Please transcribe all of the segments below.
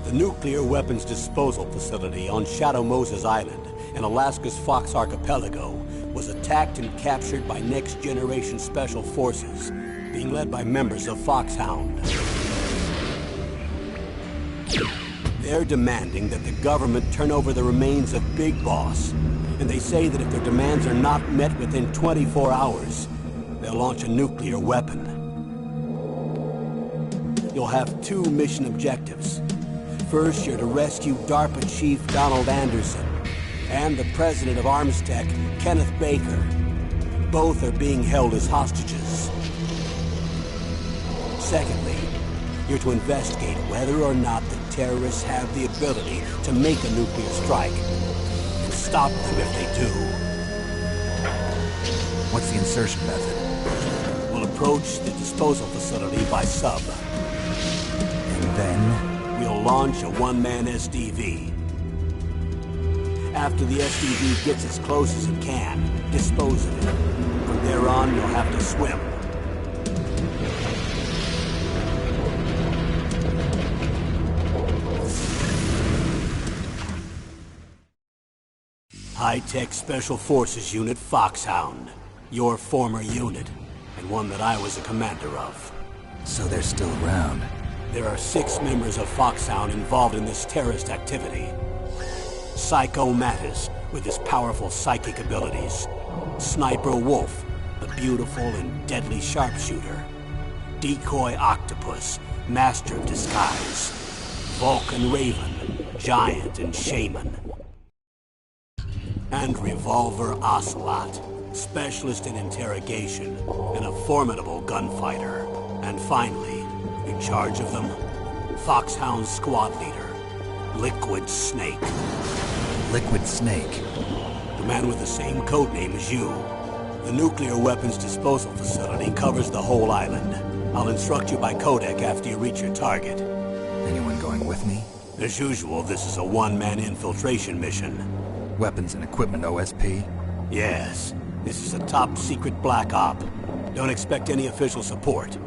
The nuclear weapons disposal facility on Shadow Moses Island in Alaska's Fox Archipelago was attacked and captured by next-generation special forces, being led by members of Foxhound. They're demanding that the government turn over the remains of Big Boss, and they say that if their demands are not met within 24 hours, they'll launch a nuclear weapon. You'll have two mission objectives. First, you're to rescue DARPA Chief Donald Anderson and the president of Armstech, Kenneth Baker. Both are being held as hostages. Secondly, you're to investigate whether or not the terrorists have the ability to make a nuclear strike, and stop them if they do. What's the insertion method? We'll approach the disposal facility by sub. And then? We'll launch a one-man SDV. After the SDV gets as close as it can, dispose of it. From there on, you'll have to swim. High-Tech Special Forces Unit Foxhound. Your former unit, and one that I was a commander of. So they're still around. There are 6 members of Foxhound involved in this terrorist activity. Psycho Mattis, with his powerful psychic abilities. Sniper Wolf, the beautiful and deadly sharpshooter. Decoy Octopus, master of disguise. Vulcan Raven, giant and shaman. And Revolver Ocelot, specialist in interrogation and a formidable gunfighter. And finally, in charge of them, Foxhound's squad leader, Liquid Snake. Liquid Snake? The man with the same codename as you. The nuclear weapons disposal facility covers the whole island. I'll instruct you by codec after you reach your target. Anyone going with me? As usual, this is a one-man infiltration mission. Weapons and equipment OSP? Yes. This is a top-secret black op. Don't expect any official support.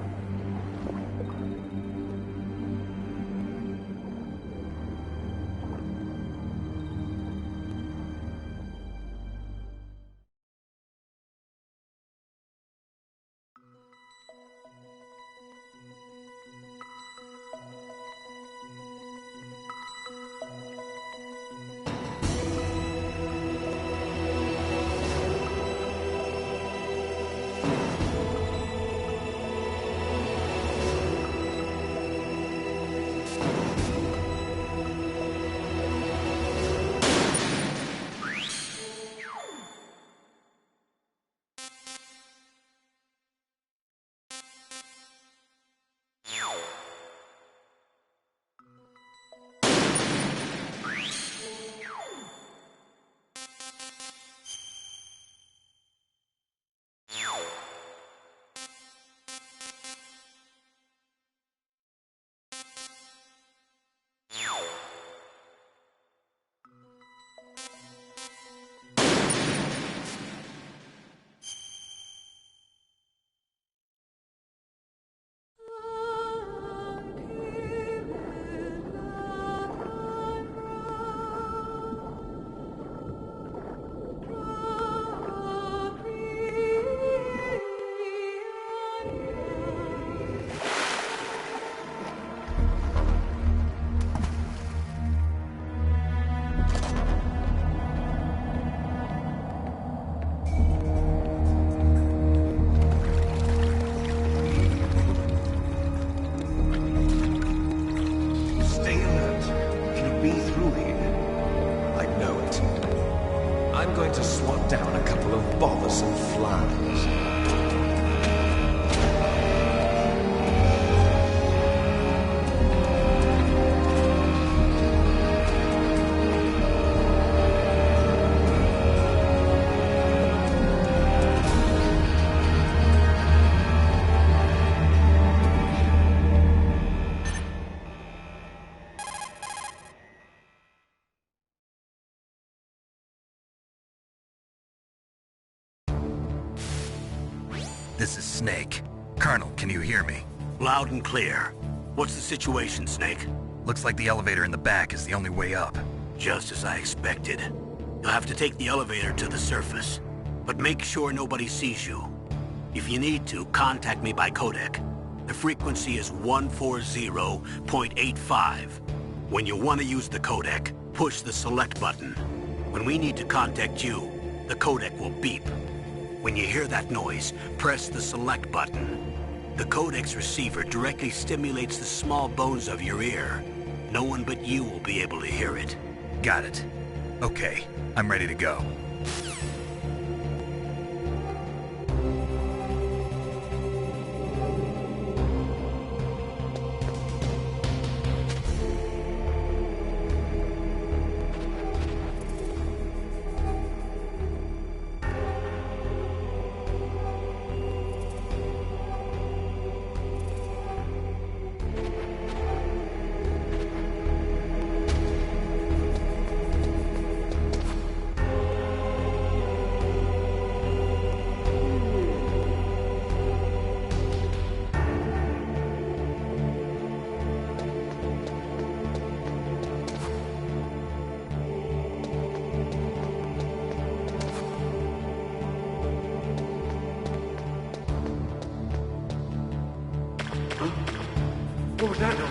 I'm going to swat down a couple of bothersome flies. This is Snake. Colonel, can you hear me? Loud and clear. What's the situation, Snake? Looks like the elevator in the back is the only way up. Just as I expected. You'll have to take the elevator to the surface, but make sure nobody sees you. If you need to, contact me by codec. The frequency is 140.85. When you want to use the codec, push the select button. When we need to contact you, the codec will beep. When you hear that noise, press the select button. The codec's receiver directly stimulates the small bones of your ear. No one but you will be able to hear it. Got it. Okay, I'm ready to go. What was that noise?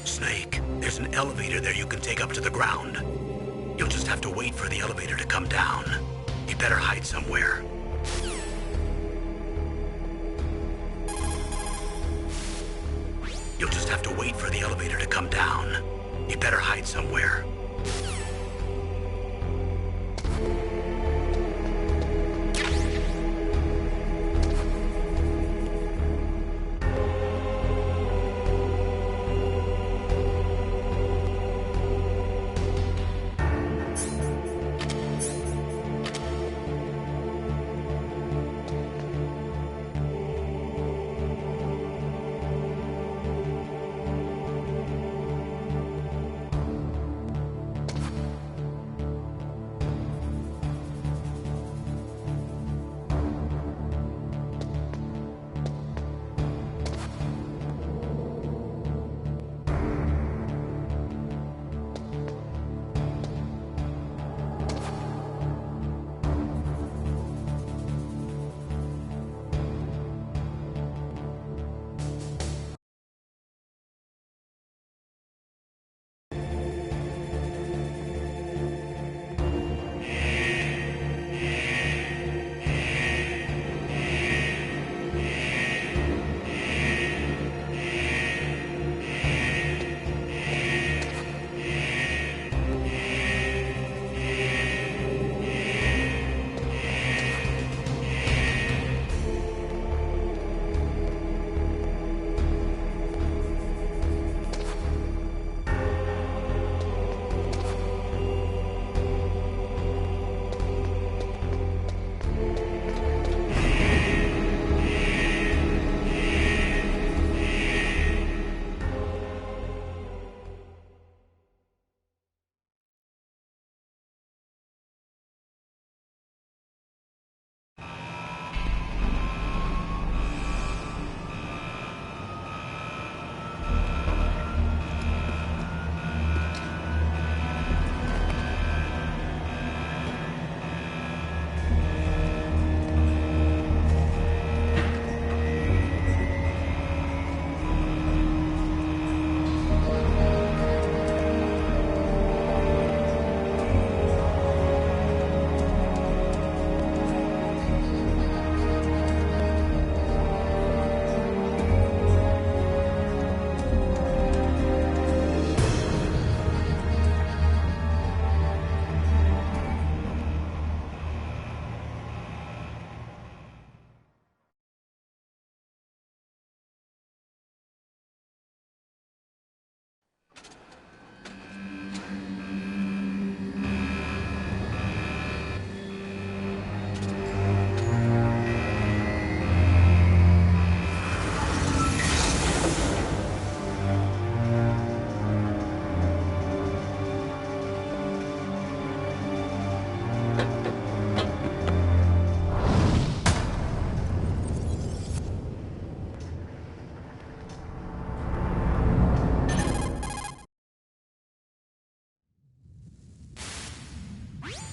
Snake, there's an elevator there you can take up to the ground. You'll just have to wait for the elevator to come down. You better hide somewhere. You'll just have to wait for the elevator to come down. You better hide somewhere.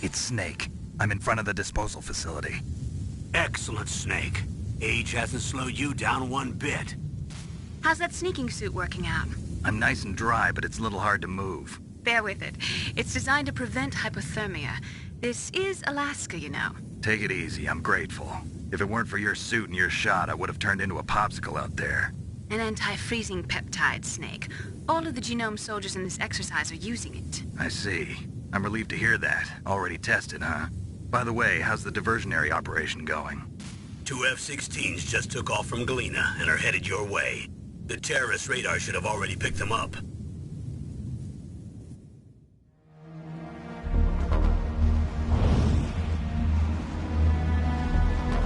It's Snake. I'm in front of the disposal facility. Excellent, Snake. Age hasn't slowed you down one bit. How's that sneaking suit working out? I'm nice and dry, but it's a little hard to move. Bear with it. It's designed to prevent hypothermia. This is Alaska, you know. Take it easy, I'm grateful. If it weren't for your suit and your shot, I would have turned into a popsicle out there. An anti-freezing peptide, Snake. All of the genome soldiers in this exercise are using it. I see. I'm relieved to hear that. Already tested, huh? By the way, how's the diversionary operation going? 2 F-16s just took off from Galena and are headed your way. The terrorist radar should have already picked them up.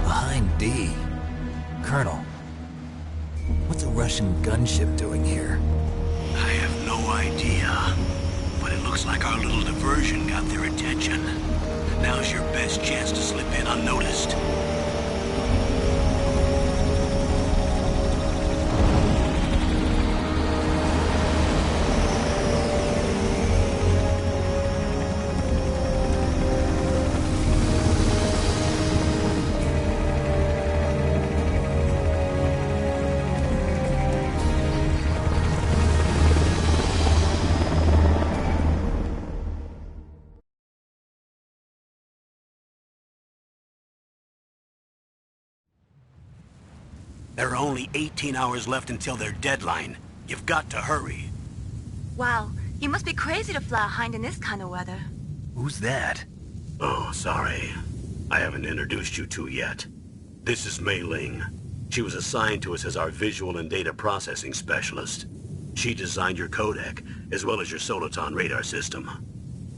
Behind D. Colonel, what's a Russian gunship doing here? I have no idea, but it looks like our little diversion got their attention. Now's your best chance to slip in unnoticed. There are only 18 hours left until their deadline. You've got to hurry. Wow, you must be crazy to fly a hind in this kind of weather. Who's that? Oh, sorry. I haven't introduced you to yet. This is Mei Ling. She was assigned to us as our visual and data processing specialist. She designed your codec, as well as your Soliton radar system.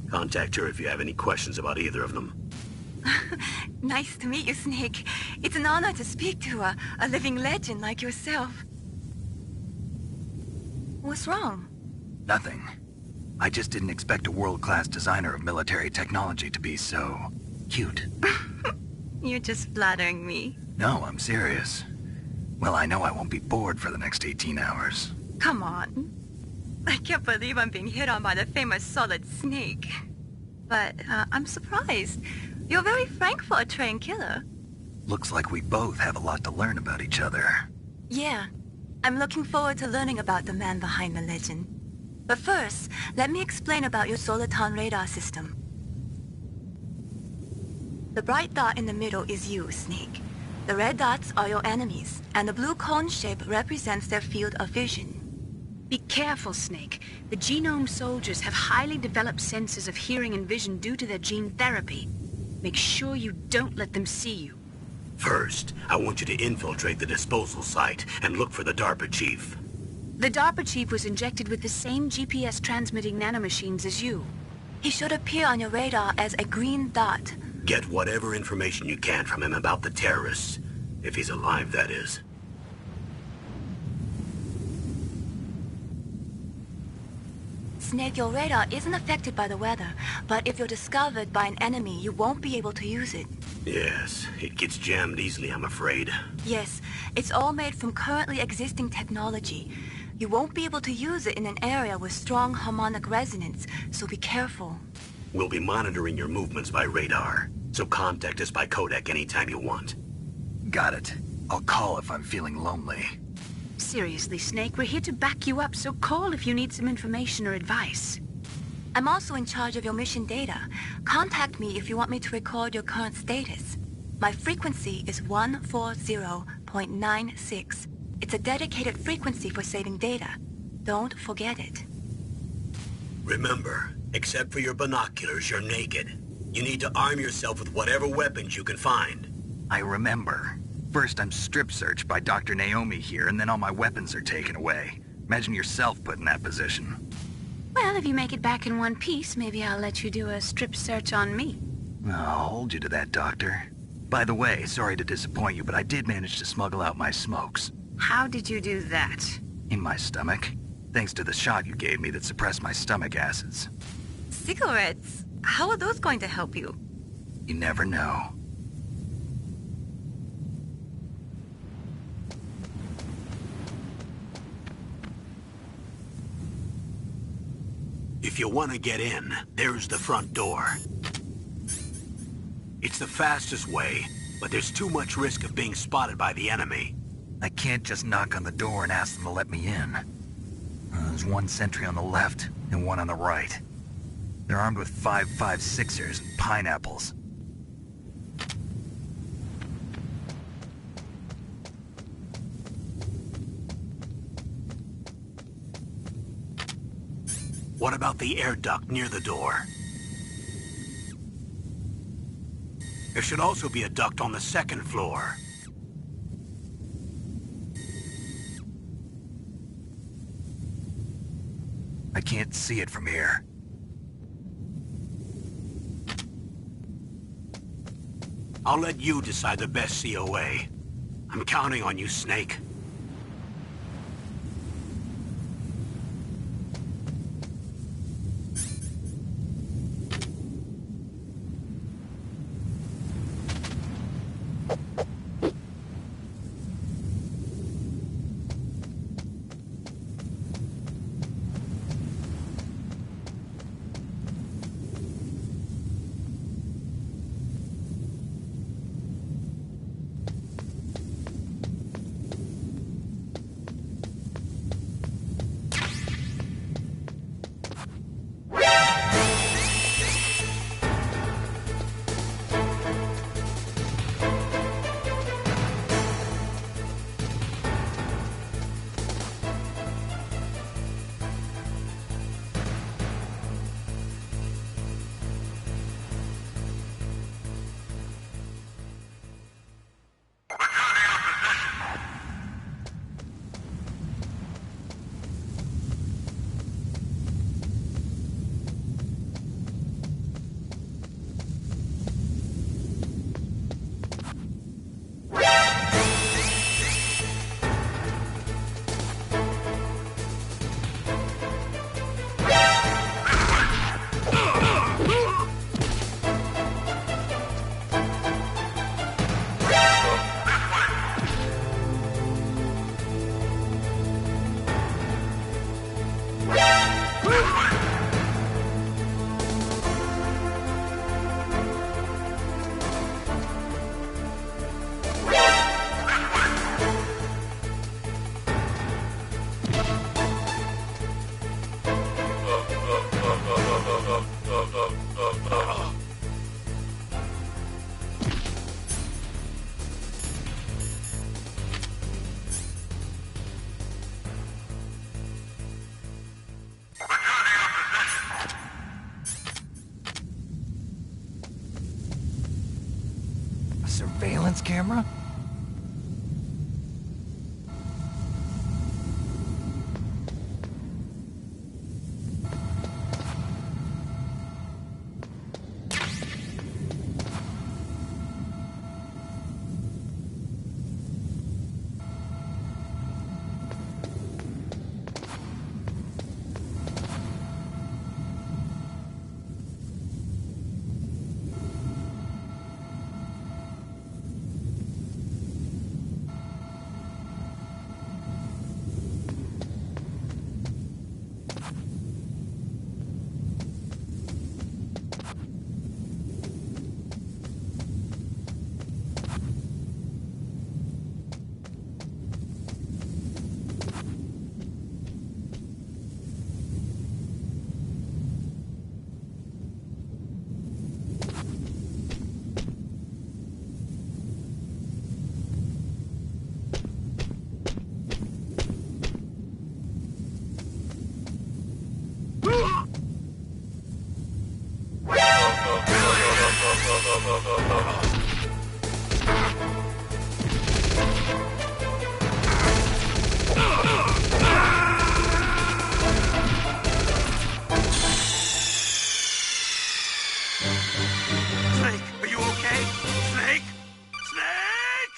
Contact her if you have any questions about either of them. Nice to meet you, Snake. It's an honor to speak to a living legend like yourself. What's wrong? Nothing. I just didn't expect a world-class designer of military technology to be so cute. You're just flattering me. No, I'm serious. Well, I know I won't be bored for the next 18 hours. Come on. I can't believe I'm being hit on by the famous Solid Snake. But I'm surprised. You're very frank for a trained killer. Looks like we both have a lot to learn about each other. Yeah. I'm looking forward to learning about the man behind the legend. But first, let me explain about your Soliton radar system. The bright dot in the middle is you, Snake. The red dots are your enemies, and the blue cone shape represents their field of vision. Be careful, Snake. The genome soldiers have highly developed senses of hearing and vision due to their gene therapy. Make sure you don't let them see you. First, I want you to infiltrate the disposal site and look for the DARPA chief. The DARPA chief was injected with the same GPS-transmitting nanomachines as you. He should appear on your radar as a green dot. Get whatever information you can from him about the terrorists. If he's alive, that is. Snake, your radar isn't affected by the weather, but if you're discovered by an enemy, you won't be able to use it. Yes, it gets jammed easily, I'm afraid. Yes, it's all made from currently existing technology. You won't be able to use it in an area with strong harmonic resonance, so be careful. We'll be monitoring your movements by radar, so contact us by codec anytime you want. Got it. I'll call if I'm feeling lonely. Seriously, Snake, we're here to back you up, so call if you need some information or advice. I'm also in charge of your mission data. Contact me if you want me to record your current status. My frequency is 140.96. It's a dedicated frequency for saving data. Don't forget it. Remember, except for your binoculars, you're naked. You need to arm yourself with whatever weapons you can find. I remember. First, I'm strip searched by Dr. Naomi here, and then all my weapons are taken away. Imagine yourself put in that position. Well, if you make it back in one piece, maybe I'll let you do a strip search on me. I'll hold you to that, Doctor. By the way, sorry to disappoint you, but I did manage to smuggle out my smokes. How did you do that? In my stomach. Thanks to the shot you gave me that suppressed my stomach acids. Cigarettes? How are those going to help you? You never know. If you want to get in, there's the front door. It's the fastest way, but there's too much risk of being spotted by the enemy. I can't just knock on the door and ask them to let me in. There's one sentry on the left and one on the right. They're armed with 5.56ers and pineapples. What about the air duct near the door? There should also be a duct on the second floor. I can't see it from here. I'll let you decide the best COA. I'm counting on you, Snake. Surveillance camera? Snake, are you okay? Snake? Snake!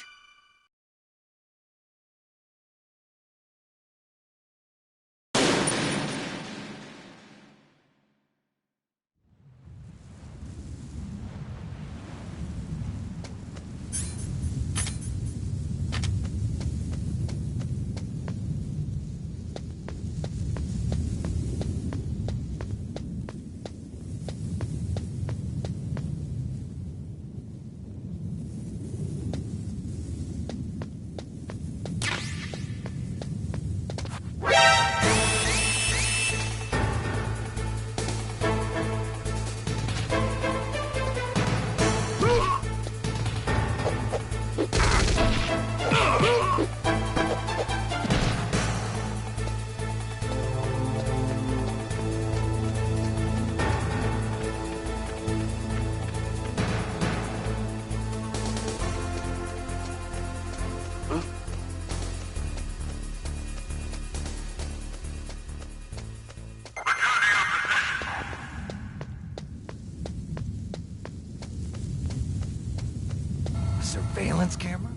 surveillance camera?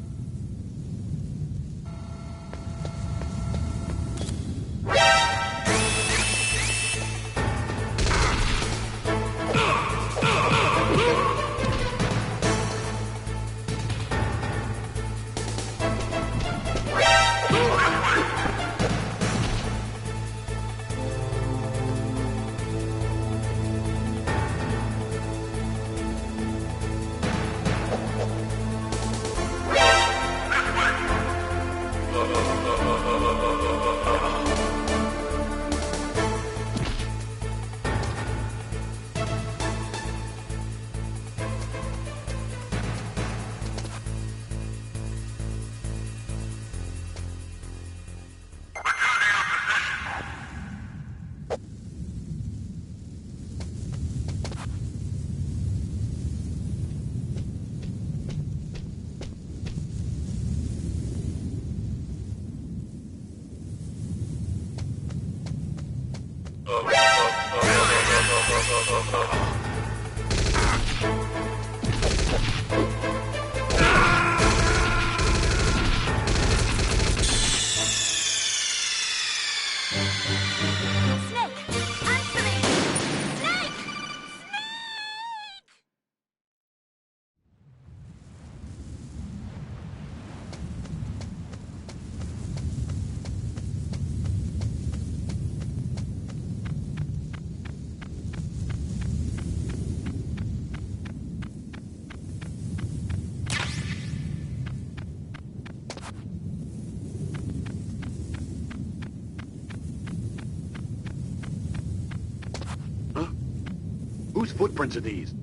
Whose footprints are these?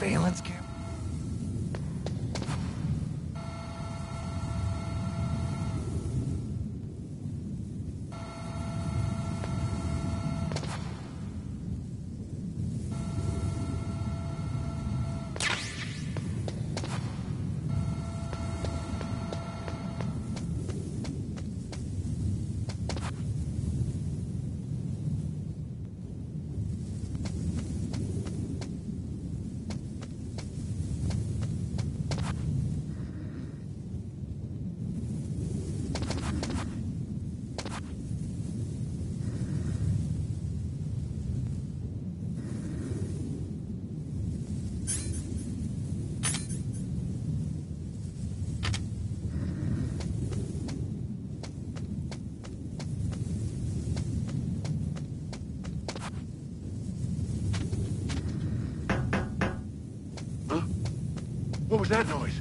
surveillance camera? What was that noise?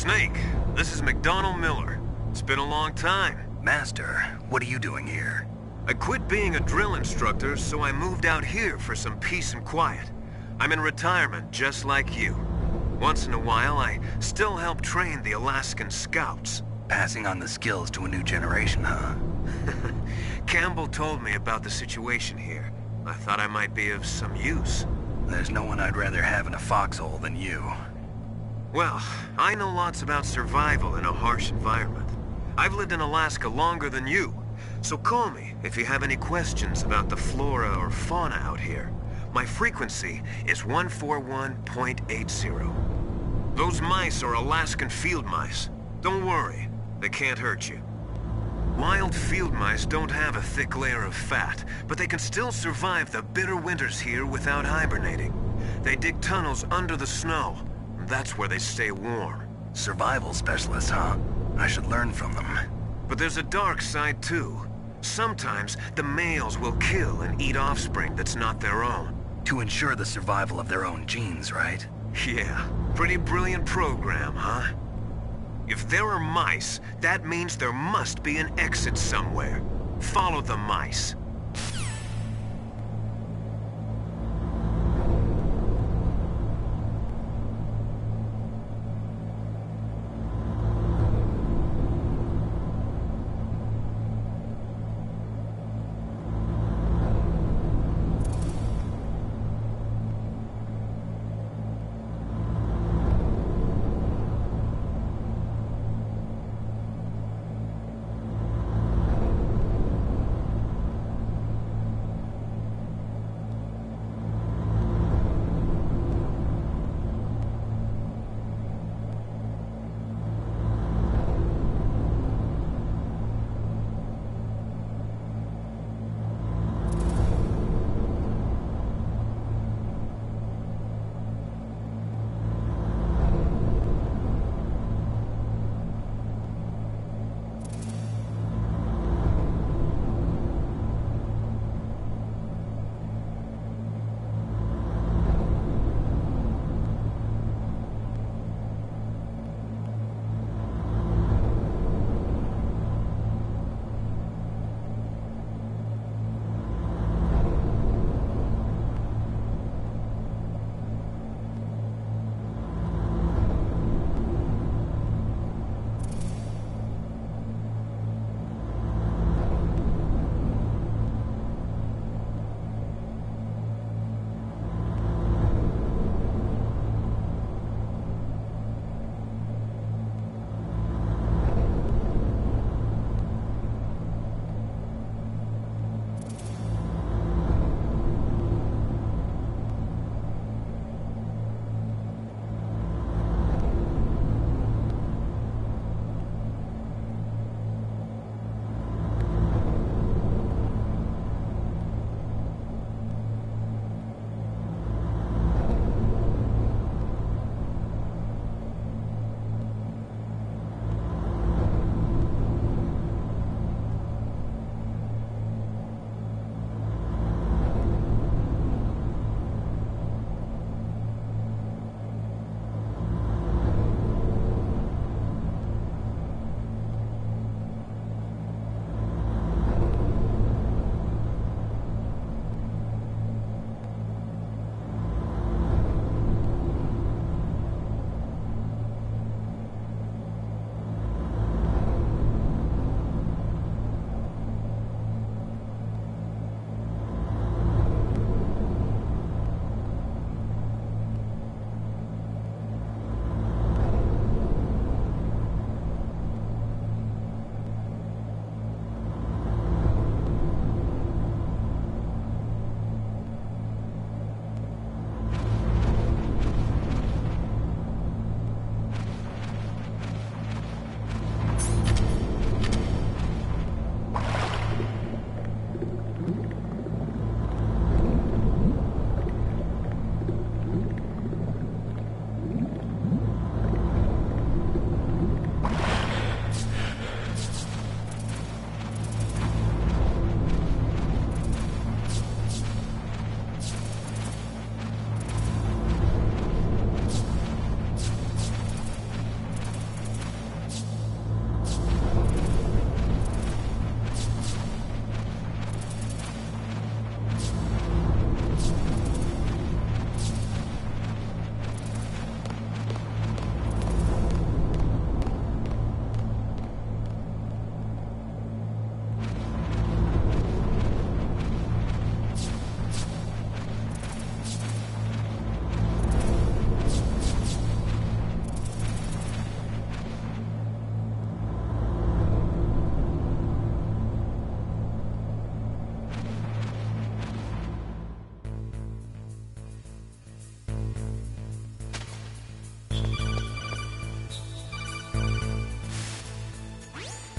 Snake, this is McDonald Miller. It's been a long time. Master, what are you doing here? I quit being a drill instructor, so I moved out here for some peace and quiet. I'm in retirement, just like you. Once in a while, I still help train the Alaskan Scouts. Passing on the skills to a new generation, huh? Campbell told me about the situation here. I thought I might be of some use. There's no one I'd rather have in a foxhole than you. Well, I know lots about survival in a harsh environment. I've lived in Alaska longer than you, so call me if you have any questions about the flora or fauna out here. My frequency is 141.80. Those mice are Alaskan field mice. Don't worry, they can't hurt you. Wild field mice don't have a thick layer of fat, but they can still survive the bitter winters here without hibernating. They dig tunnels under the snow. That's where they stay warm. Survival specialists, huh? I should learn from them. But there's a dark side too. Sometimes the males will kill and eat offspring that's not their own. To ensure the survival of their own genes, right? Yeah, pretty brilliant program, huh? If there are mice, that means there must be an exit somewhere. Follow the mice.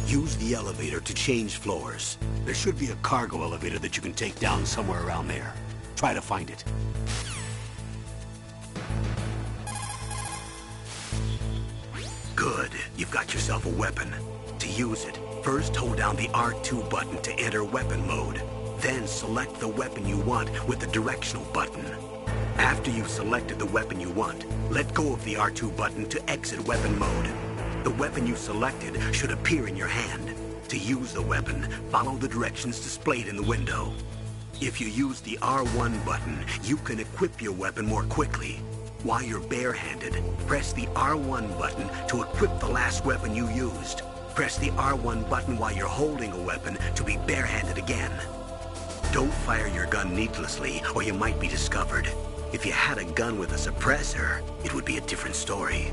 Use the elevator to change floors. There should be a cargo elevator that you can take down somewhere around there. Try to find it. Good. You've got yourself a weapon. To use it, first hold down the R2 button to enter weapon mode. Then select the weapon you want with the directional button. After you've selected the weapon you want, let go of the R2 button to exit weapon mode. The weapon you selected should appear in your hand. To use the weapon, follow the directions displayed in the window. If you use the R1 button, you can equip your weapon more quickly. While you're barehanded, press the R1 button to equip the last weapon you used. Press the R1 button while you're holding a weapon to be barehanded again. Don't fire your gun needlessly, or you might be discovered. If you had a gun with a suppressor, it would be a different story.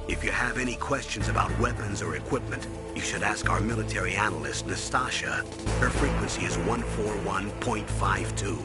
If you have any questions about weapons or equipment, you should ask our military analyst, Nastasha. Her frequency is 141.52.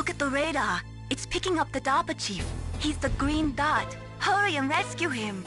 Look at the radar. It's picking up the DARPA chief. He's the green dot. Hurry and rescue him.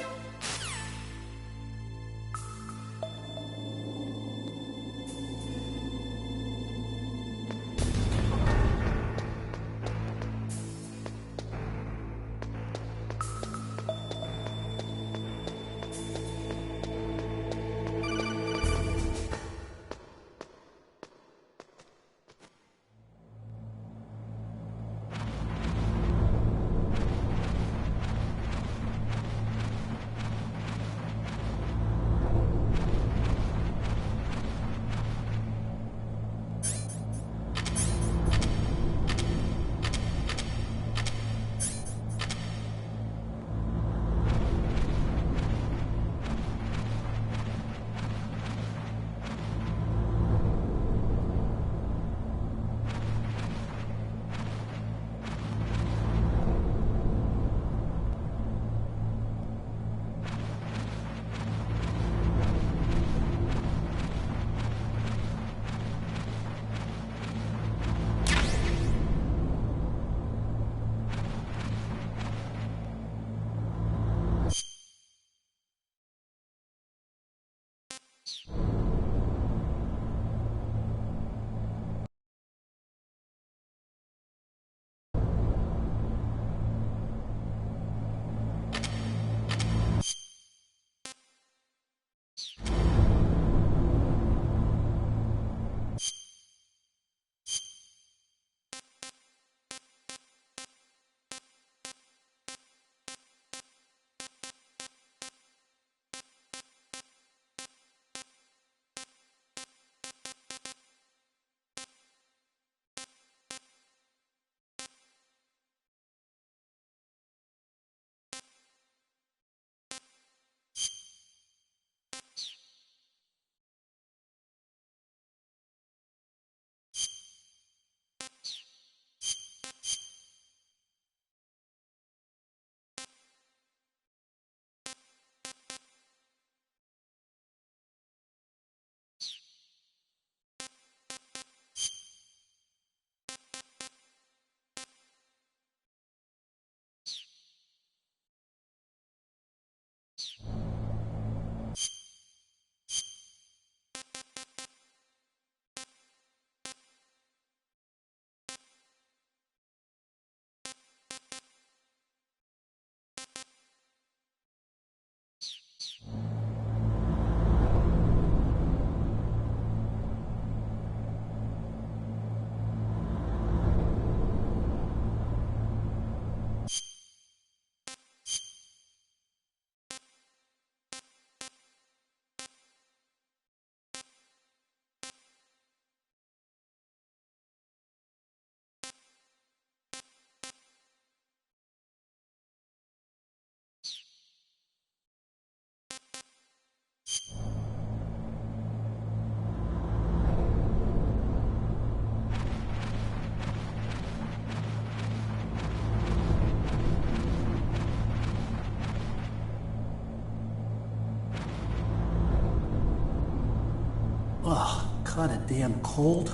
Ugh, kinda damn cold.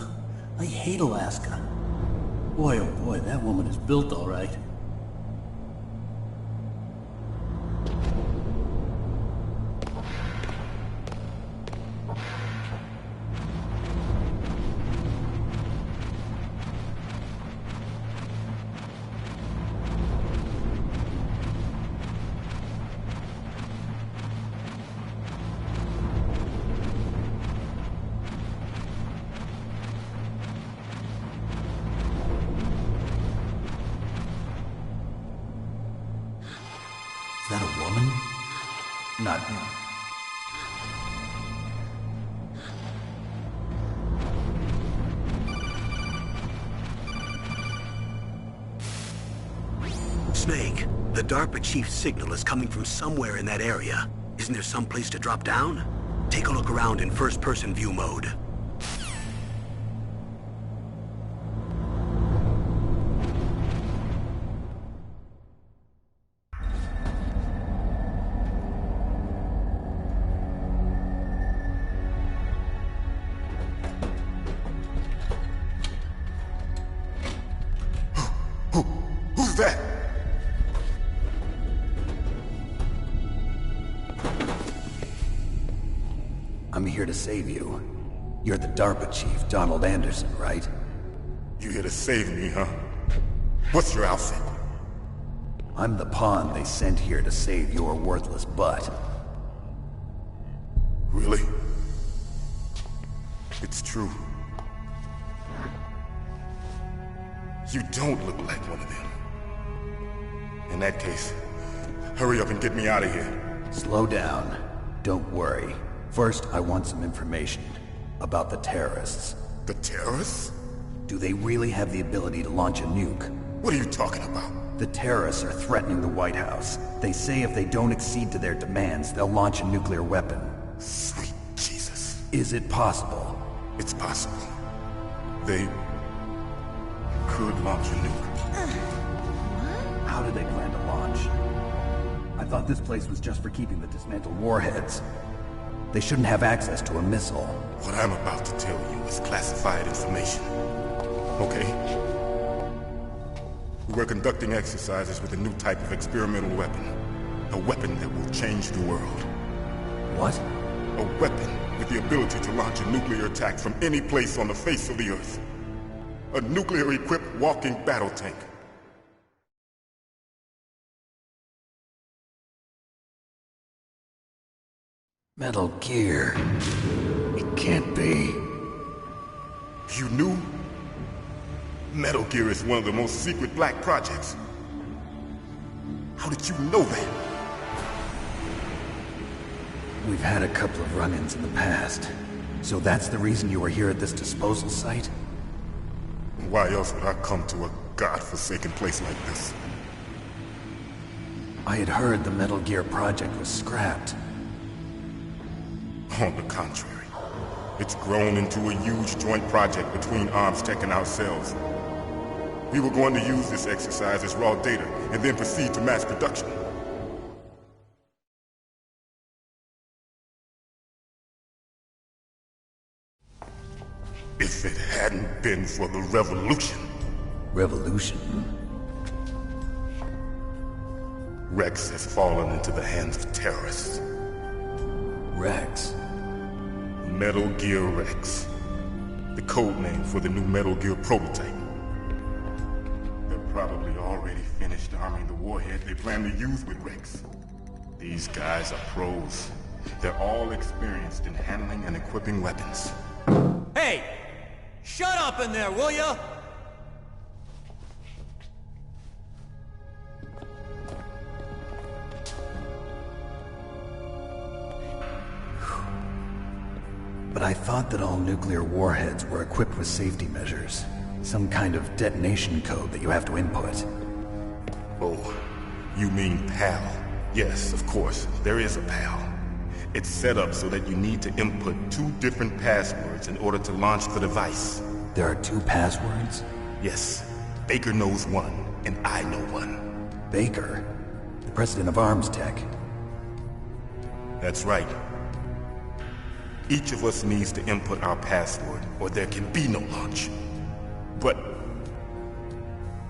I hate Alaska. Boy, oh boy, that woman is built all right. Is that a woman? Not. Snake, the DARPA chief's signal is coming from somewhere in that area. Isn't there some place to drop down? Take a look around in first-person view mode. that? I'm here to save you. You're the DARPA chief, Donald Anderson, right? You here to save me, huh? What's your outfit? I'm the pawn they sent here to save your worthless butt. Really? It's true. You don't look like one of them. In that case, hurry up and get me out of here. Slow down. Don't worry. First, I want some information about the terrorists. The terrorists? Do they really have the ability to launch a nuke? What are you talking about? The terrorists are threatening the White House. They say if they don't accede to their demands, they'll launch a nuclear weapon. Sweet Jesus. Is it possible? It's possible. They could launch a nuke. How do they plan to launch? I thought this place was just for keeping the dismantled warheads. They shouldn't have access to a missile. What I'm about to tell you is classified information. Okay? We're conducting exercises with a new type of experimental weapon. A weapon that will change the world. What? A weapon with the ability to launch a nuclear attack from any place on the face of the Earth. A nuclear-equipped walking battle tank. Metal Gear. It can't be. You knew? Metal Gear is one of the most secret black projects. How did you know that? We've had a couple of run-ins in the past. So that's the reason you were here at this disposal site? Why else would I come to a godforsaken place like this? I had heard the Metal Gear project was scrapped. On the contrary, it's grown into a huge joint project between Arms Tech and ourselves. We were going to use this exercise as raw data and then proceed to mass production. If it hadn't been for the revolution... Revolution? Rex has fallen into the hands of terrorists. Rex? Metal Gear Rex. The code name for the new Metal Gear prototype. They're probably already finished arming the warhead they plan to use with Rex. These guys are pros. They're all experienced in handling and equipping weapons. Hey! Shut up in there, will ya? But I thought that all nuclear warheads were equipped with safety measures. Some kind of detonation code that you have to input. Oh, you mean PAL? Yes, of course, there is a PAL. It's set up so that you need to input 2 different passwords in order to launch the device. There are 2 passwords? Yes, Baker knows one, and I know one. Baker? The president of Arms Tech? That's right. Each of us needs to input our password, or there can be no launch. But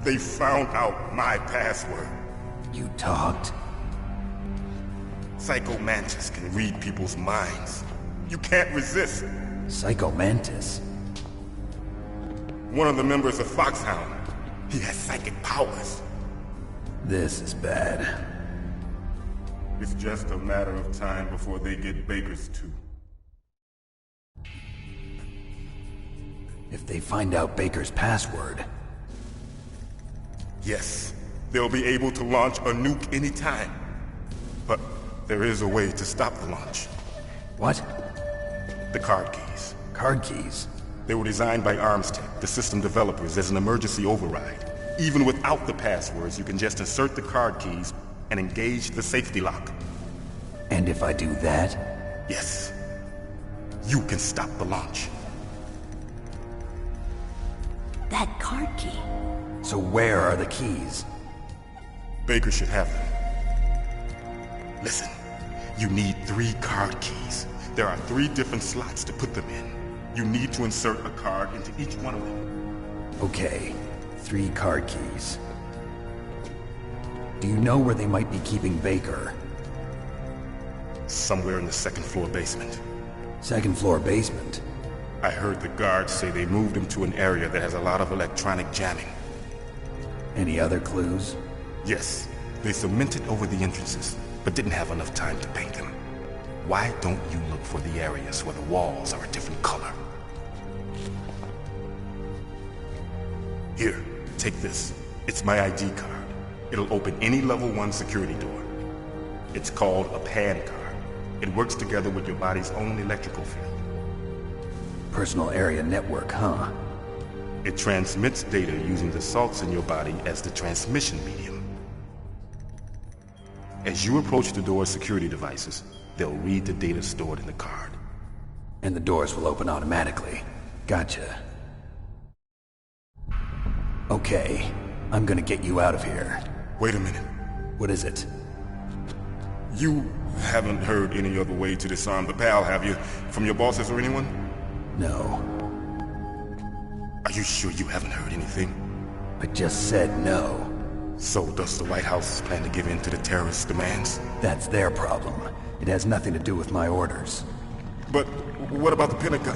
they found out my password. You talked? Psycho Mantis can read people's minds. You can't resist. Psycho Mantis? One of the members of Foxhound. He has psychic powers. This is bad. It's just a matter of time before they get Baker's too. If they find out Baker's password... Yes, they'll be able to launch a nuke anytime. But there is a way to stop the launch. What? The card keys. Card keys? They were designed by Arms Tech, the system developers, as an emergency override. Even without the passwords, you can just insert the card keys and engage the safety lock. And if I do that? Yes. You can stop the launch. That card key. So where are the keys? Baker should have them. Listen, you need 3 card keys. There are 3 different slots to put them in. You need to insert a card into each one of them. Okay, 3 card keys. Do you know where they might be keeping Baker? Somewhere in the second floor basement. Second floor basement? I heard the guards say they moved him to an area that has a lot of electronic jamming. Any other clues? Yes, they cemented over the entrances, but didn't have enough time to paint them. Why don't you look for the areas where the walls are a different color? Here, take this. It's my ID card. It'll open any level 1 security door. It's called a PAN card. It works together with your body's own electrical field. Personal area network, huh? It transmits data using the salts in your body as the transmission medium. As you approach the door's security devices, they'll read the data stored in the card. And the doors will open automatically. Gotcha. Okay, I'm gonna get you out of here. Wait a minute. What is it? You haven't heard any other way to disarm the PAL, have you? From your bosses or anyone? No. Are you sure you haven't heard anything? I just said no. So does the White House plan to give in to the terrorists' demands? That's their problem. It has nothing to do with my orders. But what about the Pentagon?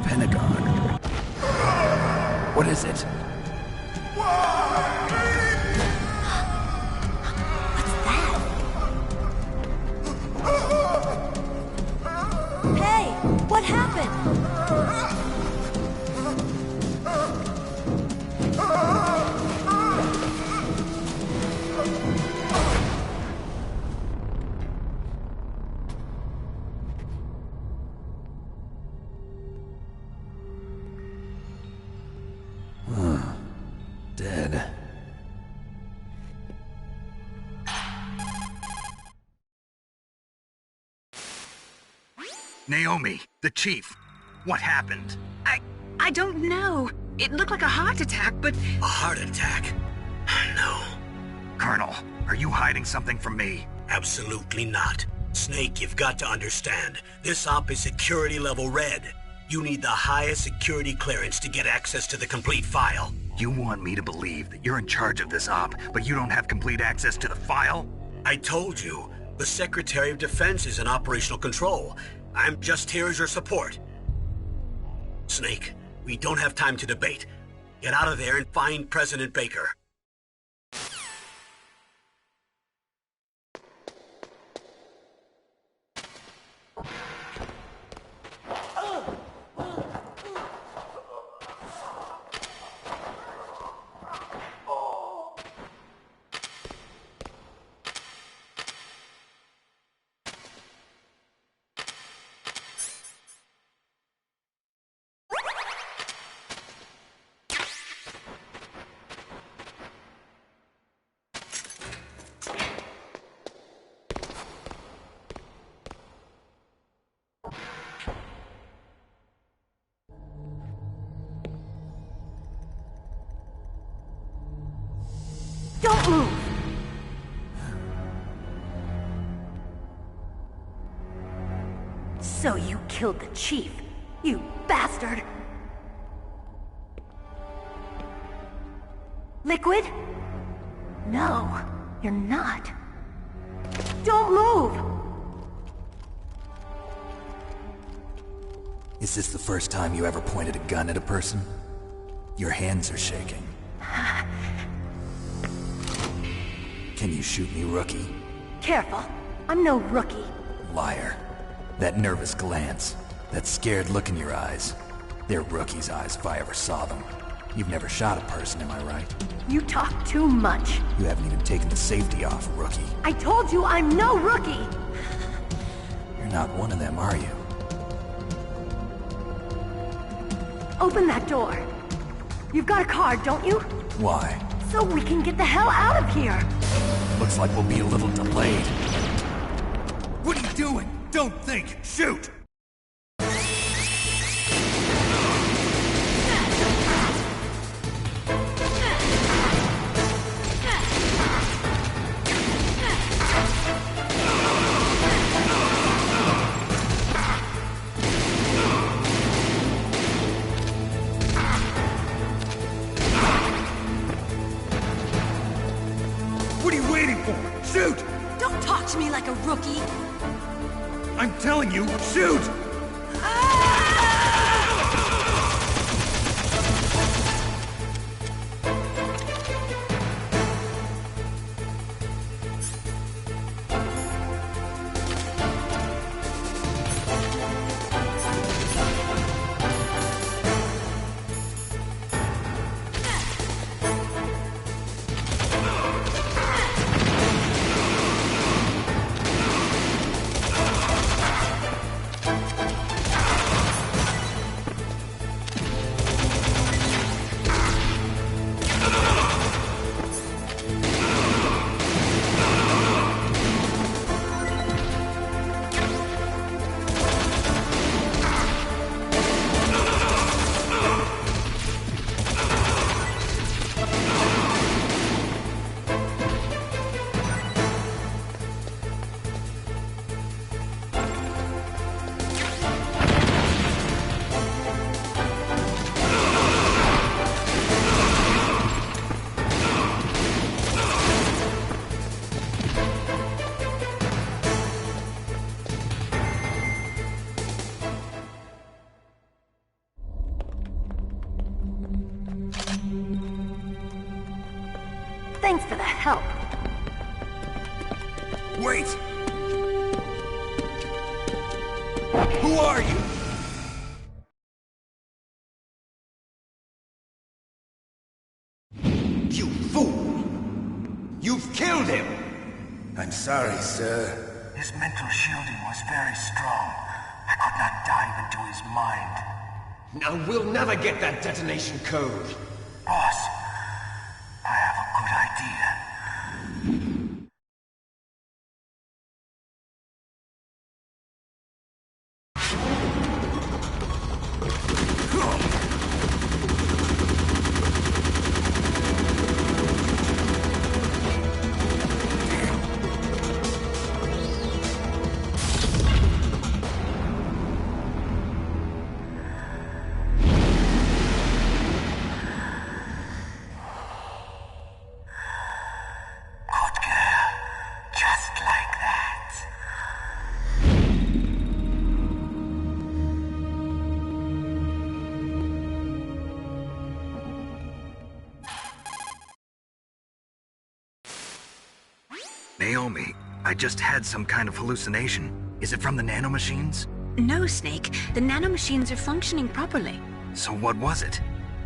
Pentagon? What is it? Hey, what happened? Dead. Naomi, the chief. What happened? I don't know. It looked like a heart attack, but... A heart attack? No, Colonel, are you hiding something from me? absolutely not. Snake, you've got to understand. This op is security level red. You need the highest security clearance to get access to the complete file. You want me to believe that you're in charge of this op, but you don't have complete access to the file? I told you, the Secretary of Defense is in operational control. I'm just here as your support. Snake, we don't have time to debate. Get out of there and find President Baker. Don't move! So you killed the chief, you bastard! Liquid? No, you're not. Don't move! Is this the first time you ever pointed a gun at a person? Your hands are shaking. Can you shoot me, rookie? Careful, I'm no rookie. Liar. That nervous glance, that scared look in your eyes. They're rookie's eyes if I ever saw them. You've never shot a person, am I right? You talk too much. You haven't even taken the safety off, rookie. I told you I'm no rookie! You're not one of them, are you? Open that door. You've got a card, don't you? Why? So we can get the hell out of here! Looks like we'll be a little delayed. What are you doing? Don't think! Shoot! What are you waiting for? Shoot! Don't talk to me like a rookie! I'm telling you, shoot! Thanks for the help. Wait! Who are you? You fool! You've killed him! I'm sorry, sir. His mental shielding was very strong. I could not dive into his mind. Now we'll never get that detonation code. Boss, I have a good idea. Naomi, I just had some kind of hallucination. Is it from the nanomachines? No, Snake. The nanomachines are functioning properly. So what was it?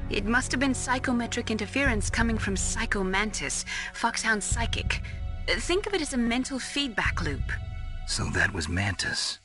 It must have been psychometric interference coming from Psycho Mantis, Foxhound's psychic. Think of it as a mental feedback loop. So that was Mantis.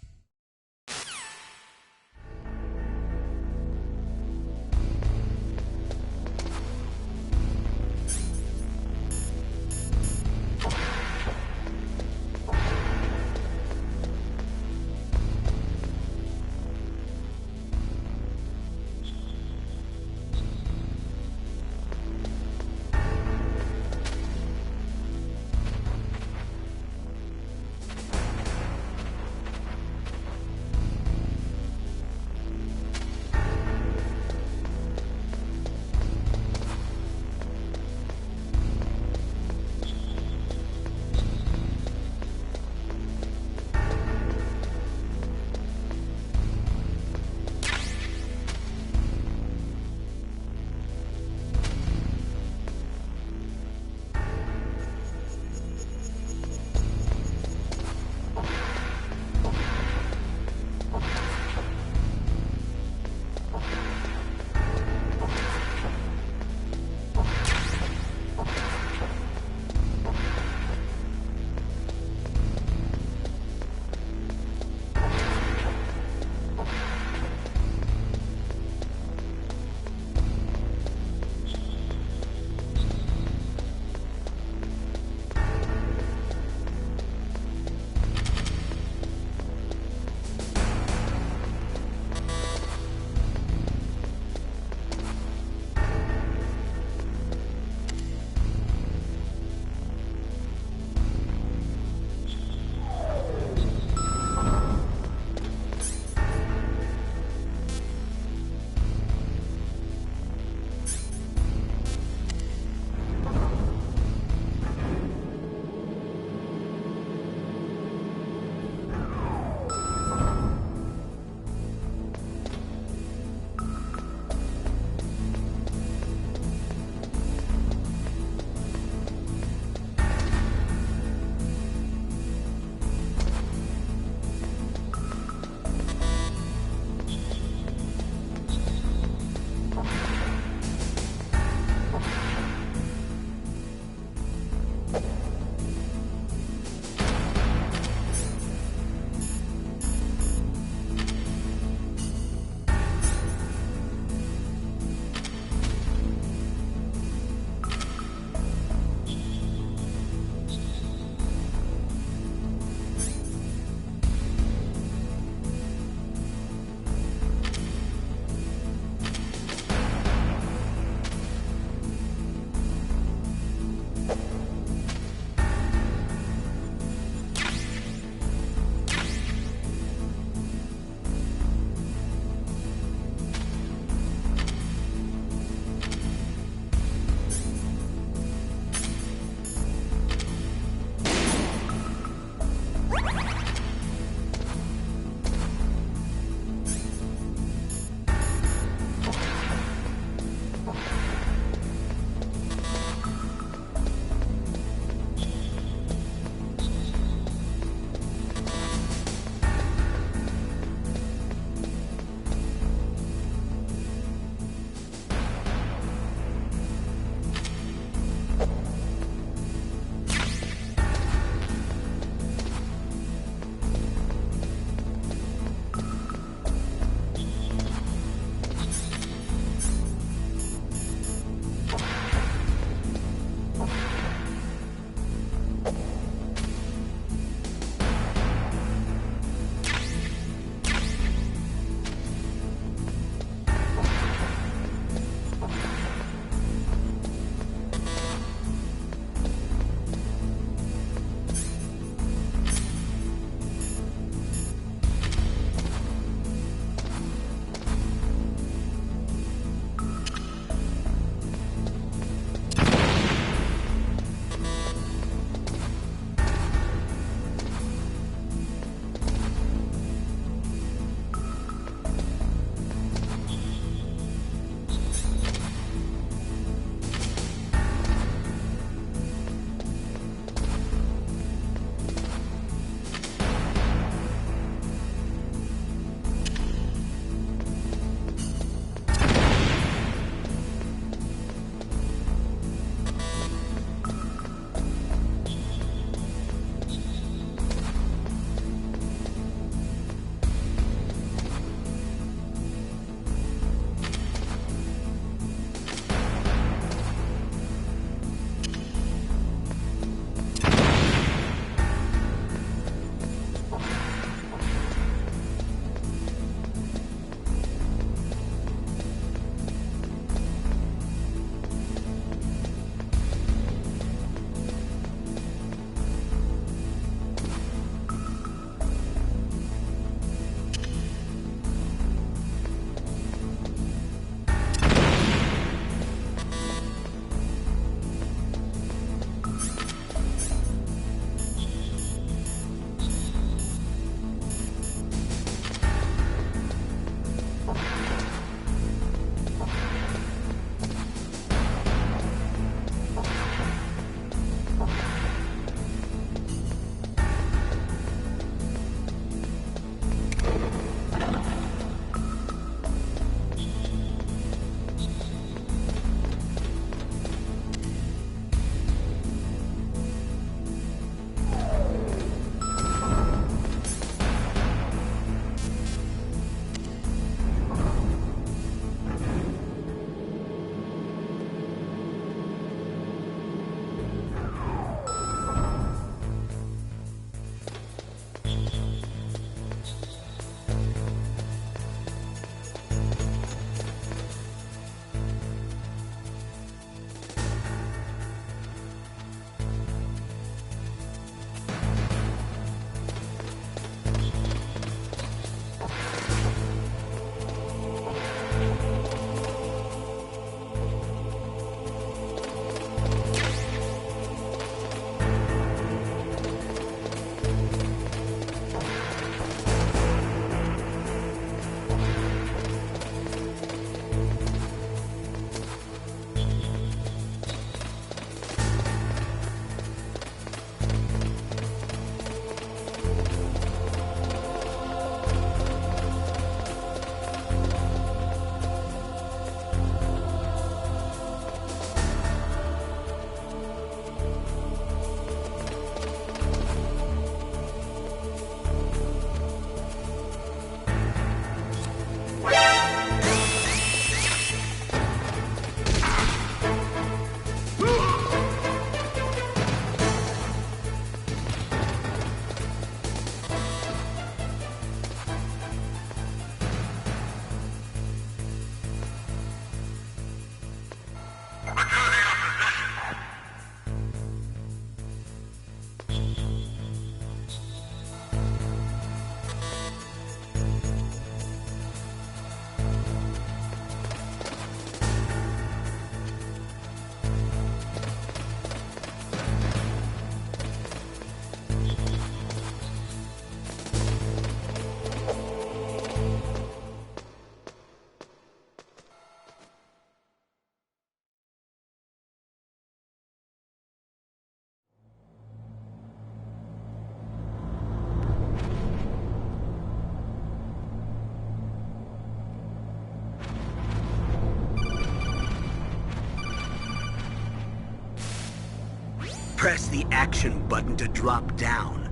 Press the action button to drop down.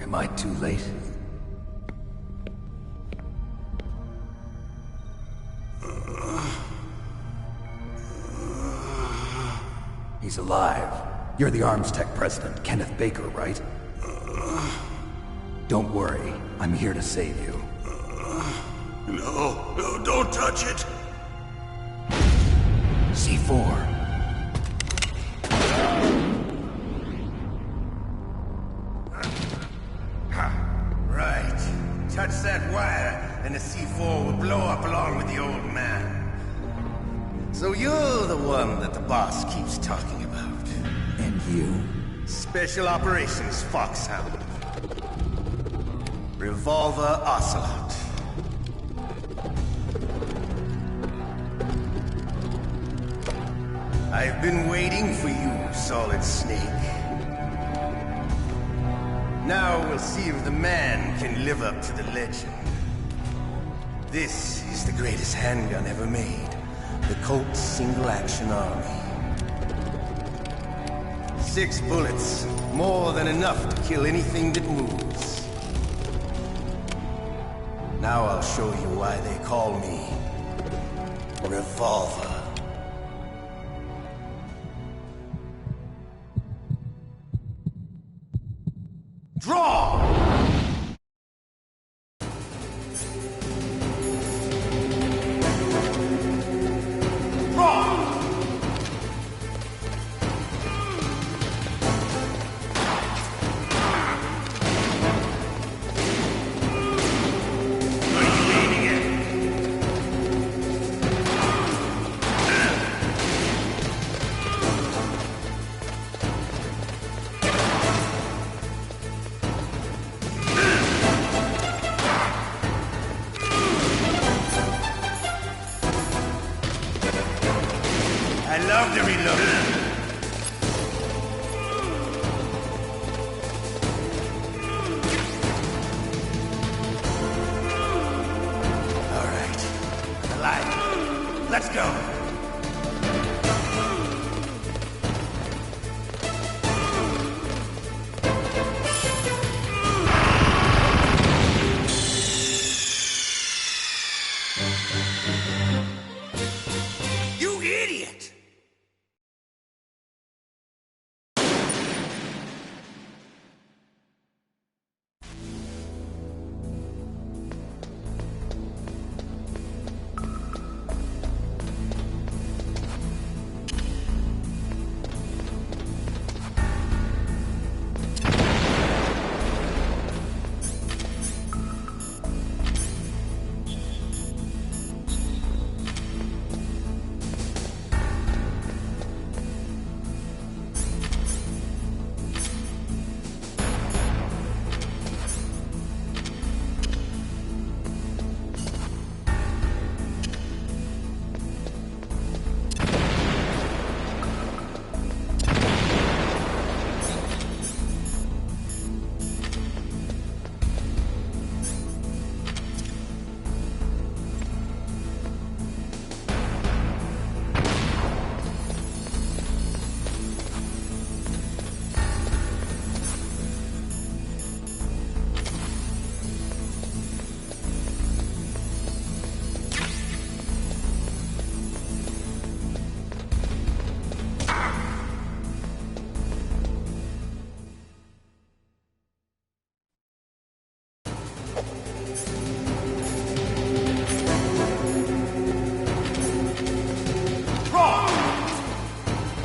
Am I too late? He's alive. You're the Arms Tech president, Kenneth Baker, right? Don't worry. I'm here to save you. No, don't touch it! C4. Right. Touch that wire, and the C4 will blow up along with the old man. So you're the one that the boss keeps talking about. And you? Special Operations Foxhound. Revolver Ocelot. I've been waiting for you, Solid Snake. Now we'll see if the man can live up to the legend. This is the greatest handgun ever made. The Colt Single Action Army. 6 bullets, more than enough to kill anything that moves. Now I'll show you why they call me Revolver. Draw! I love to reload. All right. I'm alive. Let's go. You idiot!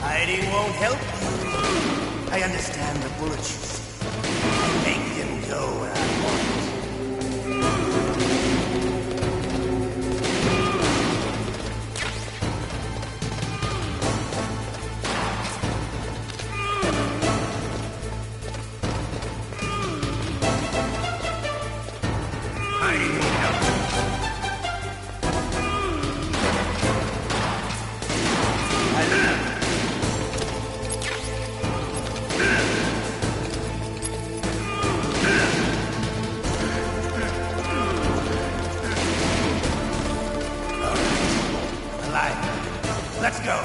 Hiding won't help you. I understand the bullets you see. I make them go where I want. Hiding won't help you. Let's go.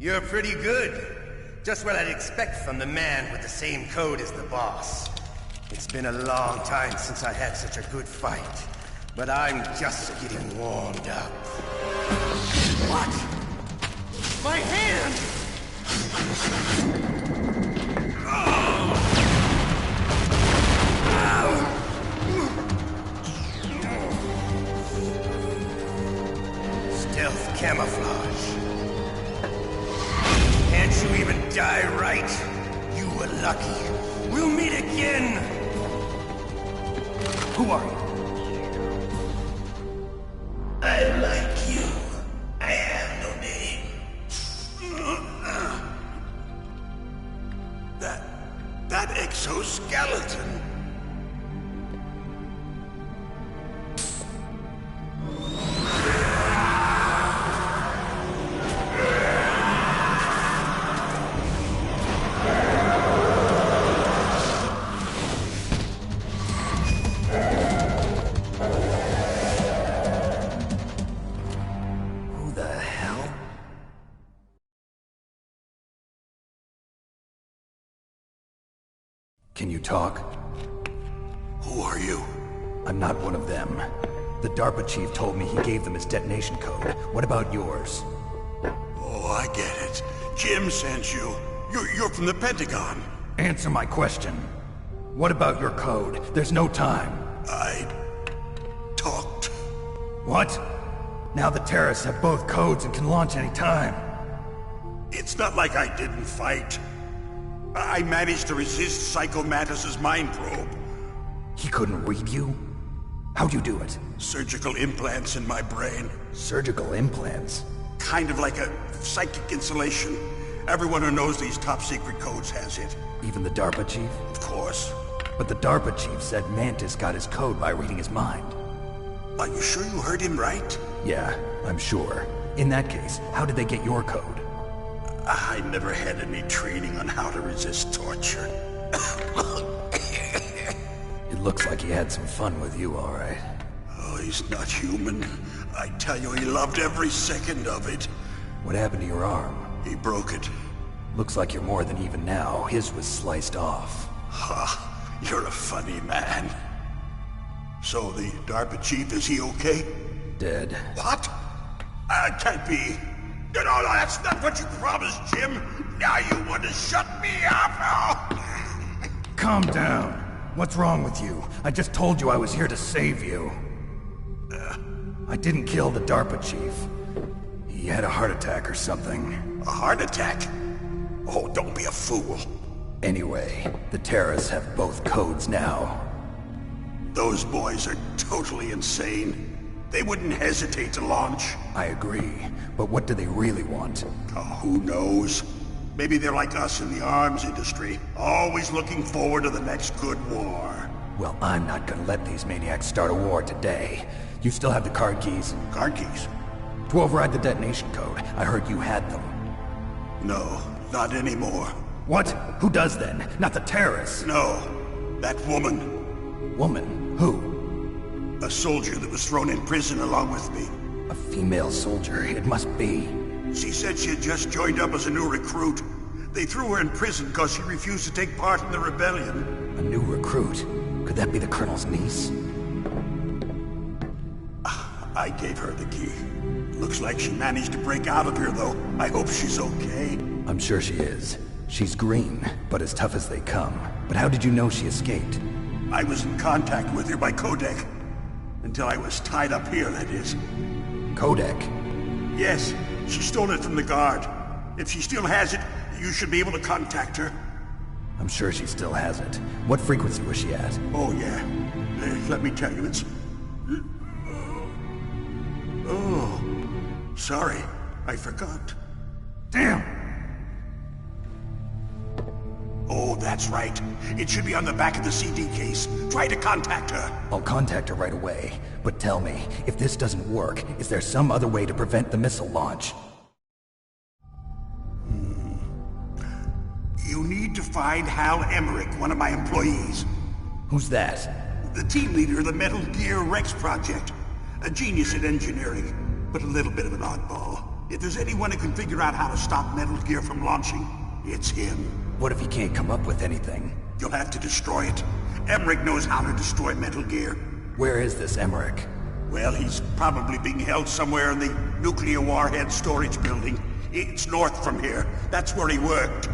You're pretty good. Just what I'd expect from the man with the same code as the boss. It's been a long time since I had such a good fight, but I'm just getting warmed up. What? My hand! Stealth camouflage. Can't you even die right? You were lucky. We'll meet again! Who are you? I'm like you. I have no name. That exoskeleton. Who the hell? Can you talk? Who are you? I'm not one of them. The DARPA chief told me he gave them his detonation code. What about yours? Oh, I get it. Jim sent you. You're from the Pentagon. Answer my question. What about your code? There's no time. I talked. What? Now the terrorists have both codes and can launch any time. It's not like I didn't fight. I managed to resist Psycho Mantis's mind probe. He couldn't read you? How'd you do it? Surgical implants in my brain. Surgical implants? Kind of like a psychic insulation. Everyone who knows these top secret codes has it. Even the DARPA chief? Of course. But the DARPA chief said Mantis got his code by reading his mind. Are you sure you heard him right? Yeah, I'm sure. In that case, how did they get your code? I never had any training on how to resist torture. It looks like he had some fun with you, all right. Oh, he's not human. I tell you, he loved every second of it. What happened to your arm? He broke it. Looks like you're more than even now. His was sliced off. Ha, you're a funny man. So the DARPA chief, is he okay? Dead. What? Can't be. No, that's not what you promised, Jim. Now you want to shut me up? Calm down. What's wrong with you? I just told you I was here to save you. I didn't kill the DARPA chief. He had a heart attack or something. A heart attack? Oh, don't be a fool. Anyway, the terrorists have both codes now. Those boys are totally insane. They wouldn't hesitate to launch. I agree, but what do they really want? Oh, who knows? Maybe they're like us in the arms industry, always looking forward to the next good war. Well, I'm not gonna let these maniacs start a war today. You still have the card keys? Card keys? To override the detonation code. I heard you had them. No, not anymore. What? Who does then? Not the terrorists? No, that woman. Woman? Who? A soldier that was thrown in prison along with me. A female soldier, it must be. She said she had just joined up as a new recruit. They threw her in prison because she refused to take part in the rebellion. A new recruit? Could that be the Colonel's niece? I gave her the key. Looks like she managed to break out of here, though. I hope she's okay. I'm sure she is. She's green, but as tough as they come. But how did you know she escaped? I was in contact with her by codec. Until I was tied up here, that is. Codec? Yes, she stole it from the guard. If she still has it, you should be able to contact her. I'm sure she still has it. What frequency was she at? Oh, yeah. Let me tell you, it's... Oh, sorry. I forgot. Damn! Oh, that's right. It should be on the back of the CD case. Try to contact her. I'll contact her right away. But tell me, if this doesn't work, is there some other way to prevent the missile launch? You need to find Hal Emmerich, one of my employees. Who's that? The team leader of the Metal Gear Rex project. A genius at engineering, but a little bit of an oddball. If there's anyone who can figure out how to stop Metal Gear from launching, it's him. What if he can't come up with anything? You'll have to destroy it. Emmerich knows how to destroy Metal Gear. Where is this Emmerich? Well, he's probably being held somewhere in the nuclear warhead storage building. It's north from here. That's where he worked.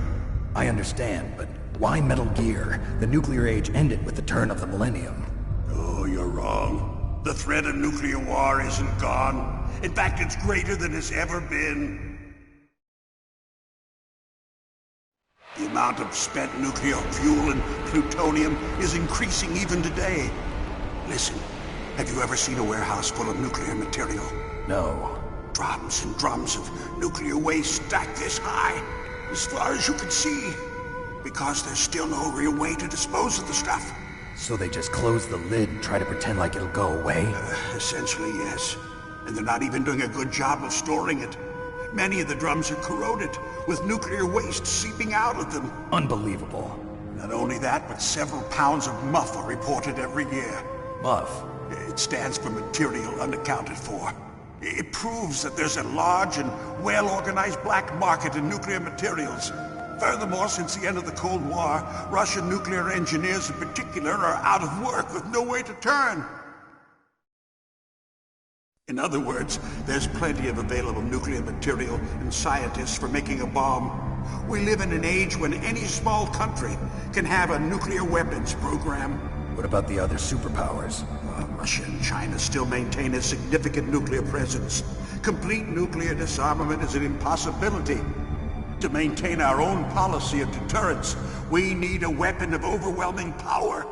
I understand, but why Metal Gear? The nuclear age ended with the turn of the millennium. Oh, you're wrong. The threat of nuclear war isn't gone. In fact, it's greater than it's ever been. The amount of spent nuclear fuel and plutonium is increasing even today. Listen, have you ever seen a warehouse full of nuclear material? No. Drums and drums of nuclear waste stacked this high, as far as you can see. Because there's still no real way to dispose of the stuff. So they just close the lid and try to pretend like it'll go away? Essentially, yes. And they're not even doing a good job of storing it. Many of the drums are corroded, with nuclear waste seeping out of them. Unbelievable. Not only that, but several pounds of muff are reported every year. Muff? It stands for material unaccounted for. It proves that there's a large and well-organized black market in nuclear materials. Furthermore, since the end of the Cold War, Russian nuclear engineers in particular are out of work with no way to turn. In other words, there's plenty of available nuclear material and scientists for making a bomb. We live in an age when any small country can have a nuclear weapons program. What about the other superpowers? Russia and China still maintain a significant nuclear presence. Complete nuclear disarmament is an impossibility. To maintain our own policy of deterrence, we need a weapon of overwhelming power.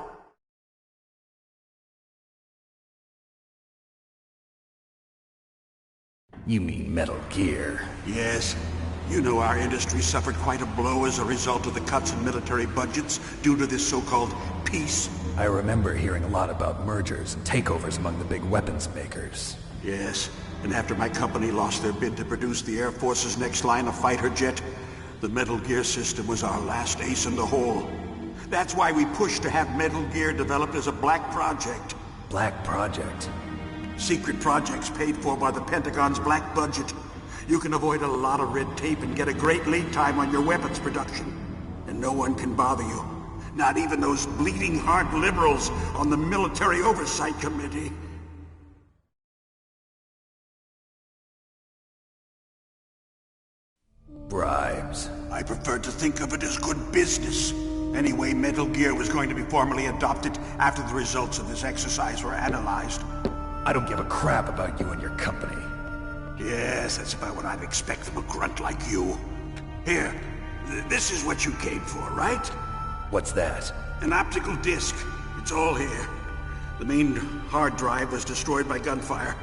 You mean Metal Gear? Yes. You know our industry suffered quite a blow as a result of the cuts in military budgets due to this so-called peace. I remember hearing a lot about mergers and takeovers among the big weapons makers. Yes, and after my company lost their bid to produce the Air Force's next line of fighter jet, the Metal Gear system was our last ace in the hole. That's why we pushed to have Metal Gear developed as a black project. Black project? Secret projects paid for by the Pentagon's black budget. You can avoid a lot of red tape and get a great lead time on your weapons production. And no one can bother you. Not even those bleeding heart liberals on the Military Oversight Committee. Bribes. I prefer to think of it as good business. Anyway, Metal Gear was going to be formally adopted after the results of this exercise were analyzed. I don't give a crap about you and your company. Yes, that's about what I'd expect from a grunt like you. Here, this is what you came for, right? What's that? An optical disc. It's all here. The main hard drive was destroyed by gunfire.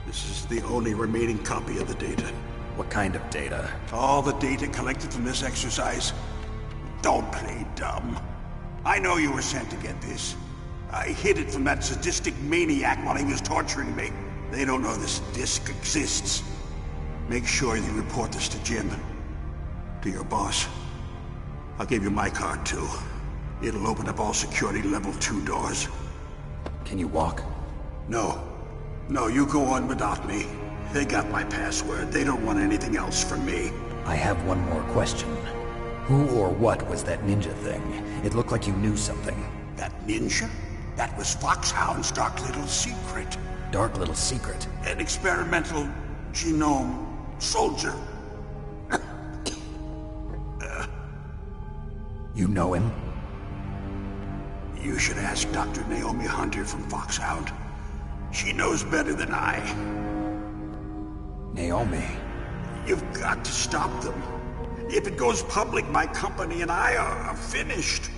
This is the only remaining copy of the data. What kind of data? All the data collected from this exercise. Don't play dumb. I know you were sent to get this. I hid it from that sadistic maniac while he was torturing me. They don't know this disc exists. Make sure you report this to Jim. To your boss. I'll give you my card, too. It'll open up all security level 2 doors. Can you walk? No. No, you go on without me. They got my password. They don't want anything else from me. I have one more question. Who or what was that ninja thing? It looked like you knew something. That ninja? That was Foxhound's dark little secret. Dark little secret? An experimental genome soldier. You know him? You should ask Dr. Naomi Hunter from Foxhound. She knows better than I. Naomi? You've got to stop them. If it goes public, my company and I are finished.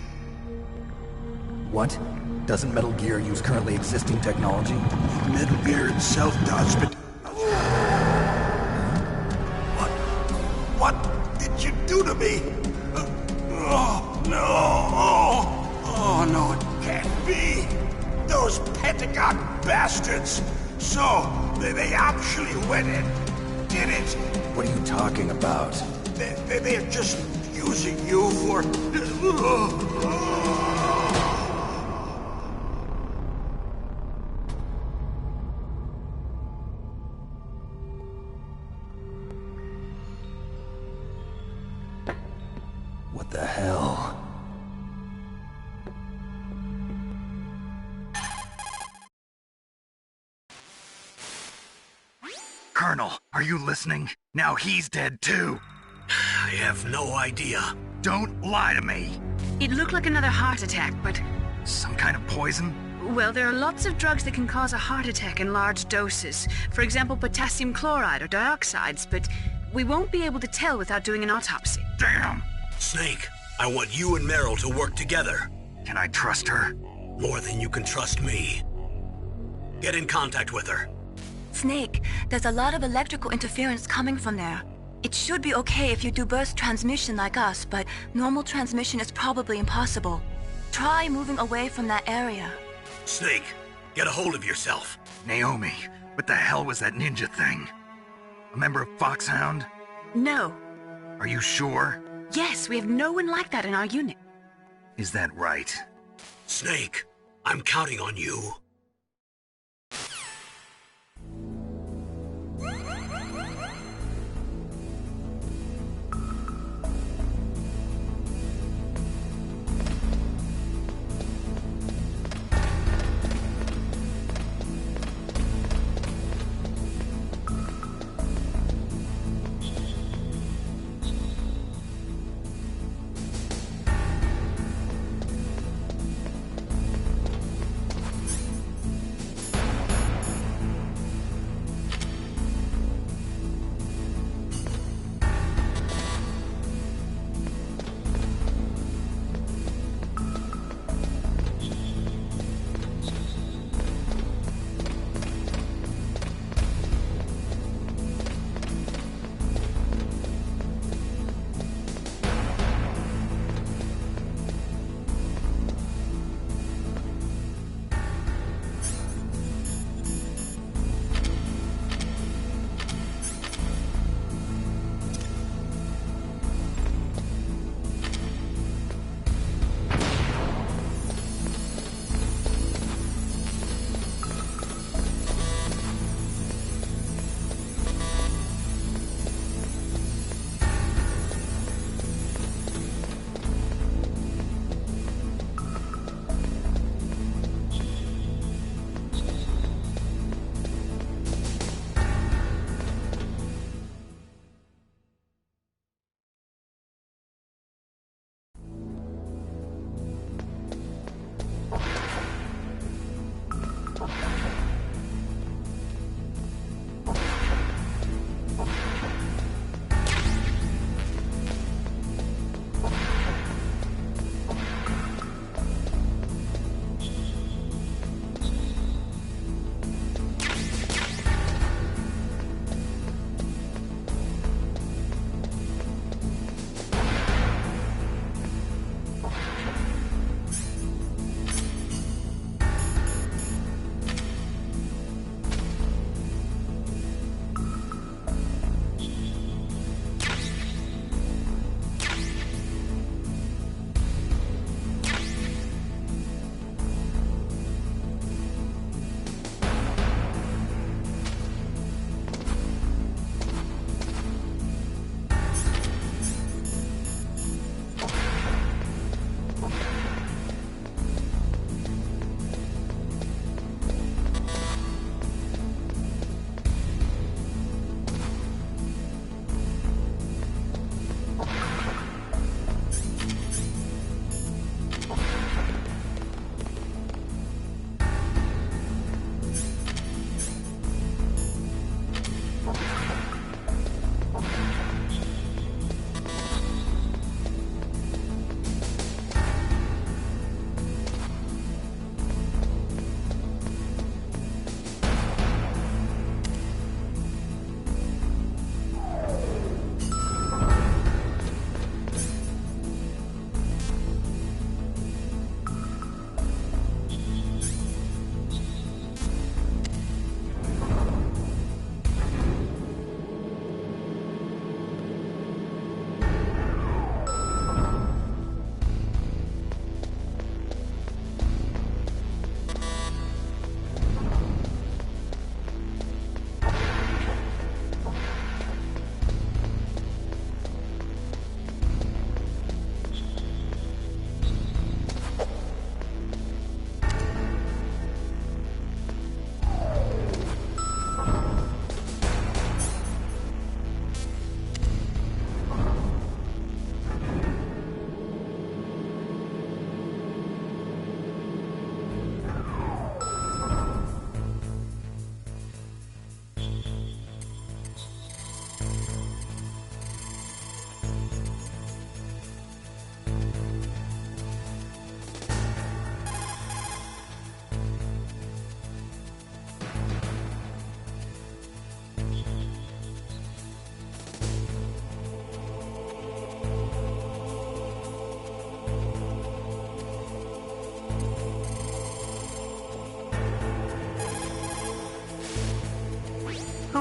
What? Doesn't Metal Gear use currently existing technology? Metal Gear itself does, but... What did you do to me? Oh, no. Oh, no, it can't be. Those Pentagon bastards. So, they actually went and did it. What are you talking about? They're just using you for... What the hell? Colonel, are you listening? Now he's dead too. I have no idea. Don't lie to me. It looked like another heart attack, but... Some kind of poison? Well, there are lots of drugs that can cause a heart attack in large doses. For example, potassium chloride or dioxides, but we won't be able to tell without doing an autopsy. Damn! Snake, I want you and Meryl to work together. Can I trust her? More than you can trust me. Get in contact with her. Snake, there's a lot of electrical interference coming from there. It should be okay if you do burst transmission like us, but normal transmission is probably impossible. Try moving away from that area. Snake, get a hold of yourself. Naomi, what the hell was that ninja thing? A member of Foxhound? No. Are you sure? Yes, we have no one like that in our unit. Is that right? Snake, I'm counting on you.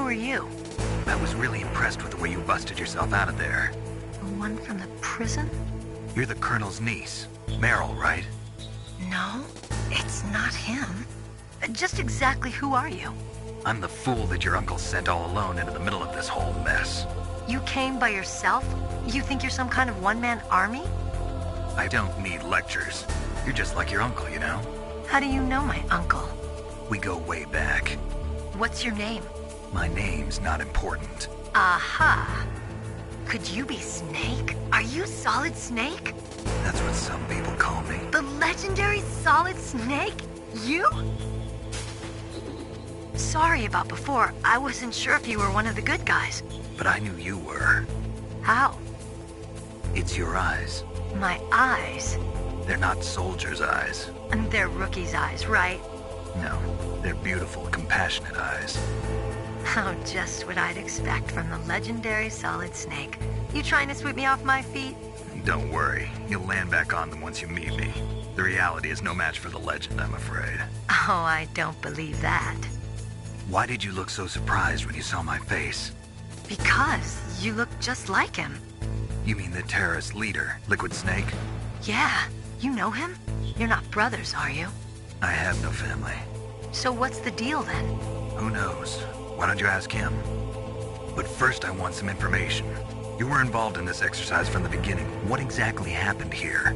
are you? I was really impressed with the way you busted yourself out of there. The one from the prison? You're the Colonel's niece, Meryl, right? No, it's not him. Just exactly who are you? I'm the fool that your uncle sent all alone into the middle of this whole mess. You came by yourself? You think you're some kind of one-man army? I don't need lectures. You're just like your uncle, you know? How do you know my uncle? We go way back. What's your name? My name's not important. Aha! Could you be Snake? Are you Solid Snake? That's what some people call me. The legendary Solid Snake? You? Sorry about before. I wasn't sure if you were one of the good guys. But I knew you were. How? It's your eyes. My eyes? They're not soldiers' eyes. And they're rookies' eyes, right? No, they're beautiful, compassionate eyes. Oh, just what I'd expect from the legendary Solid Snake. You trying to sweep me off my feet? Don't worry, you'll land back on them once you meet me. The reality is no match for the legend, I'm afraid. Oh, I don't believe that. Why did you look so surprised when you saw my face? Because you look just like him. You mean the terrorist leader, Liquid Snake? Yeah, you know him? You're not brothers, are you? I have no family. So what's the deal then? Who knows? Why don't you ask him? But first I want some information. You were involved in this exercise from the beginning. What exactly happened here?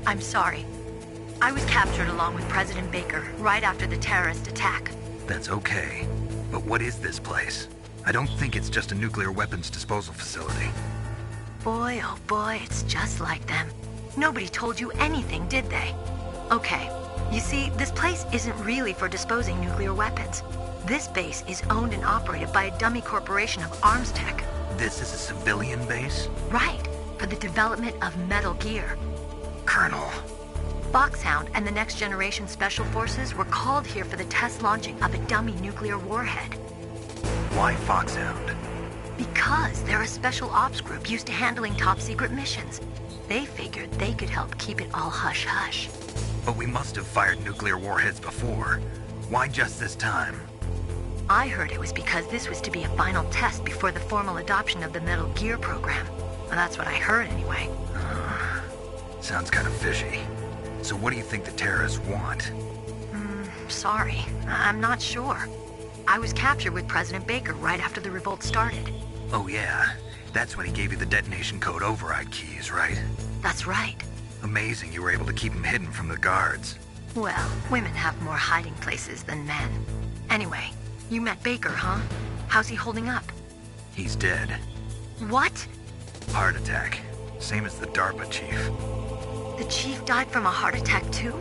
I'm sorry. I was captured along with President Baker right after the terrorist attack. That's okay. But what is this place? I don't think it's just a nuclear weapons disposal facility. Boy, oh boy, it's just like them. Nobody told you anything, did they? Okay, you see, this place isn't really for disposing nuclear weapons. This base is owned and operated by a dummy corporation of arms tech. This is a civilian base? Right, for the development of Metal Gear. Colonel. Foxhound and the Next Generation Special Forces were called here for the test launching of a dummy nuclear warhead. Why Foxhound? Because they're a special ops group used to handling top-secret missions. They figured they could help keep it all hush-hush. But we must have fired nuclear warheads before. Why just this time? I heard it was because this was to be a final test before the formal adoption of the Metal Gear program. Well, that's what I heard anyway. Sounds kind of fishy. So what do you think the terrorists want? Sorry, I'm not sure. I was captured with President Baker right after the revolt started. Oh yeah, that's when he gave you the detonation code override keys, right? That's right. Amazing you were able to keep him hidden from the guards. Well, women have more hiding places than men. Anyway, you met Baker, huh? How's he holding up? He's dead. What? Heart attack. Same as the DARPA chief. The chief died from a heart attack too?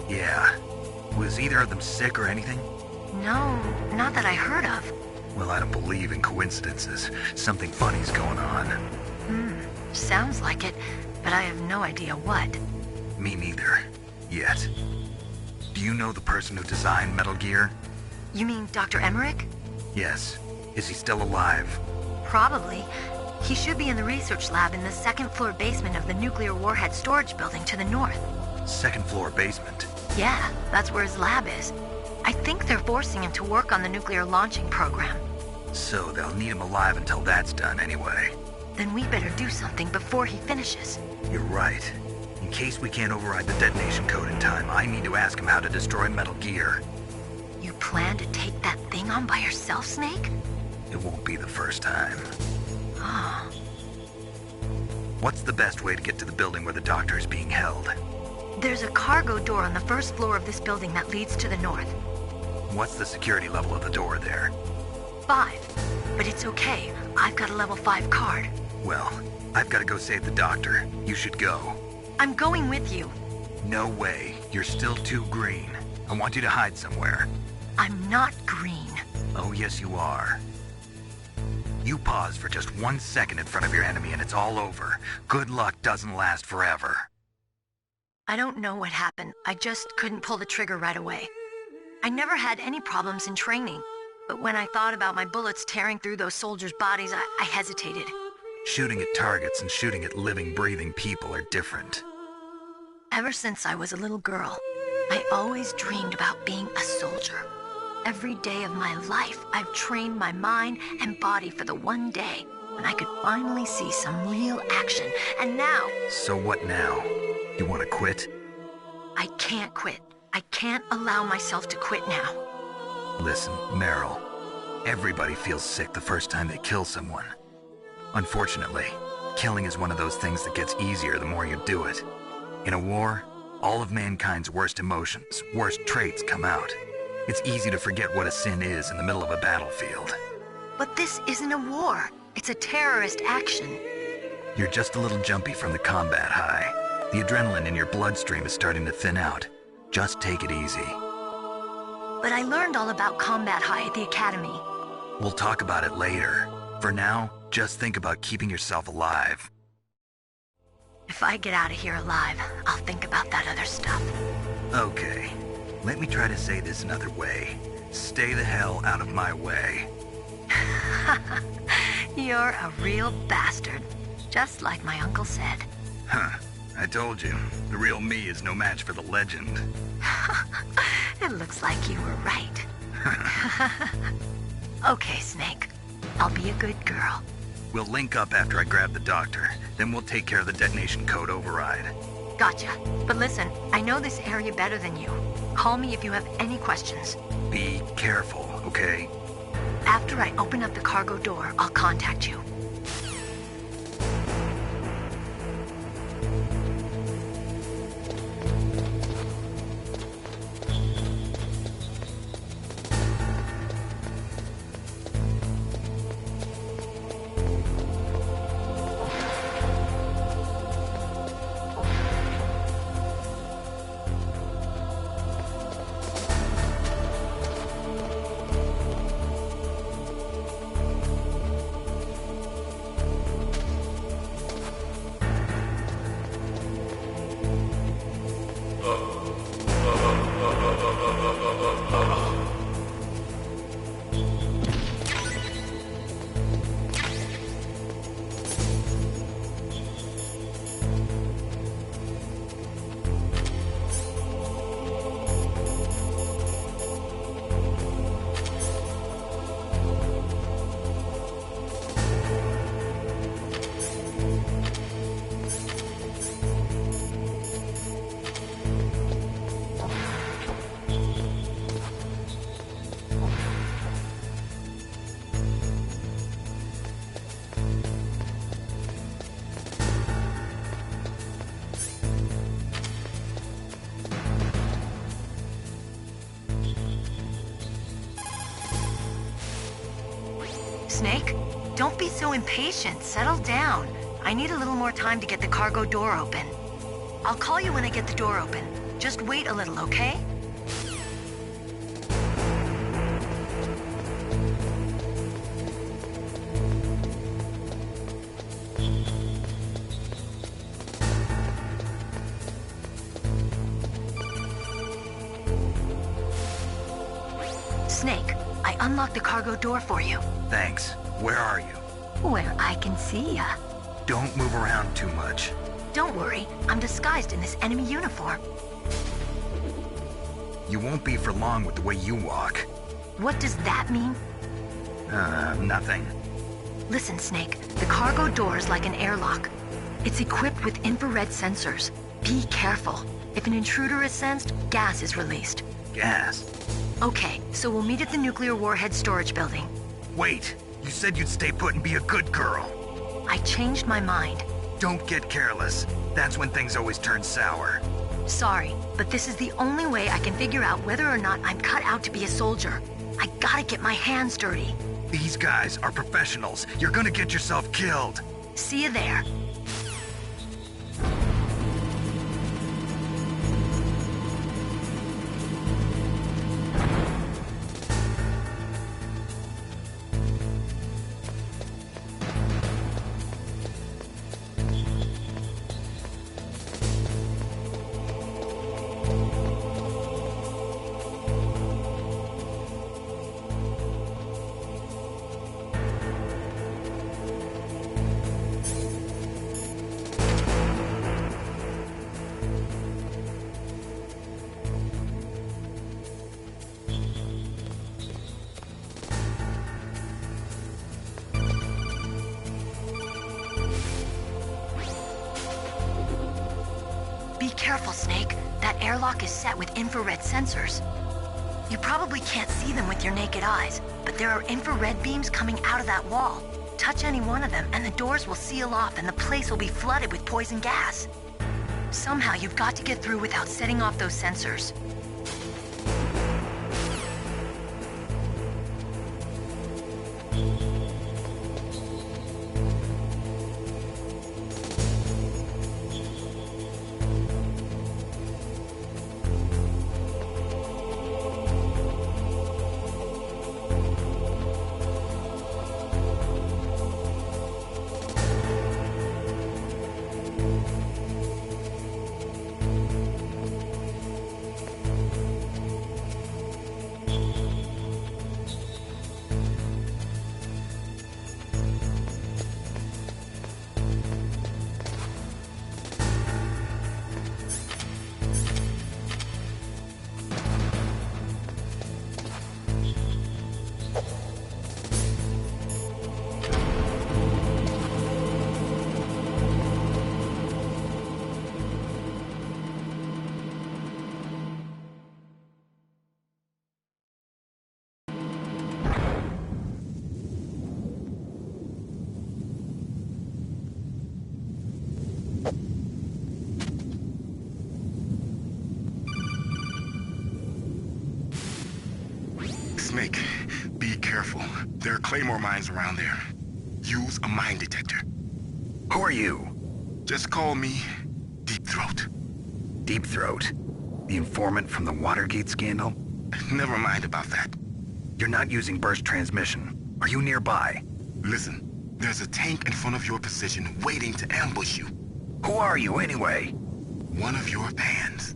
Yeah. Was either of them sick or anything? No, not that I heard of. Well, I don't believe in coincidences. Something funny's going on. Sounds like it, but I have no idea what. Me neither. Yet. Do you know the person who designed Metal Gear? You mean Dr. Emmerich? Yes. Is he still alive? Probably. He should be in the research lab in the second-floor basement of the nuclear warhead storage building to the north. Second-floor basement? Yeah, that's where his lab is. I think they're forcing him to work on the nuclear launching program. So they'll need him alive until that's done anyway. Then we better do something before he finishes. You're right. In case we can't override the detonation code in time, I need to ask him how to destroy Metal Gear. You plan to take that thing on by yourself, Snake? It won't be the first time. Oh. What's the best way to get to the building where the doctor is being held? There's a cargo door on the first floor of this building that leads to the north. What's the security level of the door there? 5. But it's okay. I've got a level 5 card. Well, I've got to go save the doctor. You should go. I'm going with you. No way. You're still too green. I want you to hide somewhere. I'm not green. Oh, yes, you are. You pause for just 1 second in front of your enemy and it's all over. Good luck doesn't last forever. I don't know what happened. I just couldn't pull the trigger right away. I never had any problems in training, but when I thought about my bullets tearing through those soldiers' bodies, I hesitated. Shooting at targets and shooting at living, breathing people are different. Ever since I was a little girl, I always dreamed about being a soldier. every day of my life, I've trained my mind and body for the one day when I could finally see some real action. And now... So what now? You want to quit? I can't quit. I can't allow myself to quit now. Listen, Meryl. Everybody feels sick the first time they kill someone. Unfortunately, killing is one of those things that gets easier the more you do it. In a war, all of mankind's worst emotions, worst traits come out. It's easy to forget what a sin is in the middle of a battlefield. But this isn't a war. It's a terrorist action. You're just a little jumpy from the combat high. The adrenaline in your bloodstream is starting to thin out. Just take it easy. But I learned all about combat high at the academy. We'll talk about it later. For now, just think about keeping yourself alive. If I get out of here alive, I'll think about that other stuff. Okay. Let me try to say this another way. Stay the hell out of my way. You're a real bastard. Just like my uncle said. Huh. I told you. The real me is no match for the legend. It looks like you were right. Okay, Snake. I'll be a good girl. We'll link up after I grab the doctor. Then we'll take care of the detonation code override. Gotcha. But listen, I know this area better than you. Call me if you have any questions. Be careful, okay? After I open up the cargo door, I'll contact you. Snake, don't be so impatient. Settle down. I need a little more time to get the cargo door open. I'll call you when I get the door open. Just wait a little, okay? Snake, I unlocked the cargo door for you. Thanks. Where are you? Where I can see ya. Don't move around too much. Don't worry, I'm disguised in this enemy uniform. You won't be for long with the way you walk. What does that mean? Nothing. Listen, Snake, the cargo door is like an airlock. It's equipped with infrared sensors. Be careful. If an intruder is sensed, gas is released. Gas? Okay, so we'll meet at the nuclear warhead storage building. Wait, you said you'd stay put and be a good girl. I changed my mind. Don't get careless. That's when things always turn sour. Sorry, but this is the only way I can figure out whether or not I'm cut out to be a soldier. I gotta get my hands dirty. These guys are professionals. You're gonna get yourself killed. See you there. careful, Snake. That airlock is set with infrared sensors. You probably can't see them with your naked eyes, but there are infrared beams coming out of that wall. Touch any one of them, and the doors will seal off and the place will be flooded with poison gas. Somehow you've got to get through without setting off those sensors. Snake, be careful. There are claymore mines around there. Use a mine detector. Who are you? Just call me Deep Throat. Deep Throat? The informant from the Watergate scandal? Never mind about that. You're not using burst transmission. Are you nearby? Listen, there's a tank in front of your position waiting to ambush you. Who are you anyway? One of your fans.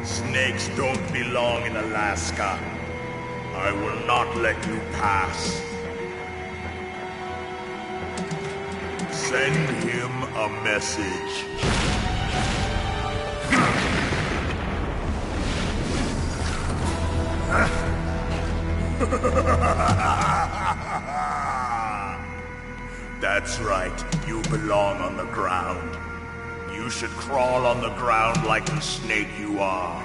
Snakes don't belong in Alaska. I will not let you pass. Send him a message. That's right, you belong on the ground. You should crawl on the ground like the snake you are.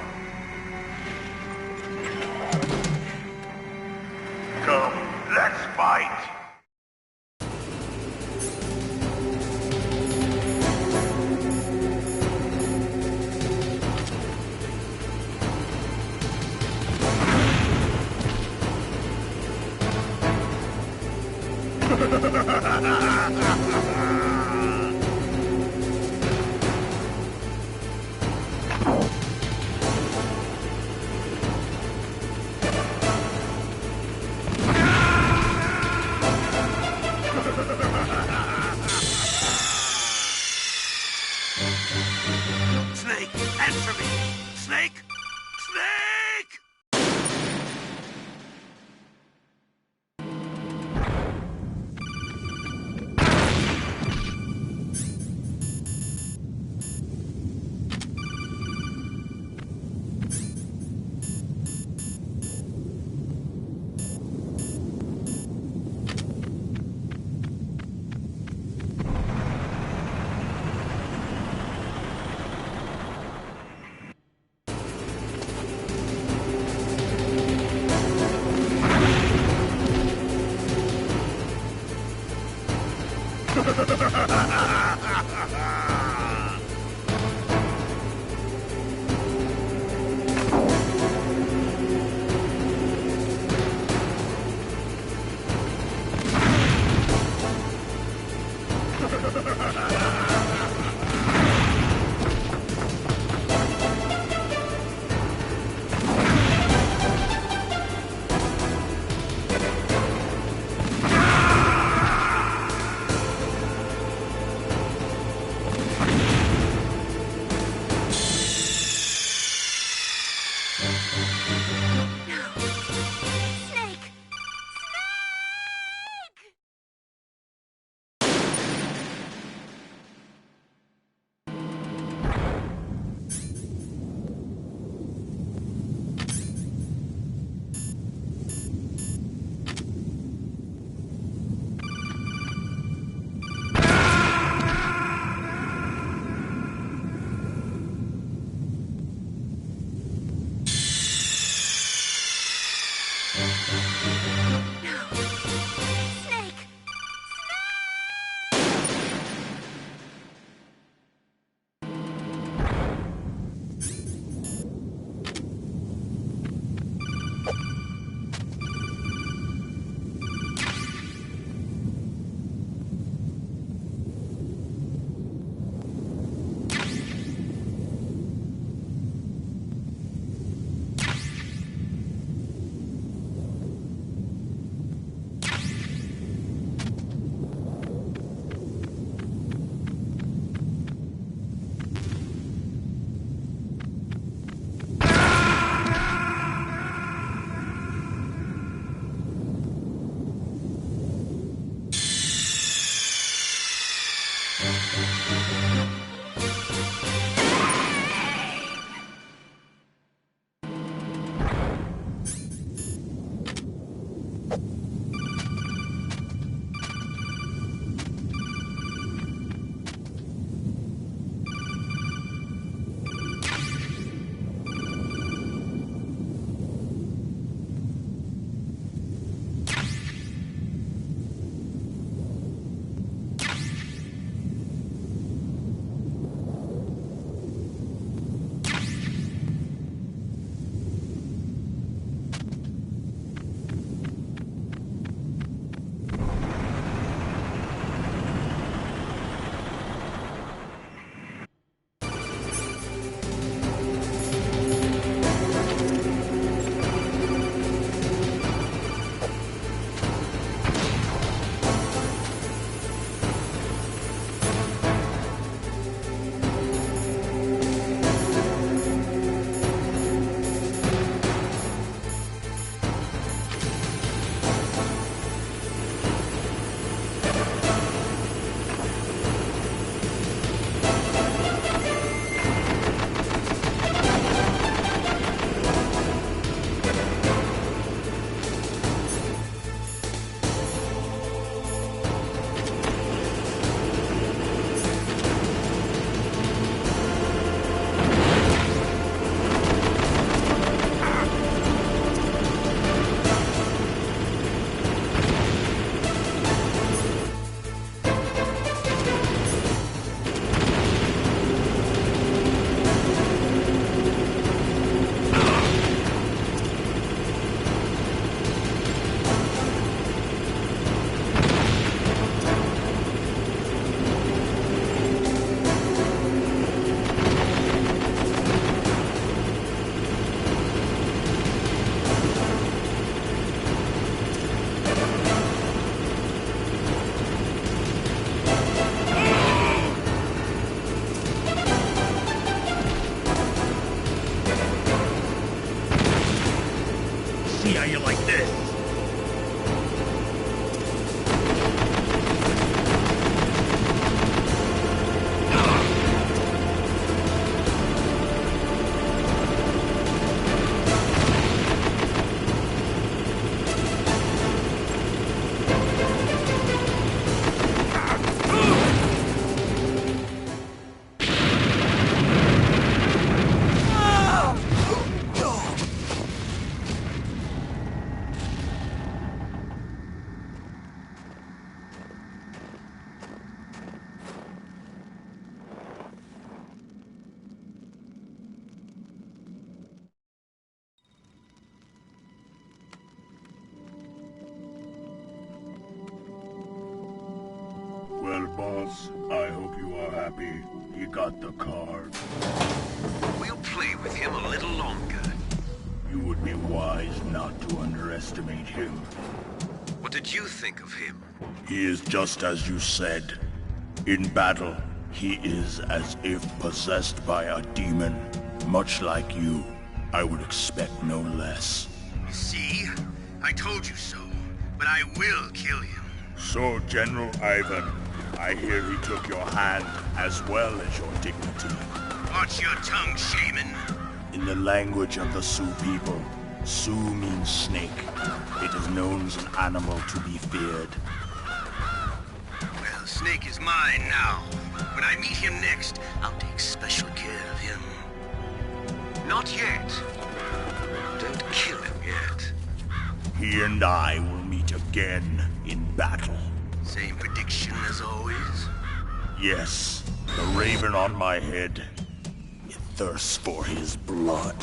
Come, let's fight! Snake, answer me! Snake! Snake! boss. I hope you are happy. He got the card. We'll play with him a little longer. You would be wise not to underestimate him. What did you think of him? He is just as you said. In battle, he is as if possessed by a demon. Much like you, I would expect no less. See? I told you so. But I will kill him. So, General Ivan, I hear he took your hand as well as your dignity. Watch your tongue, shaman. In the language of the Sioux people, Sioux means snake. It is known as an animal to be feared. Well, Snake is mine now. When I meet him next, I'll take special care of him. Not yet. Don't kill him yet. He and I will meet again in battle. Same prediction as always? Yes, the raven on my head. It thirsts for his blood.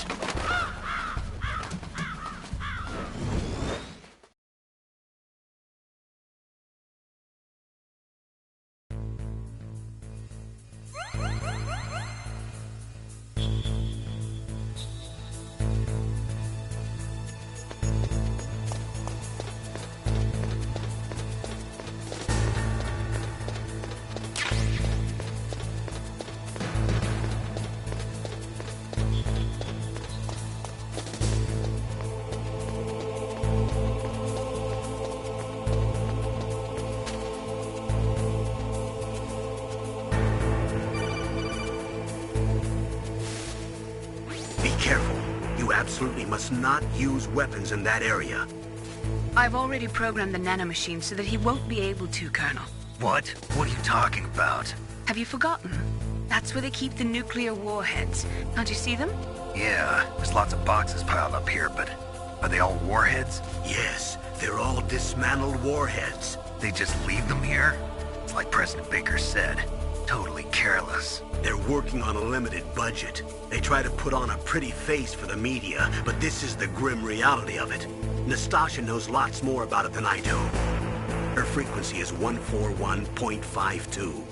Absolutely must not use weapons in that area. I've already programmed the nanomachine so that he won't be able to, Colonel. What? What are you talking about? Have you forgotten? That's where they keep the nuclear warheads. Can't you see them? Yeah, there's lots of boxes piled up here, but are they all warheads? Yes, they're all dismantled warheads. They just leave them here? It's like President Baker said. Totally careless. They're working on a limited budget. They try to put on a pretty face for the media, but this is the grim reality of it. Nastasha knows lots more about it than I do. Her frequency is 141.52.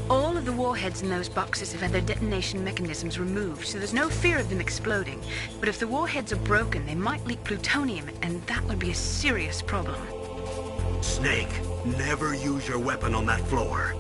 All of the warheads in those boxes have had their detonation mechanisms removed, so there's no fear of them exploding. But if the warheads are broken, they might leak plutonium, and that would be a serious problem. Snake, never use your weapon on that floor.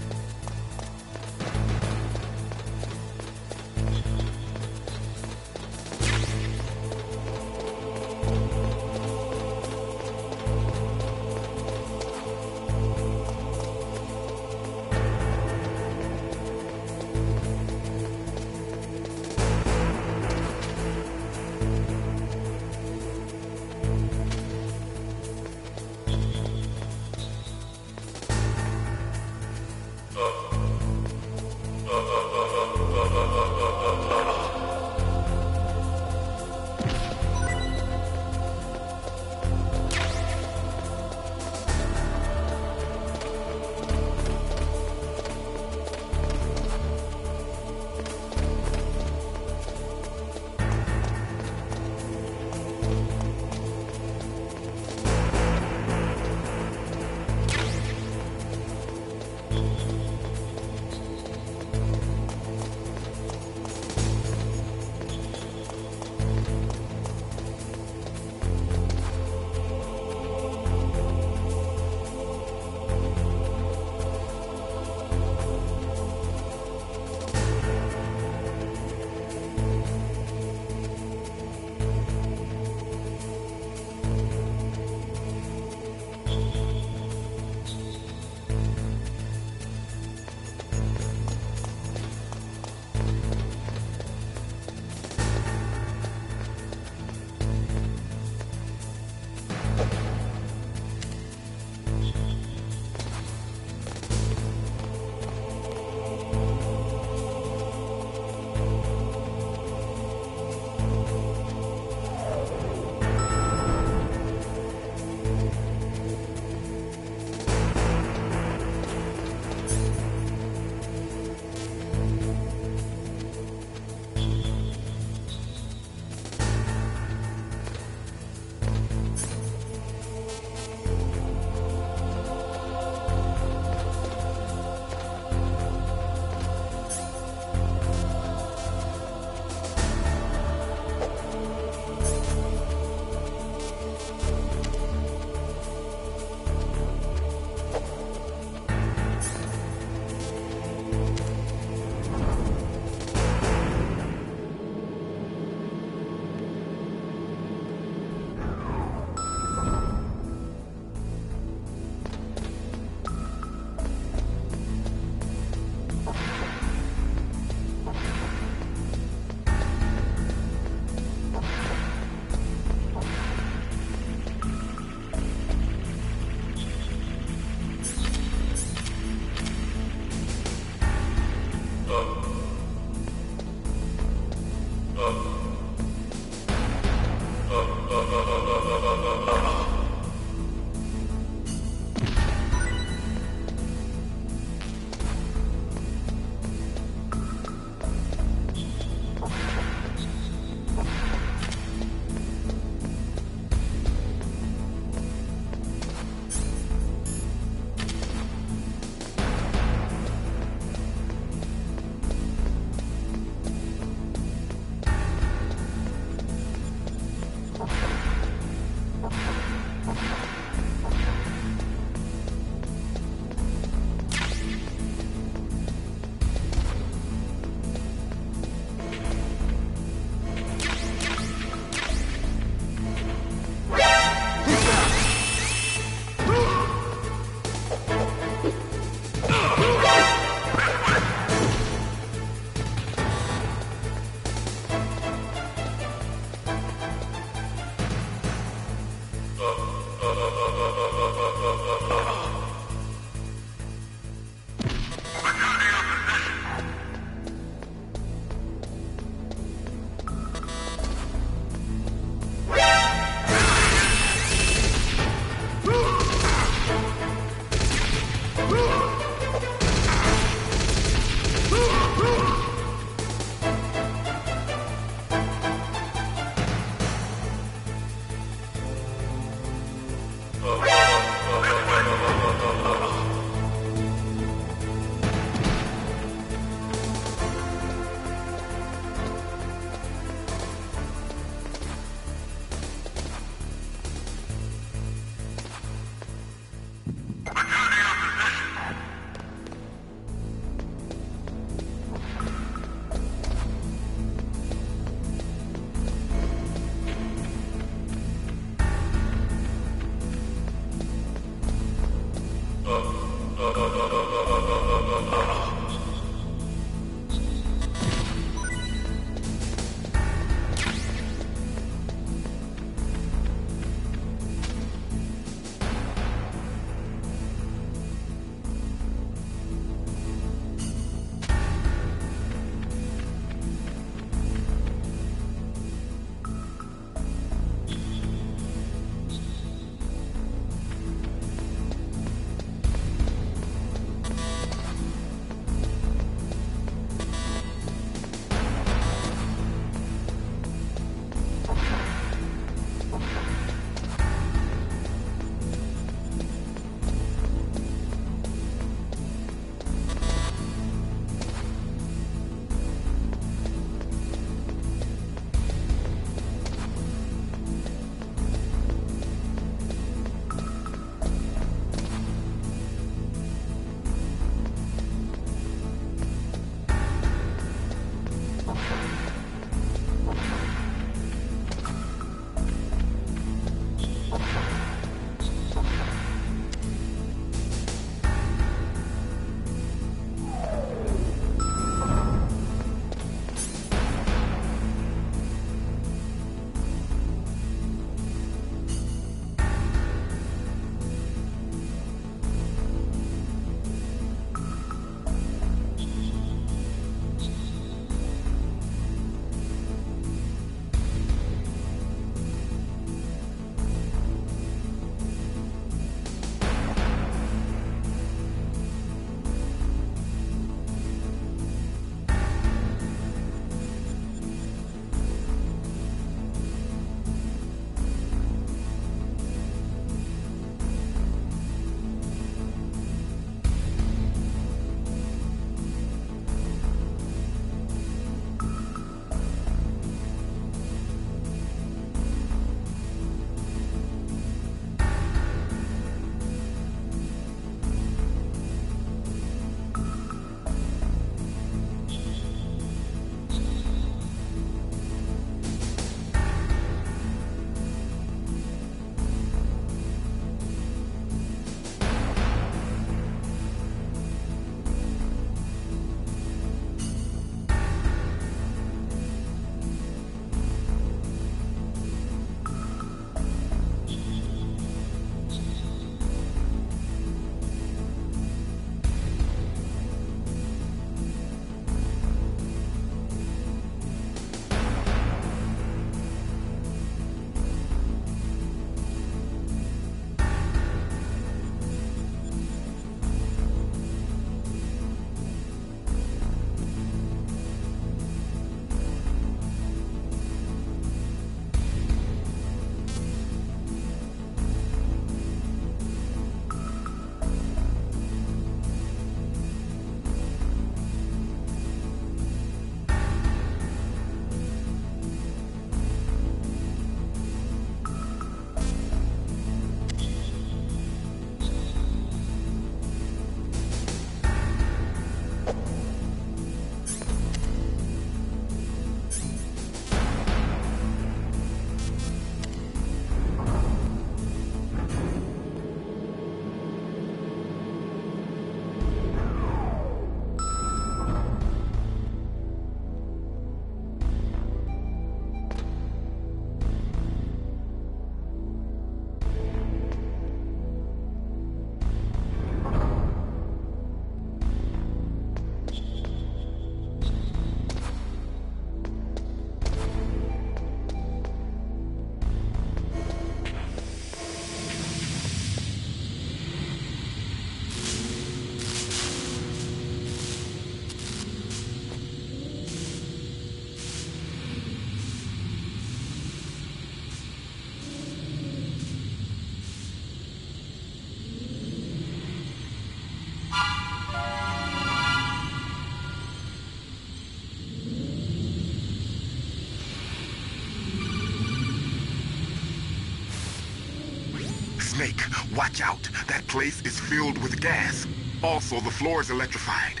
Watch out. That place is filled with gas. Also, the floor is electrified.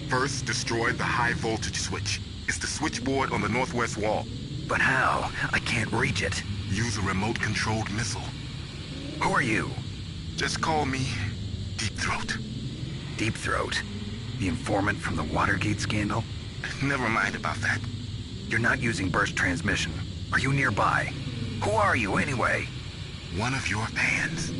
First, destroy the high voltage switch. It's the switchboard on the northwest wall. But how? I can't reach it. Use a remote-controlled missile. Who are you? Just call me Deep Throat. Deep Throat? The informant from the Watergate scandal? Never mind about that. You're not using burst transmission. Are you nearby? Who are you, anyway? One of your fans.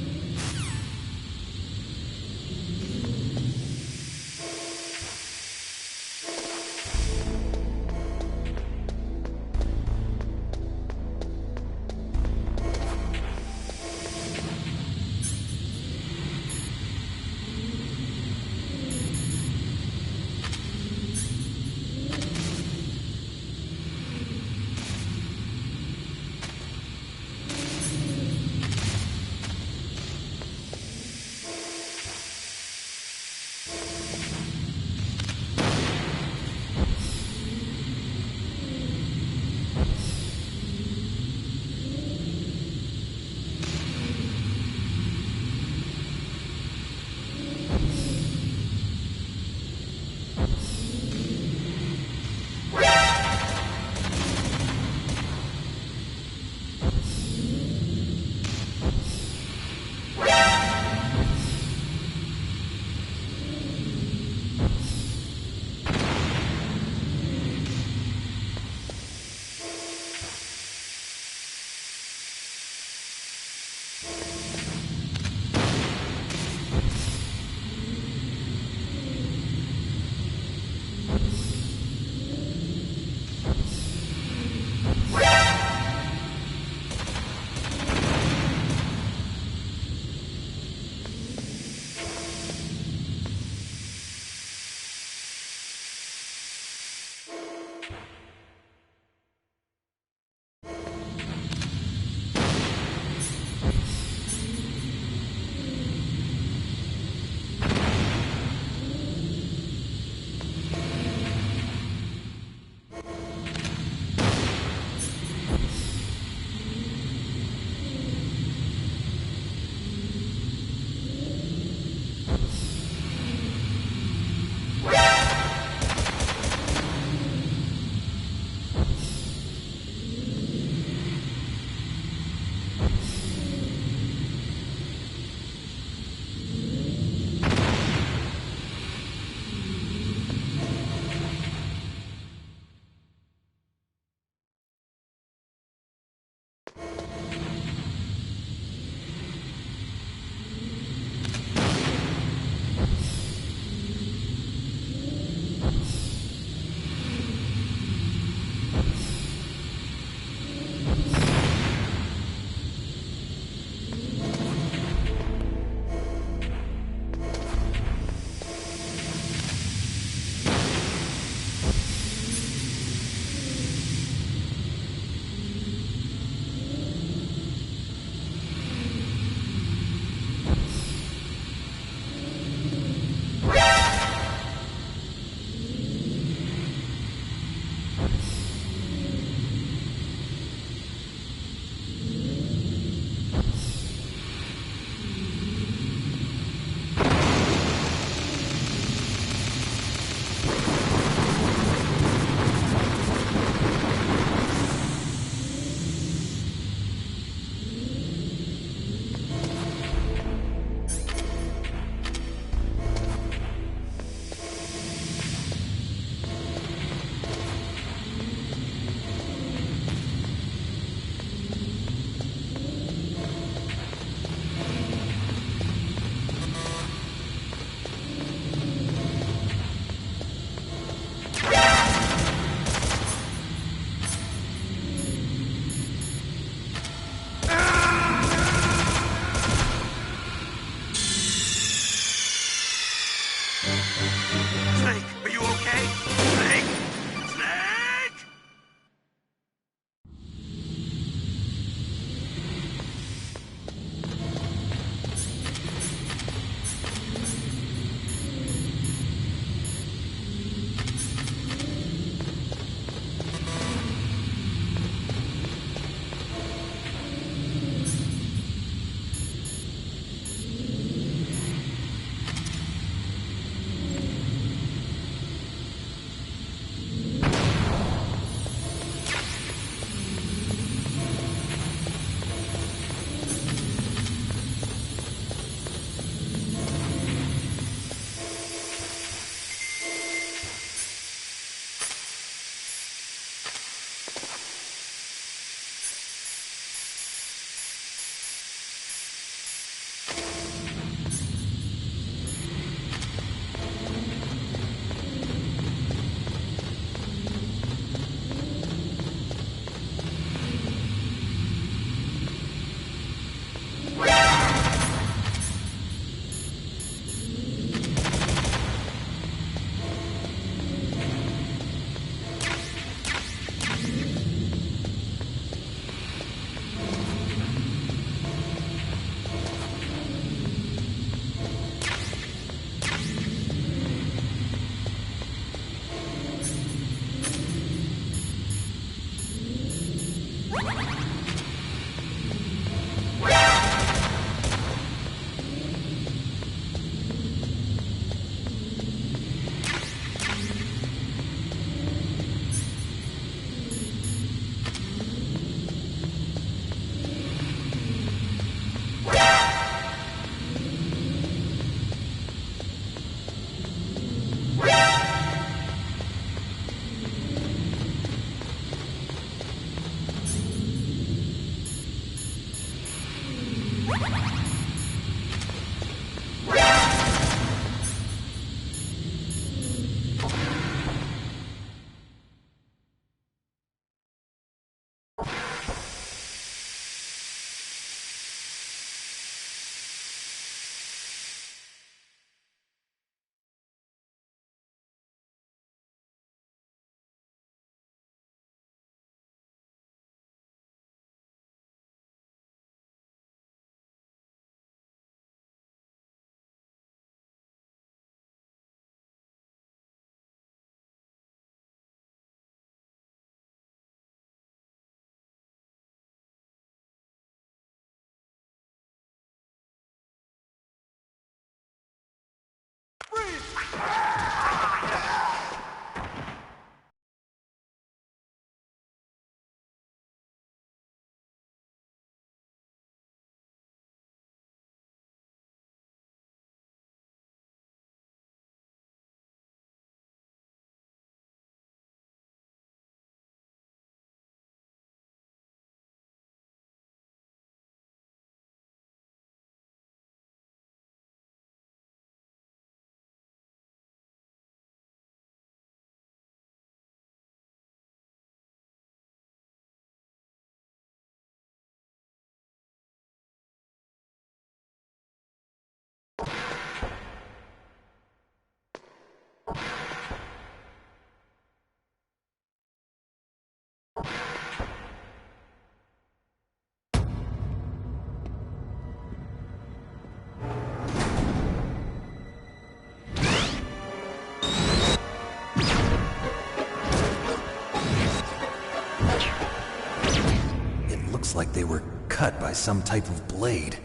cut by some type of blade.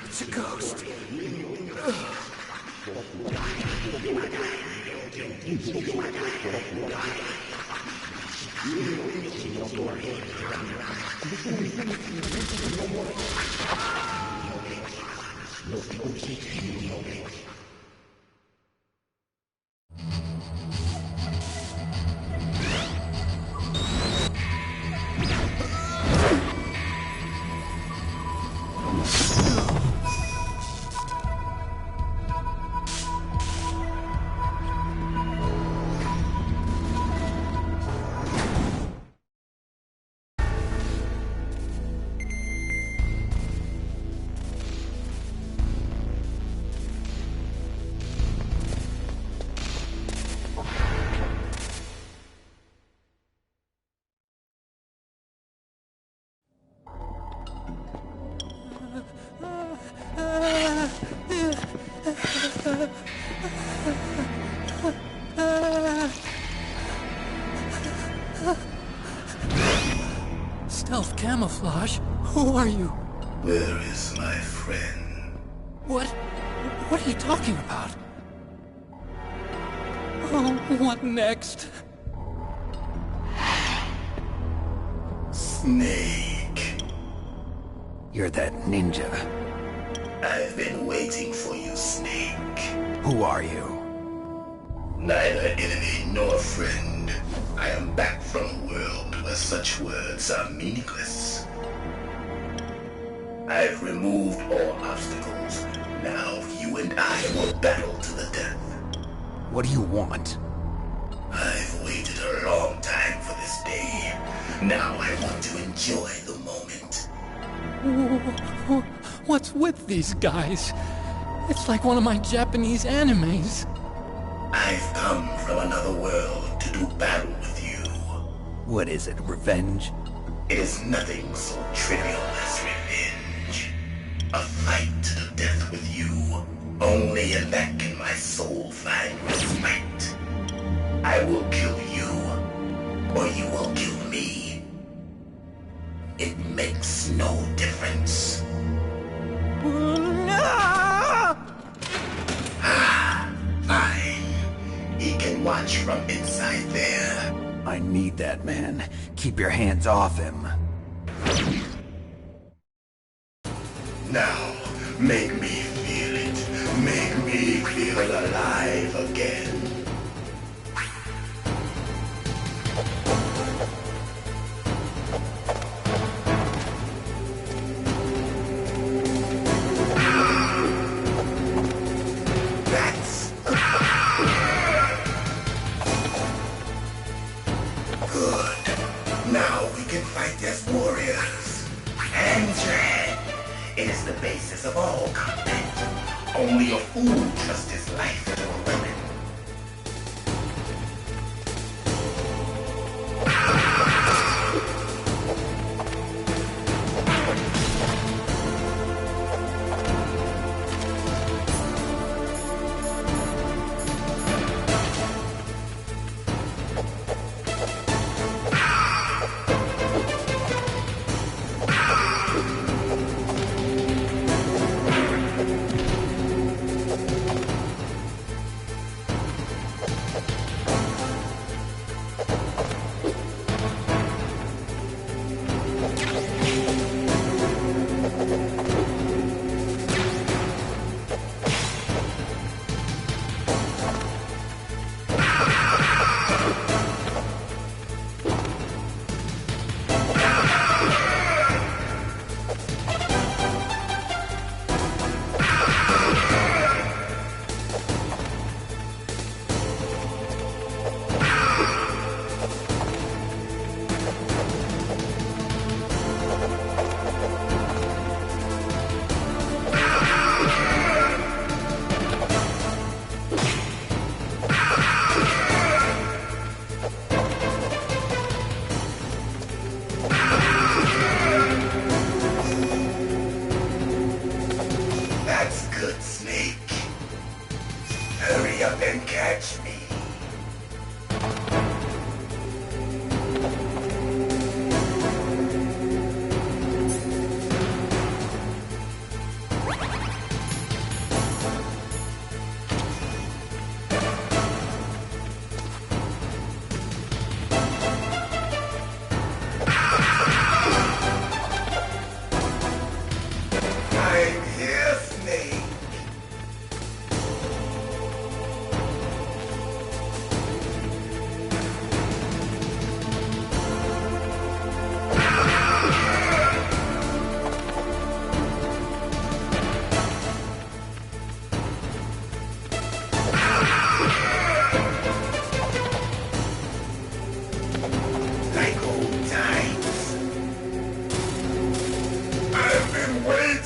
It's a ghost. Stealth camouflage? Who are you? Where is my friend? What are you talking about? Oh, what next? Snake. You're that ninja. I've been waiting for you, Snake. Who are you? Neither enemy nor friend. I am back from a world where such words are meaningless. I've removed all obstacles. Now you and I will battle to the death. What do you want? I've waited a long time for this day. Now I want to enjoy the moment. What's with these guys? It's like one of my Japanese animes. I've come from another world to do battle with you. What is it, revenge? It is nothing so trivial as revenge. A fight to the death with you. Only in that can my soul find respite. I will kill you, or you will kill me. It makes no difference. Fine. He can watch from inside there. I need that man. Keep your hands off him. Now, make me feel it. Make me feel alive again. That's good. Now we can fight as warriors. Hand to hand. It is the basis of all combat. Only a fool trusts his life to a weapon.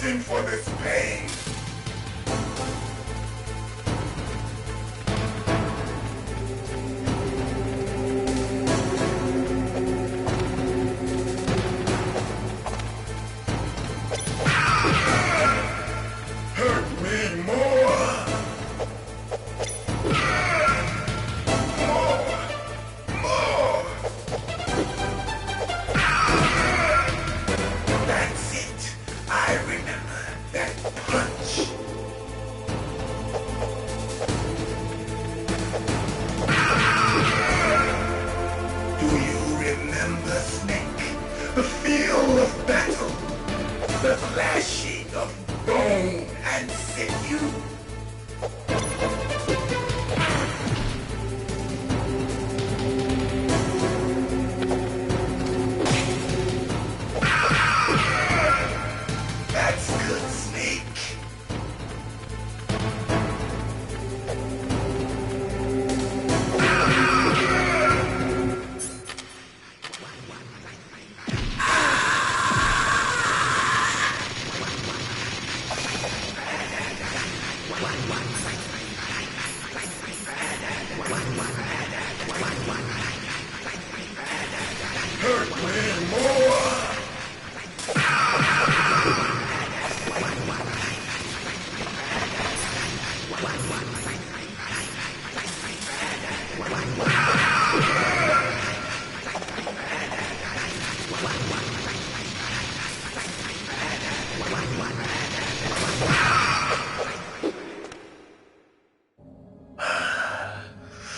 reason for this pain. Hurt me more. More. That's it. I remember that punch. Do you remember, Snake? The feel of battle. The flashing of bone and sinew. That's good, Snake. Hurt me more.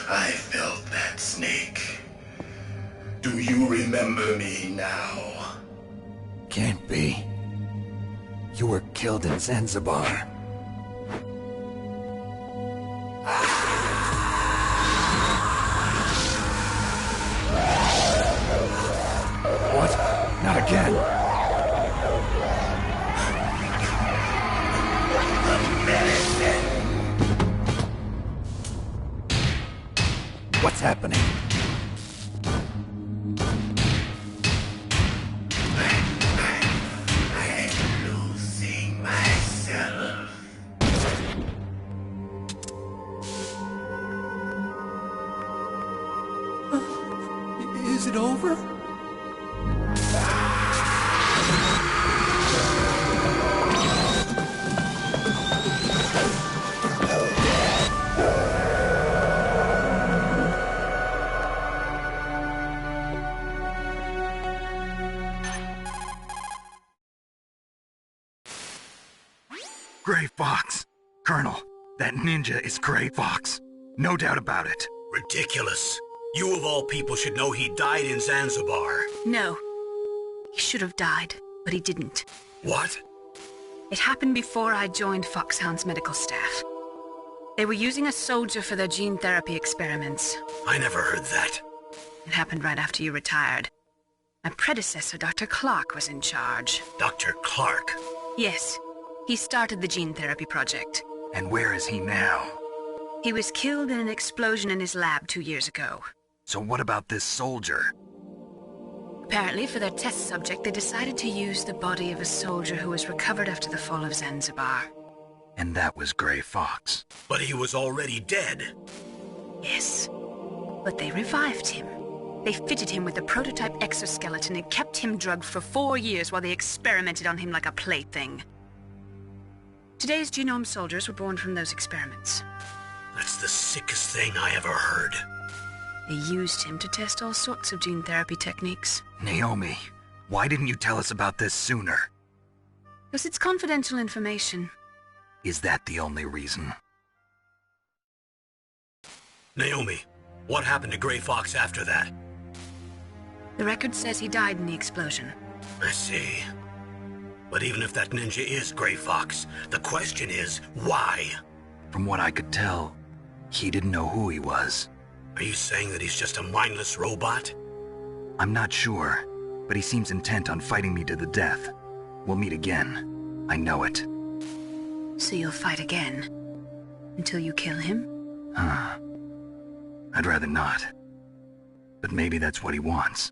I felt that, Snake. Do you remember me now? Can't be. You were killed in Zanzibar. What? Not again. What's happening? I'm losing myself. Is it over? Gray Fox. Colonel, that ninja is Gray Fox. No doubt about it. Ridiculous. You of all people should know he died in Zanzibar. No. He should have died, but he didn't. What? It happened before I joined Foxhound's medical staff. They were using a soldier for their gene therapy experiments. I never heard that. It happened right after you retired. My predecessor, Dr. Clark, was in charge. Dr. Clark? Yes. He started the gene therapy project. And where is he now? He was killed in an explosion in his lab 2 years ago. So what about this soldier? Apparently, for their test subject, they decided to use the body of a soldier who was recovered after the fall of Zanzibar. And that was Gray Fox. But he was already dead. Yes. But they revived him. They fitted him with a prototype exoskeleton and kept him drugged for 4 years while they experimented on him like a plaything. Today's genome soldiers were born from those experiments. That's the sickest thing I ever heard. They used him to test all sorts of gene therapy techniques. Naomi, why didn't you tell us about this sooner? Because it's confidential information. Is that the only reason? Naomi, what happened to Gray Fox after that? The record says he died in the explosion. I see. But even if that ninja is Gray Fox, the question is, why? From what I could tell, he didn't know who he was. Are you saying that he's just a mindless robot? I'm not sure, but he seems intent on fighting me to the death. We'll meet again. I know it. So you'll fight again? Until you kill him? I'd rather not. But maybe that's what he wants.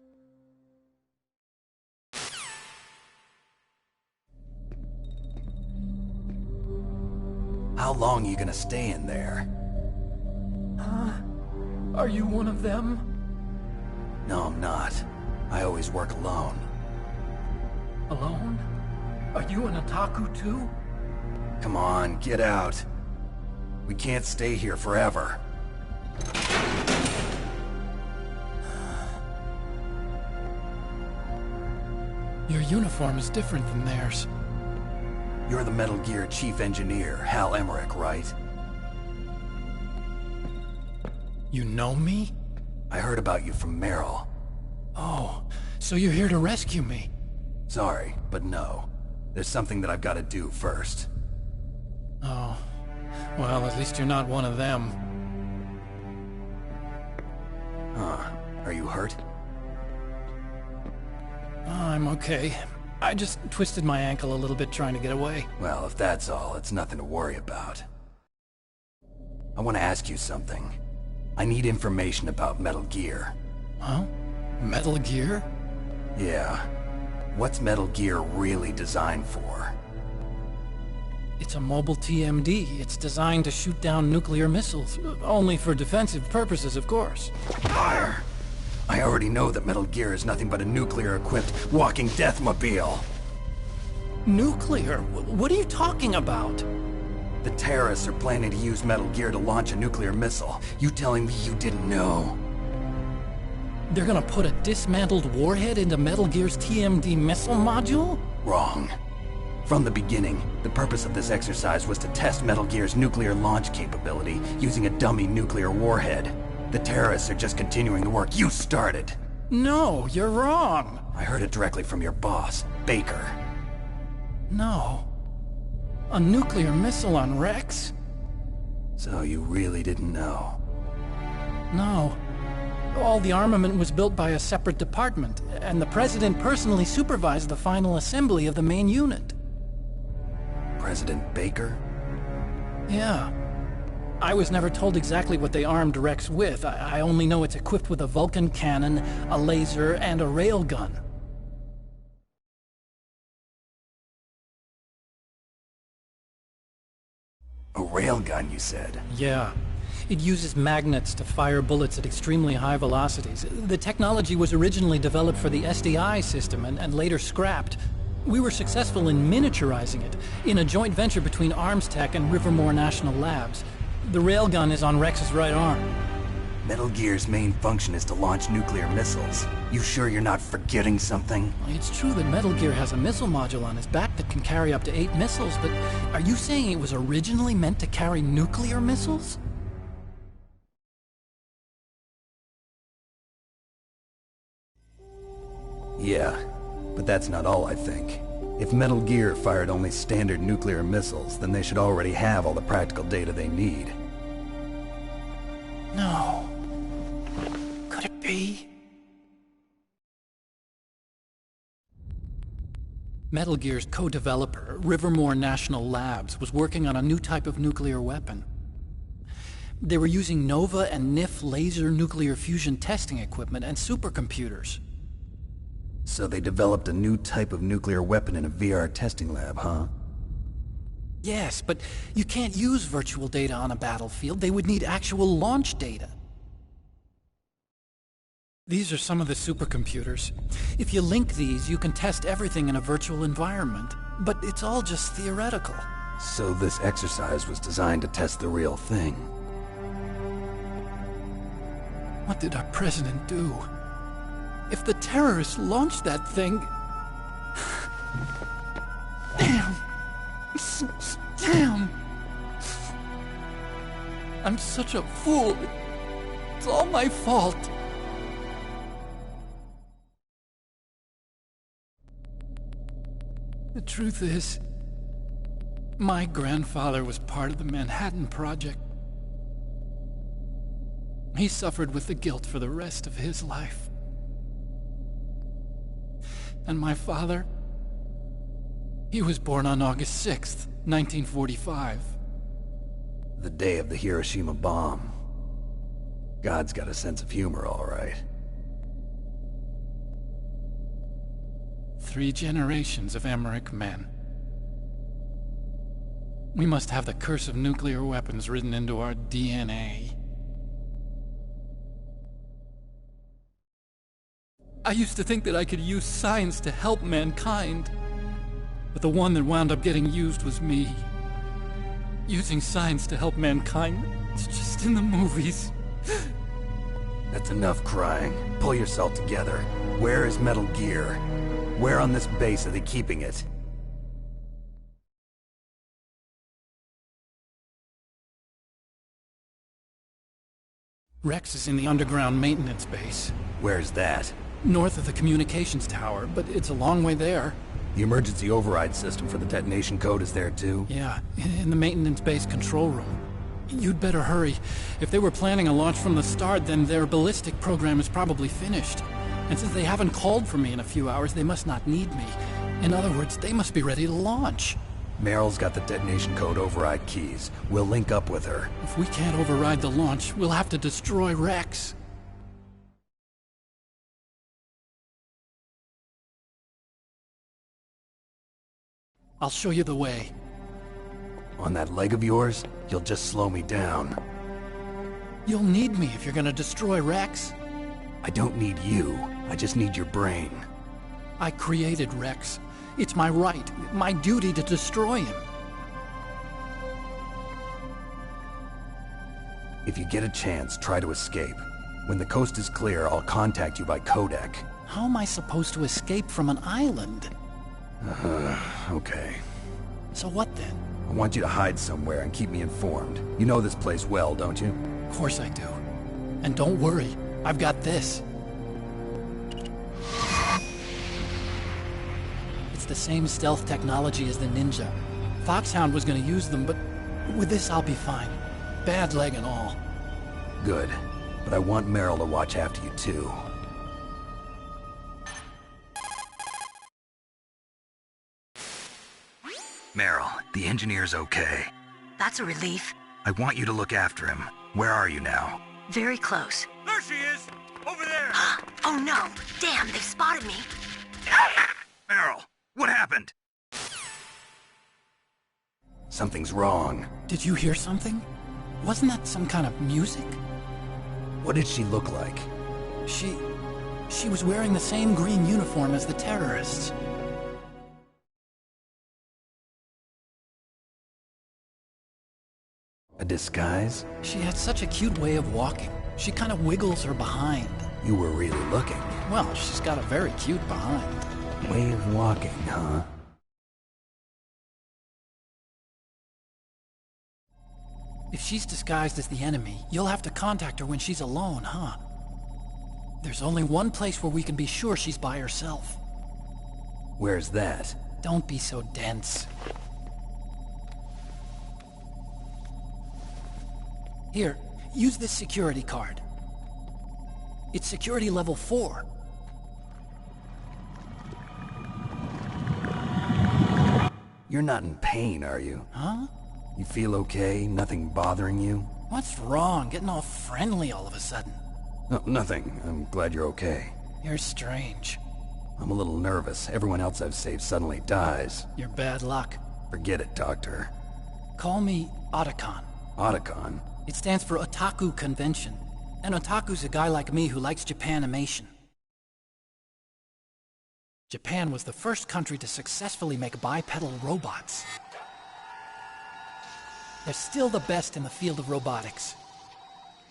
How long are you gonna stay in there? Huh? Are you one of them? No, I'm not. I always work alone. Alone? Are you an otaku too? Come on, get out. We can't stay here forever. Your uniform is different than theirs. You're the Metal Gear Chief Engineer, Hal Emmerich, right? You know me? I heard about you from Meryl. Oh, so you're here to rescue me? Sorry, but no. There's something that I've got to do first. Oh. Well, at least you're not one of them. Huh. Are you hurt? I'm okay. I just twisted my ankle a little bit trying to get away. Well, if that's all, it's nothing to worry about. I want to ask you something. I need information about Metal Gear. Huh? Metal Gear? Yeah. What's Metal Gear really designed for? It's a mobile TMD. It's designed to shoot down nuclear missiles. Only for defensive purposes, of course. Fire! I already know that Metal Gear is nothing but a nuclear-equipped walking deathmobile. Nuclear? What are you talking about? The terrorists are planning to use Metal Gear to launch a nuclear missile. You telling me you didn't know? They're gonna put a dismantled warhead into Metal Gear's TMD missile module? Wrong. From the beginning, the purpose of this exercise was to test Metal Gear's nuclear launch capability using a dummy nuclear warhead. The terrorists are just continuing the work you started. No, you're wrong. I heard it directly from your boss, Baker. No. A nuclear missile on Rex? So you really didn't know? No. All the armament was built by a separate department, and the President personally supervised the final assembly of the main unit. President Baker? Yeah. I was never told exactly what they armed Rex with. I only know it's equipped with a Vulcan cannon, a laser, and a railgun. A railgun, you said? Yeah. It uses magnets to fire bullets at extremely high velocities. The technology was originally developed for the SDI system and later scrapped. We were successful in miniaturizing it, in a joint venture between Arms Tech and Rivermore National Labs. The railgun is on Rex's right arm. Metal Gear's main function is to launch nuclear missiles. You sure you're not forgetting something? It's true that Metal Gear has a missile module on his back that can carry up to 8 missiles, but are you saying it was originally meant to carry nuclear missiles? Yeah, but that's not all I think. If Metal Gear fired only standard nuclear missiles, then they should already have all the practical data they need. No. Could it be? Metal Gear's co-developer, Rivermore National Labs, was working on a new type of nuclear weapon. They were using NOVA and NIF laser nuclear fusion testing equipment and supercomputers. So they developed a new type of nuclear weapon in a VR testing lab, huh? Yes, but you can't use virtual data on a battlefield. They would need actual launch data. These are some of the supercomputers. If you link these, you can test everything in a virtual environment. But it's all just theoretical. So this exercise was designed to test the real thing. What did our president do? If the terrorists launched that thing... Damn! Damn! I'm such a fool. It's all my fault. The truth is, my grandfather was part of the Manhattan Project. He suffered with the guilt for the rest of his life. And my father, he was born on August 6th, 1945. The day of the Hiroshima bomb. God's got a sense of humor, all right. 3 generations of Emmerich men. We must have the curse of nuclear weapons written into our DNA. I used to think that I could use science to help mankind. But the one that wound up getting used was me. Using science to help mankind, it's just in the movies. That's enough crying. Pull yourself together. Where is Metal Gear? Where on this base are they keeping it? Rex is in the underground maintenance base. Where's that? North of the communications tower, but it's a long way there. The emergency override system for the detonation code is there too? Yeah, in the maintenance base control room. You'd better hurry. If they were planning a launch from the start, then their ballistic program is probably finished. And since they haven't called for me in a few hours, they must not need me. In other words, they must be ready to launch. Meryl's got the detonation code override keys. We'll link up with her. If we can't override the launch, we'll have to destroy Rex. I'll show you the way. On that leg of yours, you'll just slow me down. You'll need me if you're gonna destroy Rex. I don't need you. I just need your brain. I created Rex. It's my right, my duty to destroy him. If you get a chance, try to escape. When the coast is clear, I'll contact you by codec. How am I supposed to escape from an island? Okay. So what then? I want you to hide somewhere and keep me informed. You know this place well, don't you? Of course I do. And don't worry, I've got this. It's the same stealth technology as the Ninja. Foxhound was gonna use them, but with this I'll be fine. Bad leg and all. Good. But I want Meryl to watch after you too. Meryl, the engineer's okay. That's a relief. I want you to look after him. Where are you now? Very close. There she is! Over there! Oh no! Damn, they spotted me! Meryl, what happened? Something's wrong. Did you hear something? Wasn't that some kind of music? What did she look like? She was wearing the same green uniform as the terrorists. A disguise? She had such a cute way of walking. She kind of wiggles her behind. You were really looking. Well, she's got a very cute behind. Way of walking, huh? If she's disguised as the enemy, you'll have to contact her when she's alone, huh? There's only one place where we can be sure she's by herself. Where's that? Don't be so dense. Here, use this security card. It's security level 4. You're not in pain, are you? Huh? You feel okay? Nothing bothering you? What's wrong? Getting all friendly all of a sudden. No, nothing. I'm glad you're okay. You're strange. I'm a little nervous. Everyone else I've saved suddenly dies. You're bad luck. Forget it, Doctor. Call me Otacon. Otacon? It stands for Otaku Convention. And Otaku's a guy like me who likes Japanimation. Japan was the first country to successfully make bipedal robots. They're still the best in the field of robotics.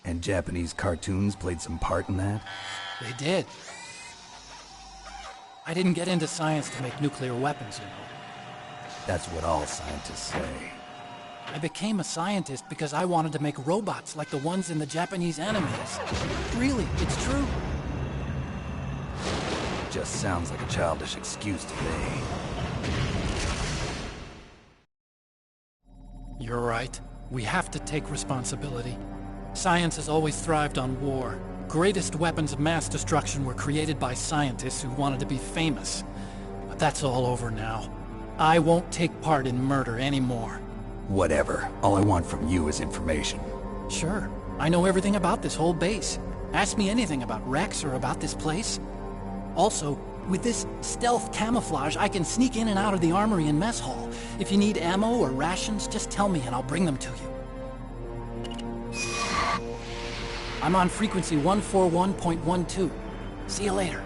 And Japanese cartoons played some part in that? They did. I didn't get into science to make nuclear weapons, you know. That's what all scientists say. I became a scientist because I wanted to make robots like the ones in the Japanese animes. Really, it's true. Just sounds like a childish excuse to me. You're right. We have to take responsibility. Science has always thrived on war. Greatest weapons of mass destruction were created by scientists who wanted to be famous. But that's all over now. I won't take part in murder anymore. Whatever. All I want from you is information. Sure. I know everything about this whole base. Ask me anything about Rex or about this place. Also, With this stealth camouflage, I can sneak in and out of the armory and mess hall. If you need ammo or rations, just tell me and I'll bring them to you. I'm on frequency 141.12. See you later.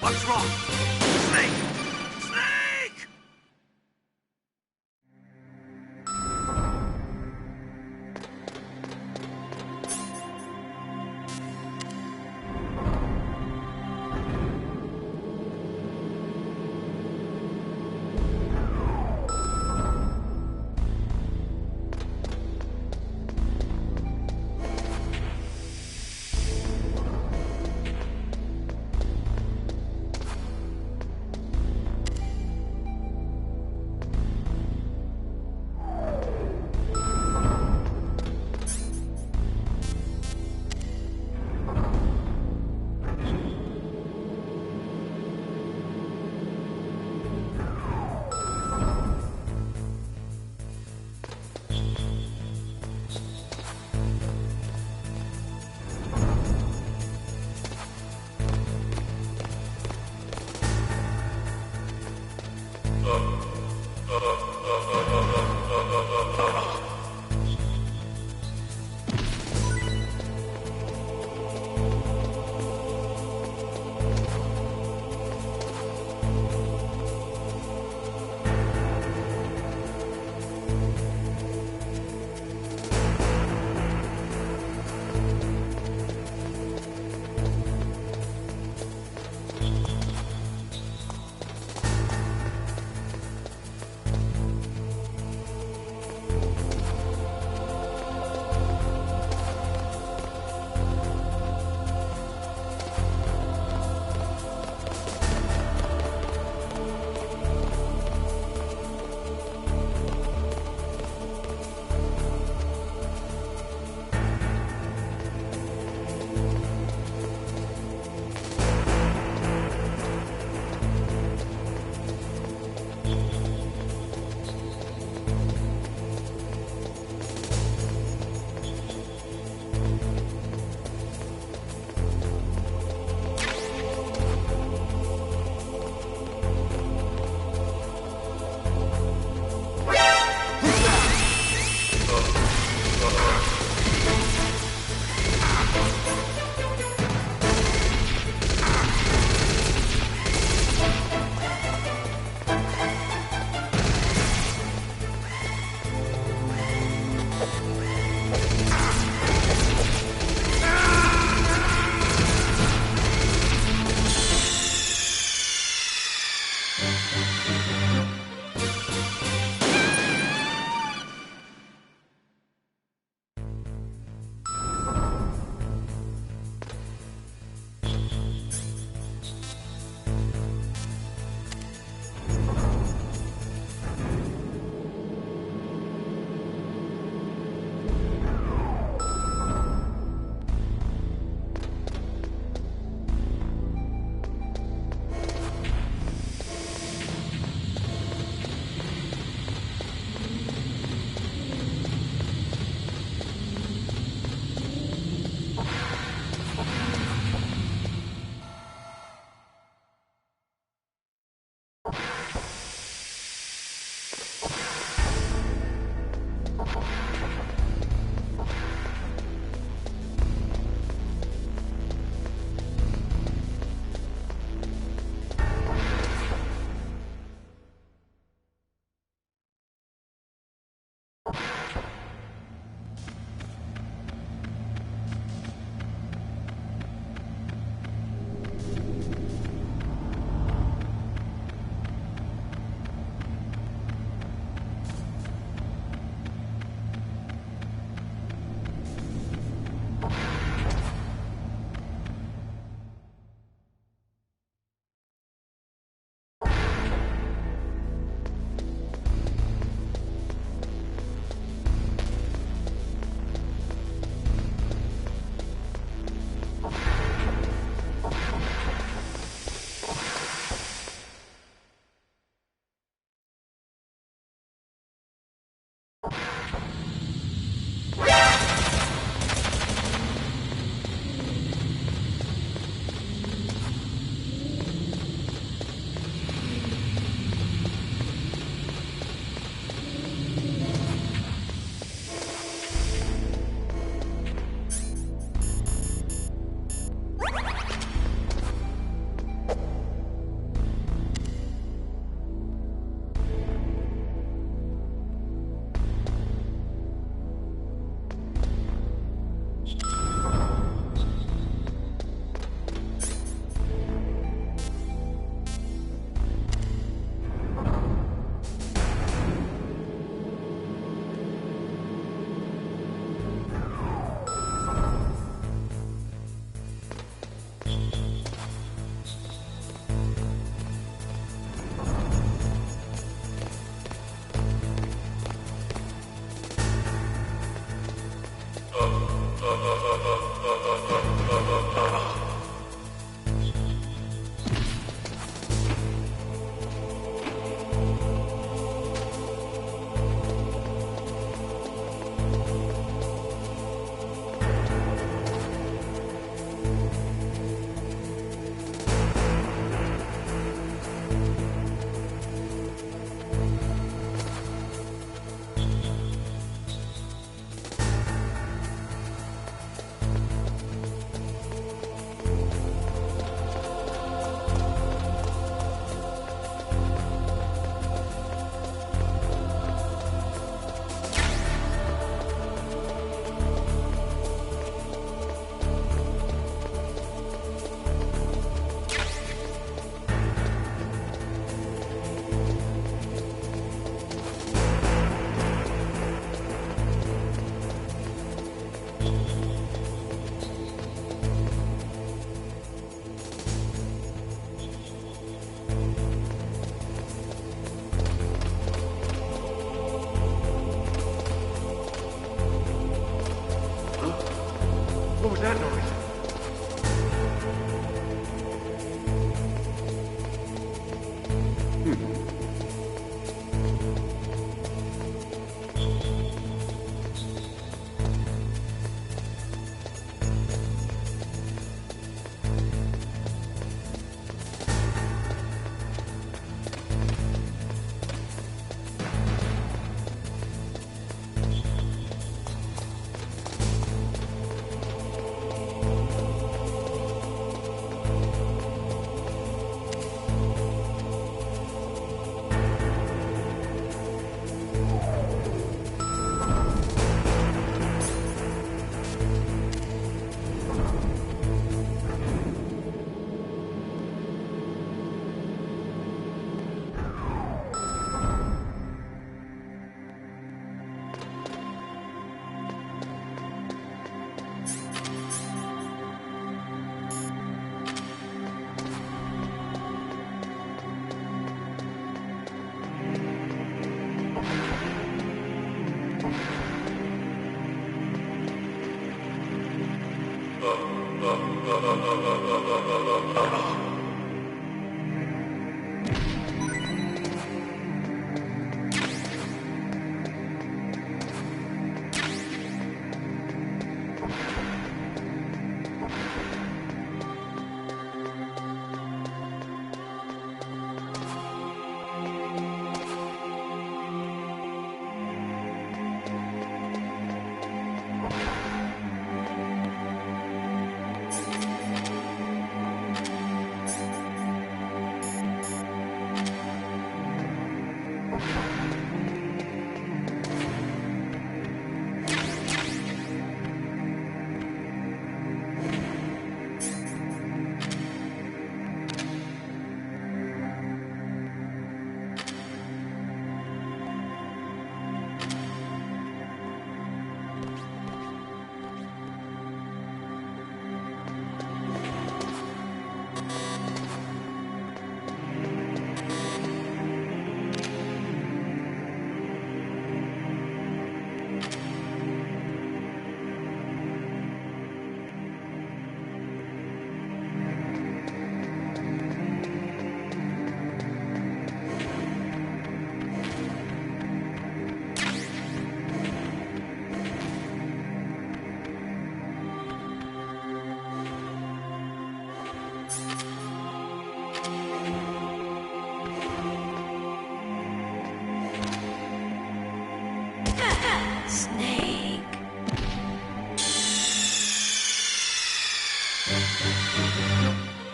What's wrong? Snake! Snake!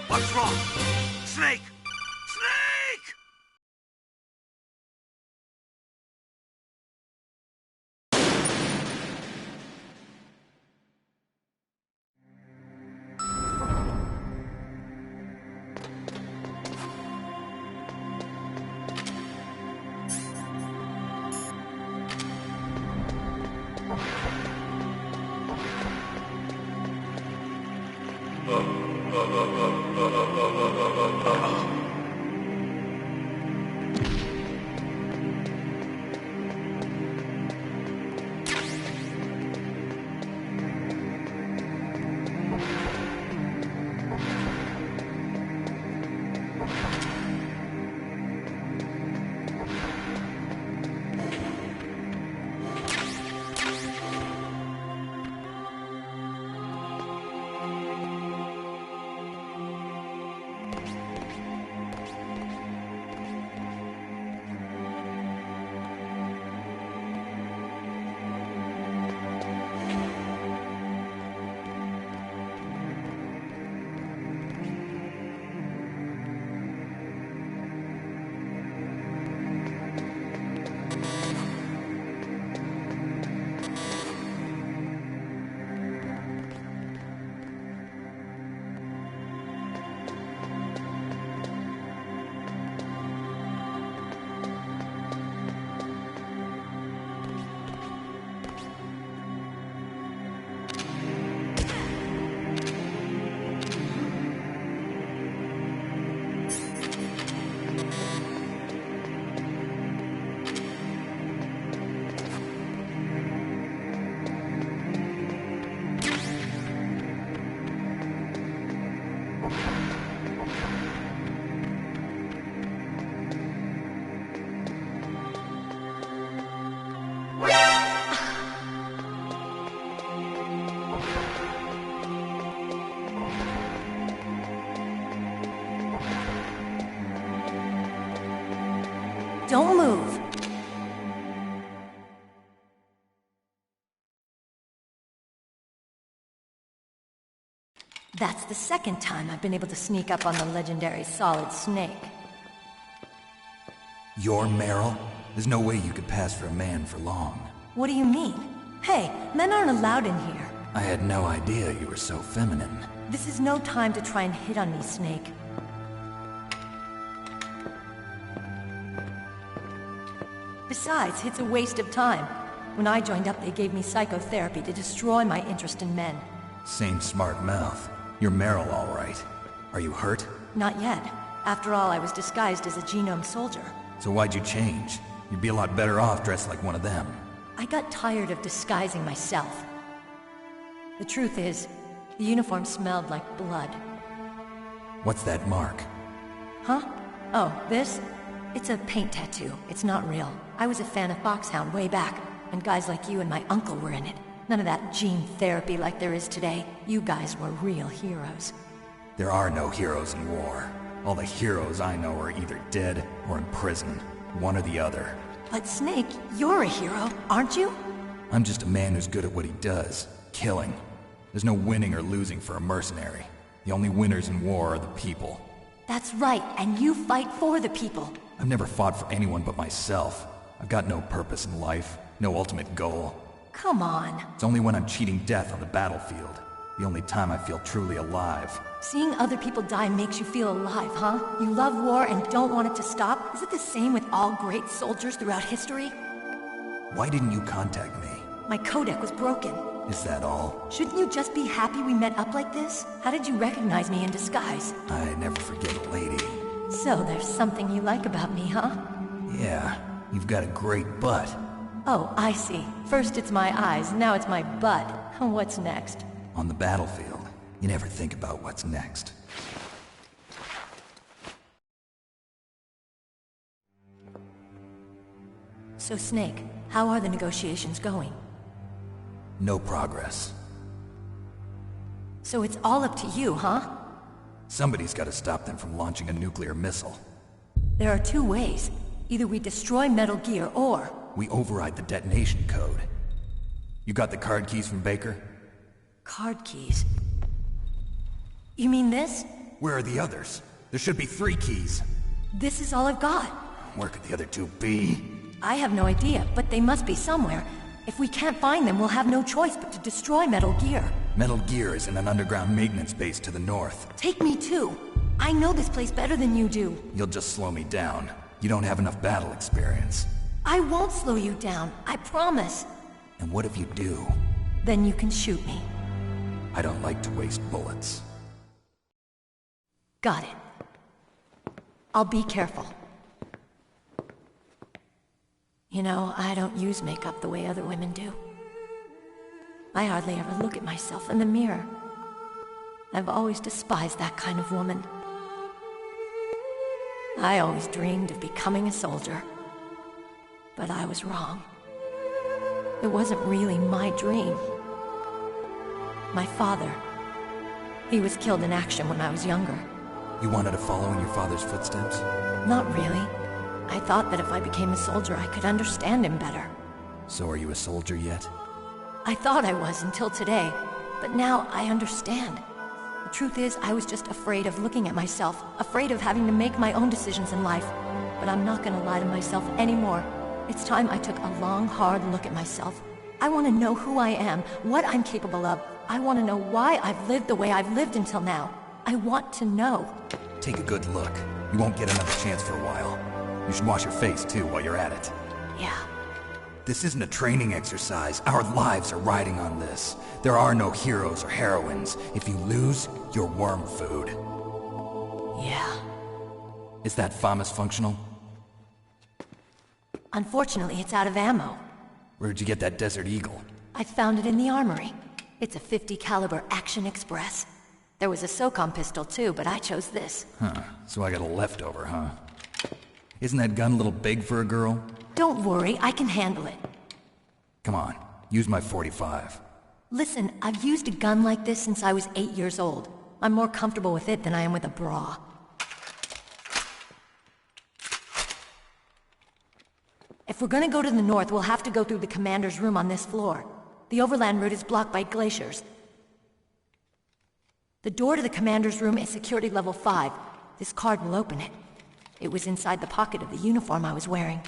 What's wrong? Snake! Snake! Don't move. That's the second time I've been able to sneak up on the legendary Solid Snake. You're Meryl? There's no way you could pass for a man for long. What do you mean? Hey, men aren't allowed in here. I had no idea you were so feminine. This is no time to try and hit on me, Snake. Besides, it's a waste of time. When I joined up, they gave me psychotherapy to destroy my interest in men. Same smart mouth. You're Meryl, all right. Are you hurt? Not yet. After all, I was disguised as a genome soldier. So why'd you change? You'd be a lot better off dressed like one of them. I got tired of disguising myself. The truth is, The uniform smelled like blood. What's that mark? Huh? Oh, this? It's a paint tattoo. It's not real. I was a fan of Foxhound way back, and guys like you and my uncle were in it. None of that gene therapy like there is today. You guys were real heroes. There are no heroes in war. All the heroes I know are either dead or in prison. One or the other. But Snake, you're a hero, aren't you? I'm just a man who's good at what he does. Killing. There's no winning or losing for a mercenary. The only winners in war are the people. That's right, and you fight for the people. I've never fought for anyone but myself. I've got no purpose in life, no ultimate goal. Come on. It's only when I'm cheating death on the battlefield. The only time I feel truly alive. Seeing other people die makes you feel alive, huh? You love war and don't want it to stop? Is it the same with all great soldiers throughout history? Why didn't you contact me? My codec was broken. Is that all? Shouldn't you just be happy we met up like this? How did you recognize me in disguise? I never forget a lady. So there's something you like about me, huh? Yeah, you've got a great butt. Oh, I see. First it's my eyes, now it's my butt. What's next? On the battlefield, you never think about what's next. So Snake, how are the negotiations going? No progress. So it's all up to you, huh? Somebody's got to stop them from launching a nuclear missile. There are two ways. Either we destroy Metal Gear, or... we override the detonation code. You got the card keys from Baker? Card keys? You mean this? Where are the others? There should be 3 keys. This is all I've got. Where could the other 2 be? I have no idea, but they must be somewhere. If we can't find them, we'll have no choice but to destroy Metal Gear. Metal Gear is in an underground maintenance base to the north. Take me too. I know this place better than you do. You'll just slow me down. You don't have enough battle experience. I won't slow you down, I promise. And what if you do? Then you can shoot me. I don't like to waste bullets. Got it. I'll be careful. You know, I don't use makeup the way other women do. I hardly ever look at myself in the mirror. I've always despised that kind of woman. I always dreamed of becoming a soldier. But I was wrong. It wasn't really my dream. My father, he was killed in action when I was younger. You wanted to follow in your father's footsteps? Not really. I thought that if I became a soldier, I could understand him better. So are you a soldier yet? I thought I was until today, but now I understand. The truth is, I was just afraid of looking at myself, afraid of having to make my own decisions in life. But I'm not gonna lie to myself anymore. It's time I took a long, hard look at myself. I want to know who I am, what I'm capable of. I want to know why I've lived the way I've lived until now. I want to know. Take a good look. You won't get another chance for a while. You should wash your face, too, while you're at it. Yeah. This isn't a training exercise. Our lives are riding on this. There are no heroes or heroines. If you lose, you're worm food. Yeah. Is that FAMAS functional? Unfortunately, it's out of ammo. Where'd you get that Desert Eagle? I found it in the armory. It's a .50 caliber Action Express. There was a SOCOM pistol too, but I chose this. Huh, so I got a leftover, huh? Isn't that gun a little big for a girl? Don't worry, I can handle it. Come on, use my .45. Listen, I've used a gun like this since I was 8 years old. I'm more comfortable with it than I am with a bra. If we're gonna go to the north, we'll have to go through the commander's room on this floor. The overland route is blocked by glaciers. The door to the commander's room is security level 5. This card will open it. It was inside the pocket of the uniform I was wearing.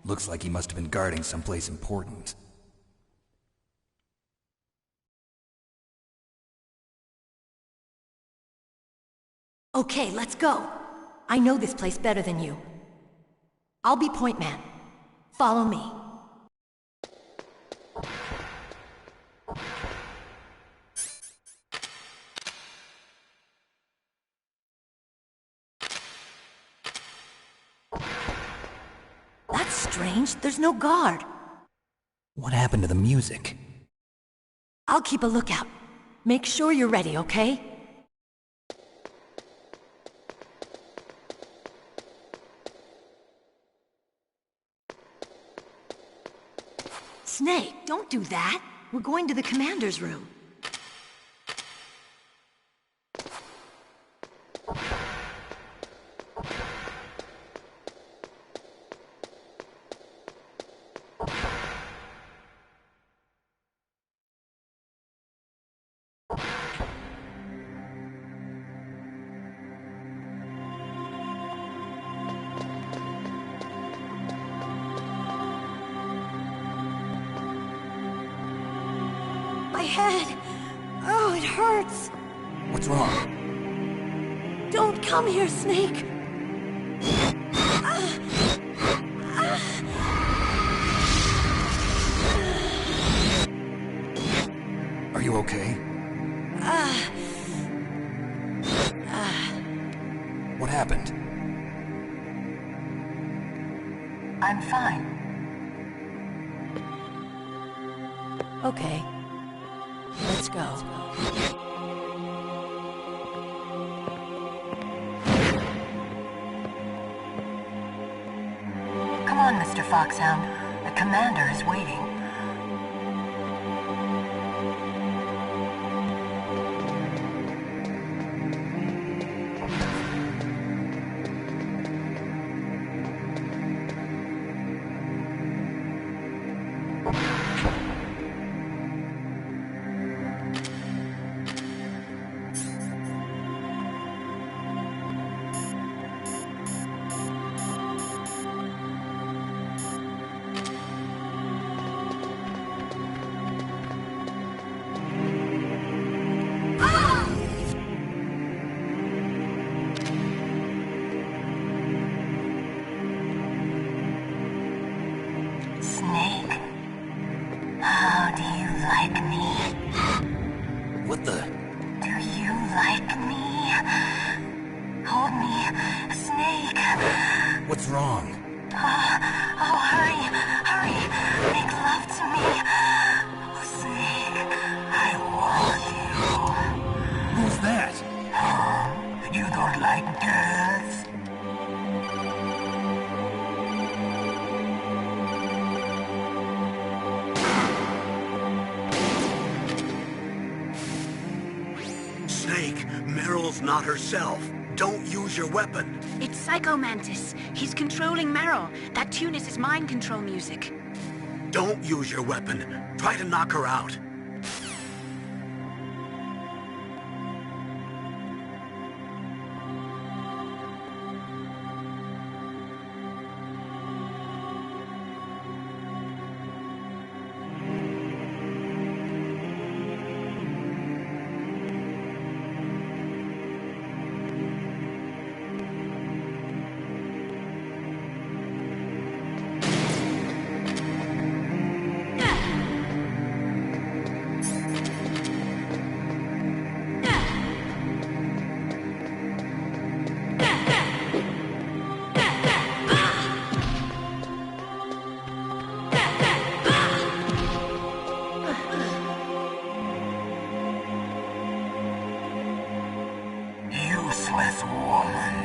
Looks like he must have been guarding someplace important. Okay, let's go. I know this place better than you. I'll be point man. Follow me. That's strange. There's no guard. What happened to the music? I'll keep a lookout. Make sure you're ready, okay? Snake, don't do that. We're going to the commander's room. My head! Oh, it hurts! What's wrong? Don't come here, Snake! Are you okay? What happened? I'm fine. Okay. Let's go. Come on, Mr. Foxhound. The commander is waiting. Snake, how do you like me? What the? Do you like me? Hold me, Snake. What's wrong? Oh, hurry, hurry. Make love to me. Oh, Snake, I want you. Who's that? You don't like girls? Snake, Meryl's not herself. Don't use your weapon. It's Psycho Mantis. He's controlling Meryl. That tune is his mind control music. Don't use your weapon. Try to knock her out. Useless woman.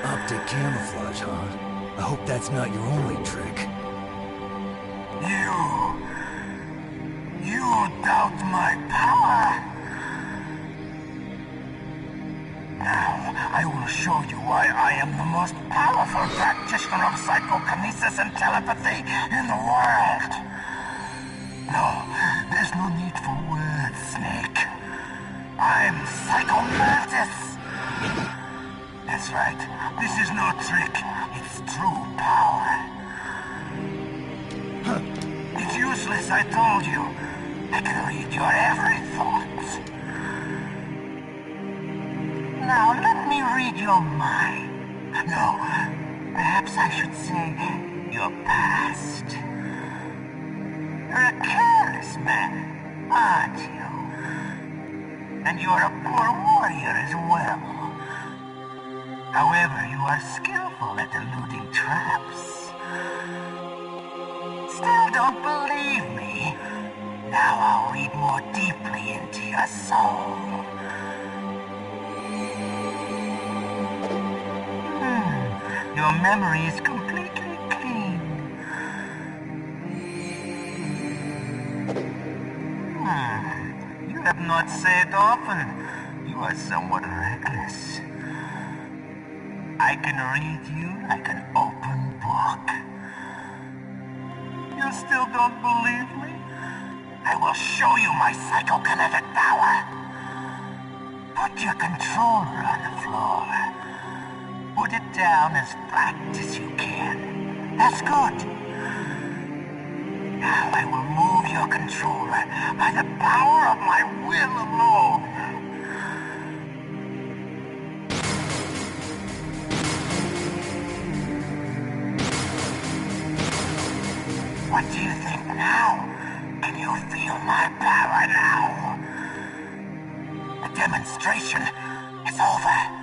Optic camouflage, huh? I hope that's not your only trick. You doubt my power? Now, I will show you why I am the most powerful practitioner of psychokinesis and telepathy in the world. No, there's no need for words, Snake. I'm Psycho Mantis. That's right. This is no trick. It's true power. It's useless, I told you. I can read your every thought. Now, let me read your mind. No, perhaps I should say your past. You're a careless man, aren't you? And you're a poor warrior as well. However, you are skillful at eluding traps. Still don't believe me? Now I'll read more deeply into your soul. Your memory is completely clean. You have not said often. You are somewhat reckless. I can read you like an open book. You still don't believe me? I will show you my psychokinetic power. Put your controller on the floor. Put it down as flat as you can. That's good. Now I will move your controller by the power of my will alone. What do you think now? Can you feel my power now? The demonstration is over.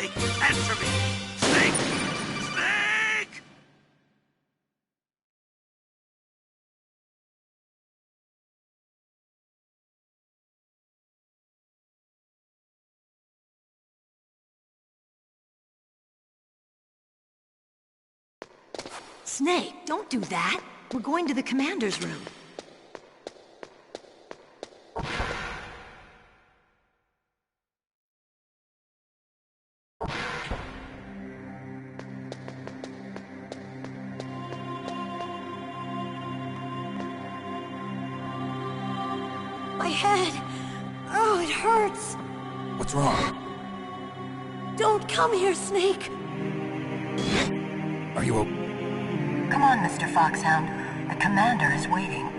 Snake, answer me! Snake! Snake! Snake, don't do that. We're going to the commander's room. My head. Oh, it hurts. What's wrong? Don't come here, Snake. Are you Come on, Mr. Foxhound. The commander is waiting.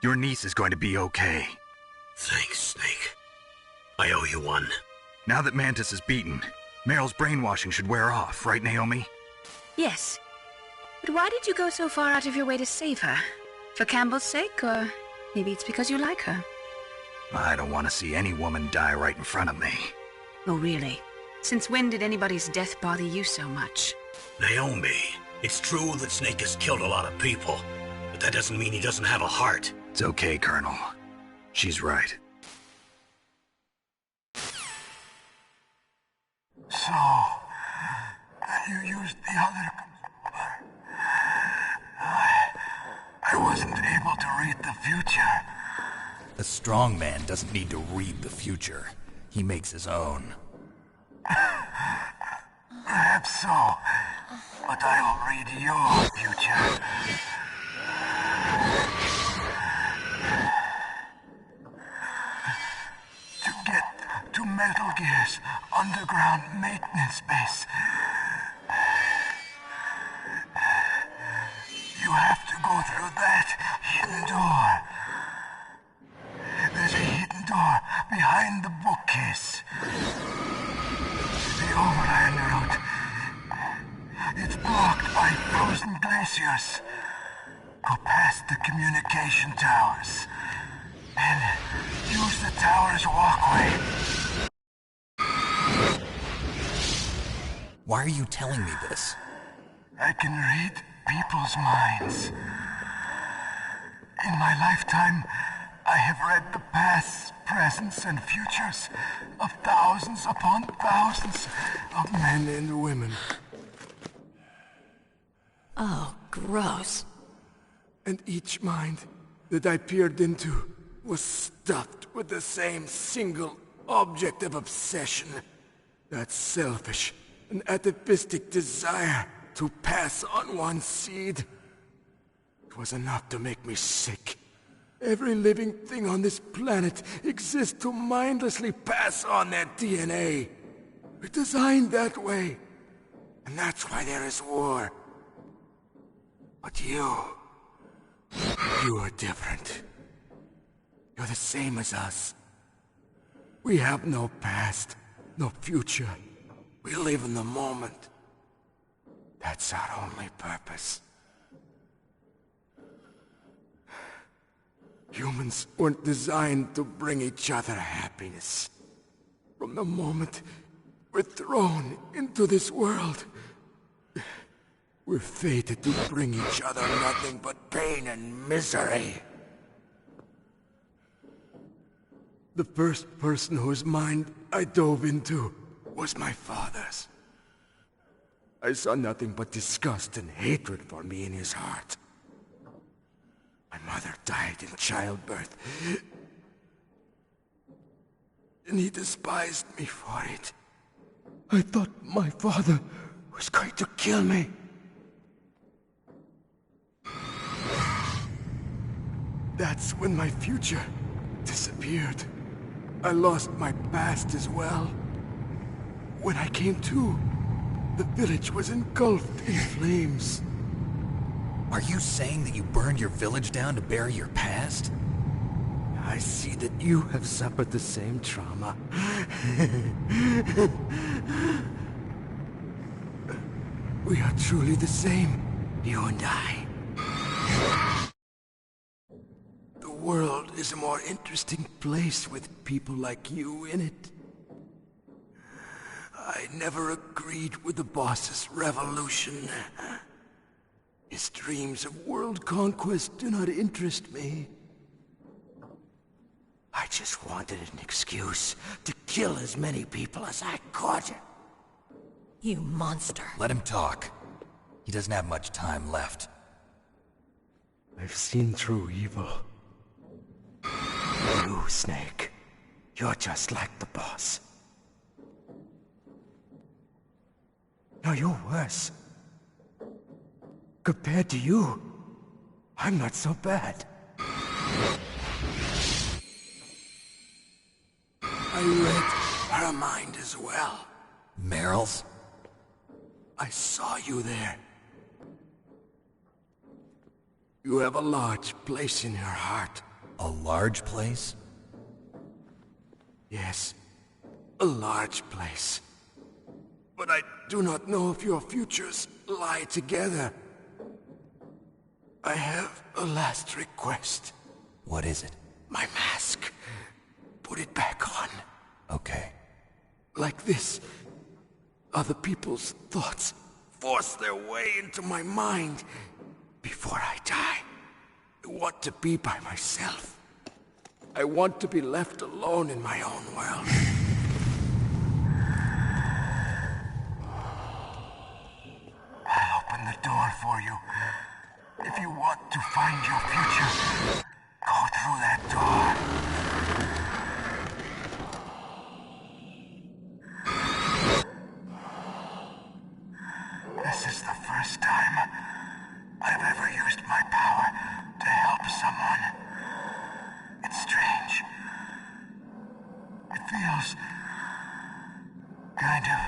Your niece is going to be okay. Thanks, Snake. I owe you one. Now that Mantis is beaten, Meryl's brainwashing should wear off, right, Naomi? Yes. But why did you go so far out of your way to save her? For Campbell's sake, or maybe it's because you like her? I don't want to see any woman die right in front of me. Oh, really? Since when did anybody's death bother you so much? Naomi, it's true that Snake has killed a lot of people, but that doesn't mean he doesn't have a heart. It's okay, Colonel. She's right. So, you used the other controller. I wasn't able to read the future. A strong man doesn't need to read the future. He makes his own. Perhaps so, but I'll read your future. To get to Metal Gear's underground maintenance base, you have to go through that hidden door. There's a hidden door behind the bookcase. The overland route. It's blocked by frozen glaciers. Go past the communication towers. Then use the tower's walkway. Why are you telling me this? I can read people's minds. In my lifetime, I have read the pasts, presents, and futures of thousands upon thousands of men and women. Oh, gross. And each mind that I peered into was stuffed with the same single object of obsession. That selfish and atavistic desire to pass on one's seed. It was enough to make me sick. Every living thing on this planet exists to mindlessly pass on their DNA. We're designed that way. And that's why there is war. But you are different. You're the same as us. We have no past, no future. We live in the moment. That's our only purpose. Humans weren't designed to bring each other happiness. From the moment we're thrown into this world, we're fated to bring each other nothing but pain and misery. The first person whose mind I dove into was my father's. I saw nothing but disgust and hatred for me in his heart. My mother died in childbirth, and he despised me for it. I thought my father was going to kill me. That's when my future disappeared. I lost my past as well. When I came to, the village was engulfed in flames. Are you saying that you burned your village down to bury your past? I see that you have suffered the same trauma. We are truly the same, you and I. The world is a more interesting place with people like you in it. I never agreed with the boss's revolution. His dreams of world conquest do not interest me. I just wanted an excuse to kill as many people as I could. You monster. Let him talk. He doesn't have much time left. I've seen through evil. You, Snake, you're just like the boss. No, you're worse. Compared to you, I'm not so bad. I read her mind as well. Meryl's? I saw you there. You have a large place in her heart A large place? Yes, a large place. But I do not know if your futures lie together. I have a last request. What is it? My mask. Put it back on. Okay. Like this, other people's thoughts force their way into my mind. Before I die, I want to be by myself. I want to be left alone in my own world. I'll open the door for you. If you want to find your future, go through that door. This is the first time I've ever used my power to help someone. It's strange. It feels kind of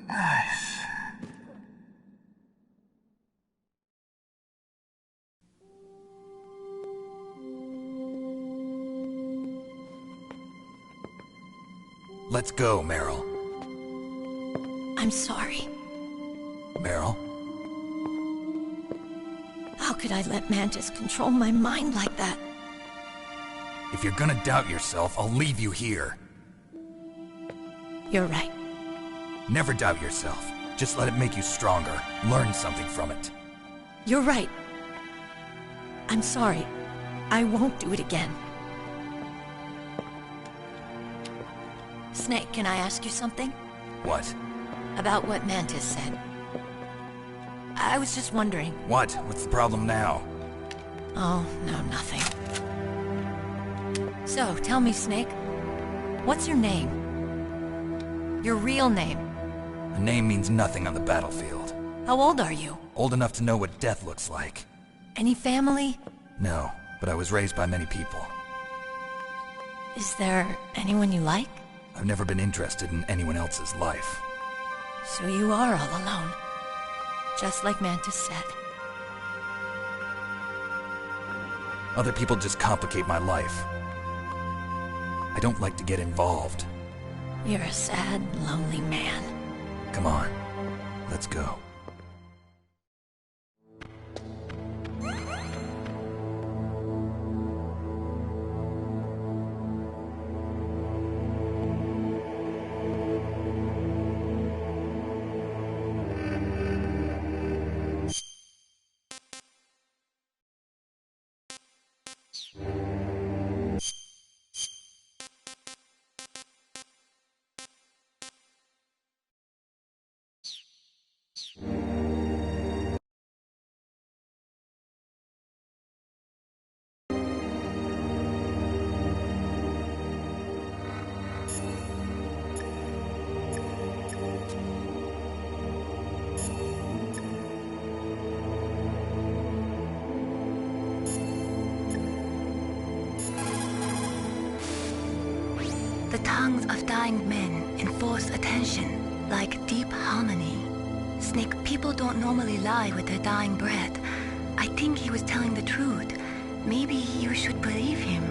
nice. Let's go, Meryl. I'm sorry. Meryl? How could I let Mantis control my mind like that? If you're gonna doubt yourself, I'll leave you here. You're right. Never doubt yourself. Just let it make you stronger. Learn something from it. You're right. I'm sorry. I won't do it again. Snake, can I ask you something? What? About what Mantis said. I was just wondering. What? What's the problem now? Oh, no, nothing. So, tell me, Snake. What's your name? Your real name? A name means nothing on the battlefield. How old are you? Old enough to know what death looks like. Any family? No, but I was raised by many people. Is there anyone you like? I've never been interested in anyone else's life. So you are all alone. Just like Mantis said. Other people just complicate my life. I don't like to get involved. You're a sad, lonely man. Come on, let's go. The tongues of dying men enforce attention, like deep harmony. Snake, people don't normally lie with their dying breath. I think he was telling the truth. Maybe you should believe him.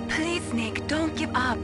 Please, Snake, don't give up.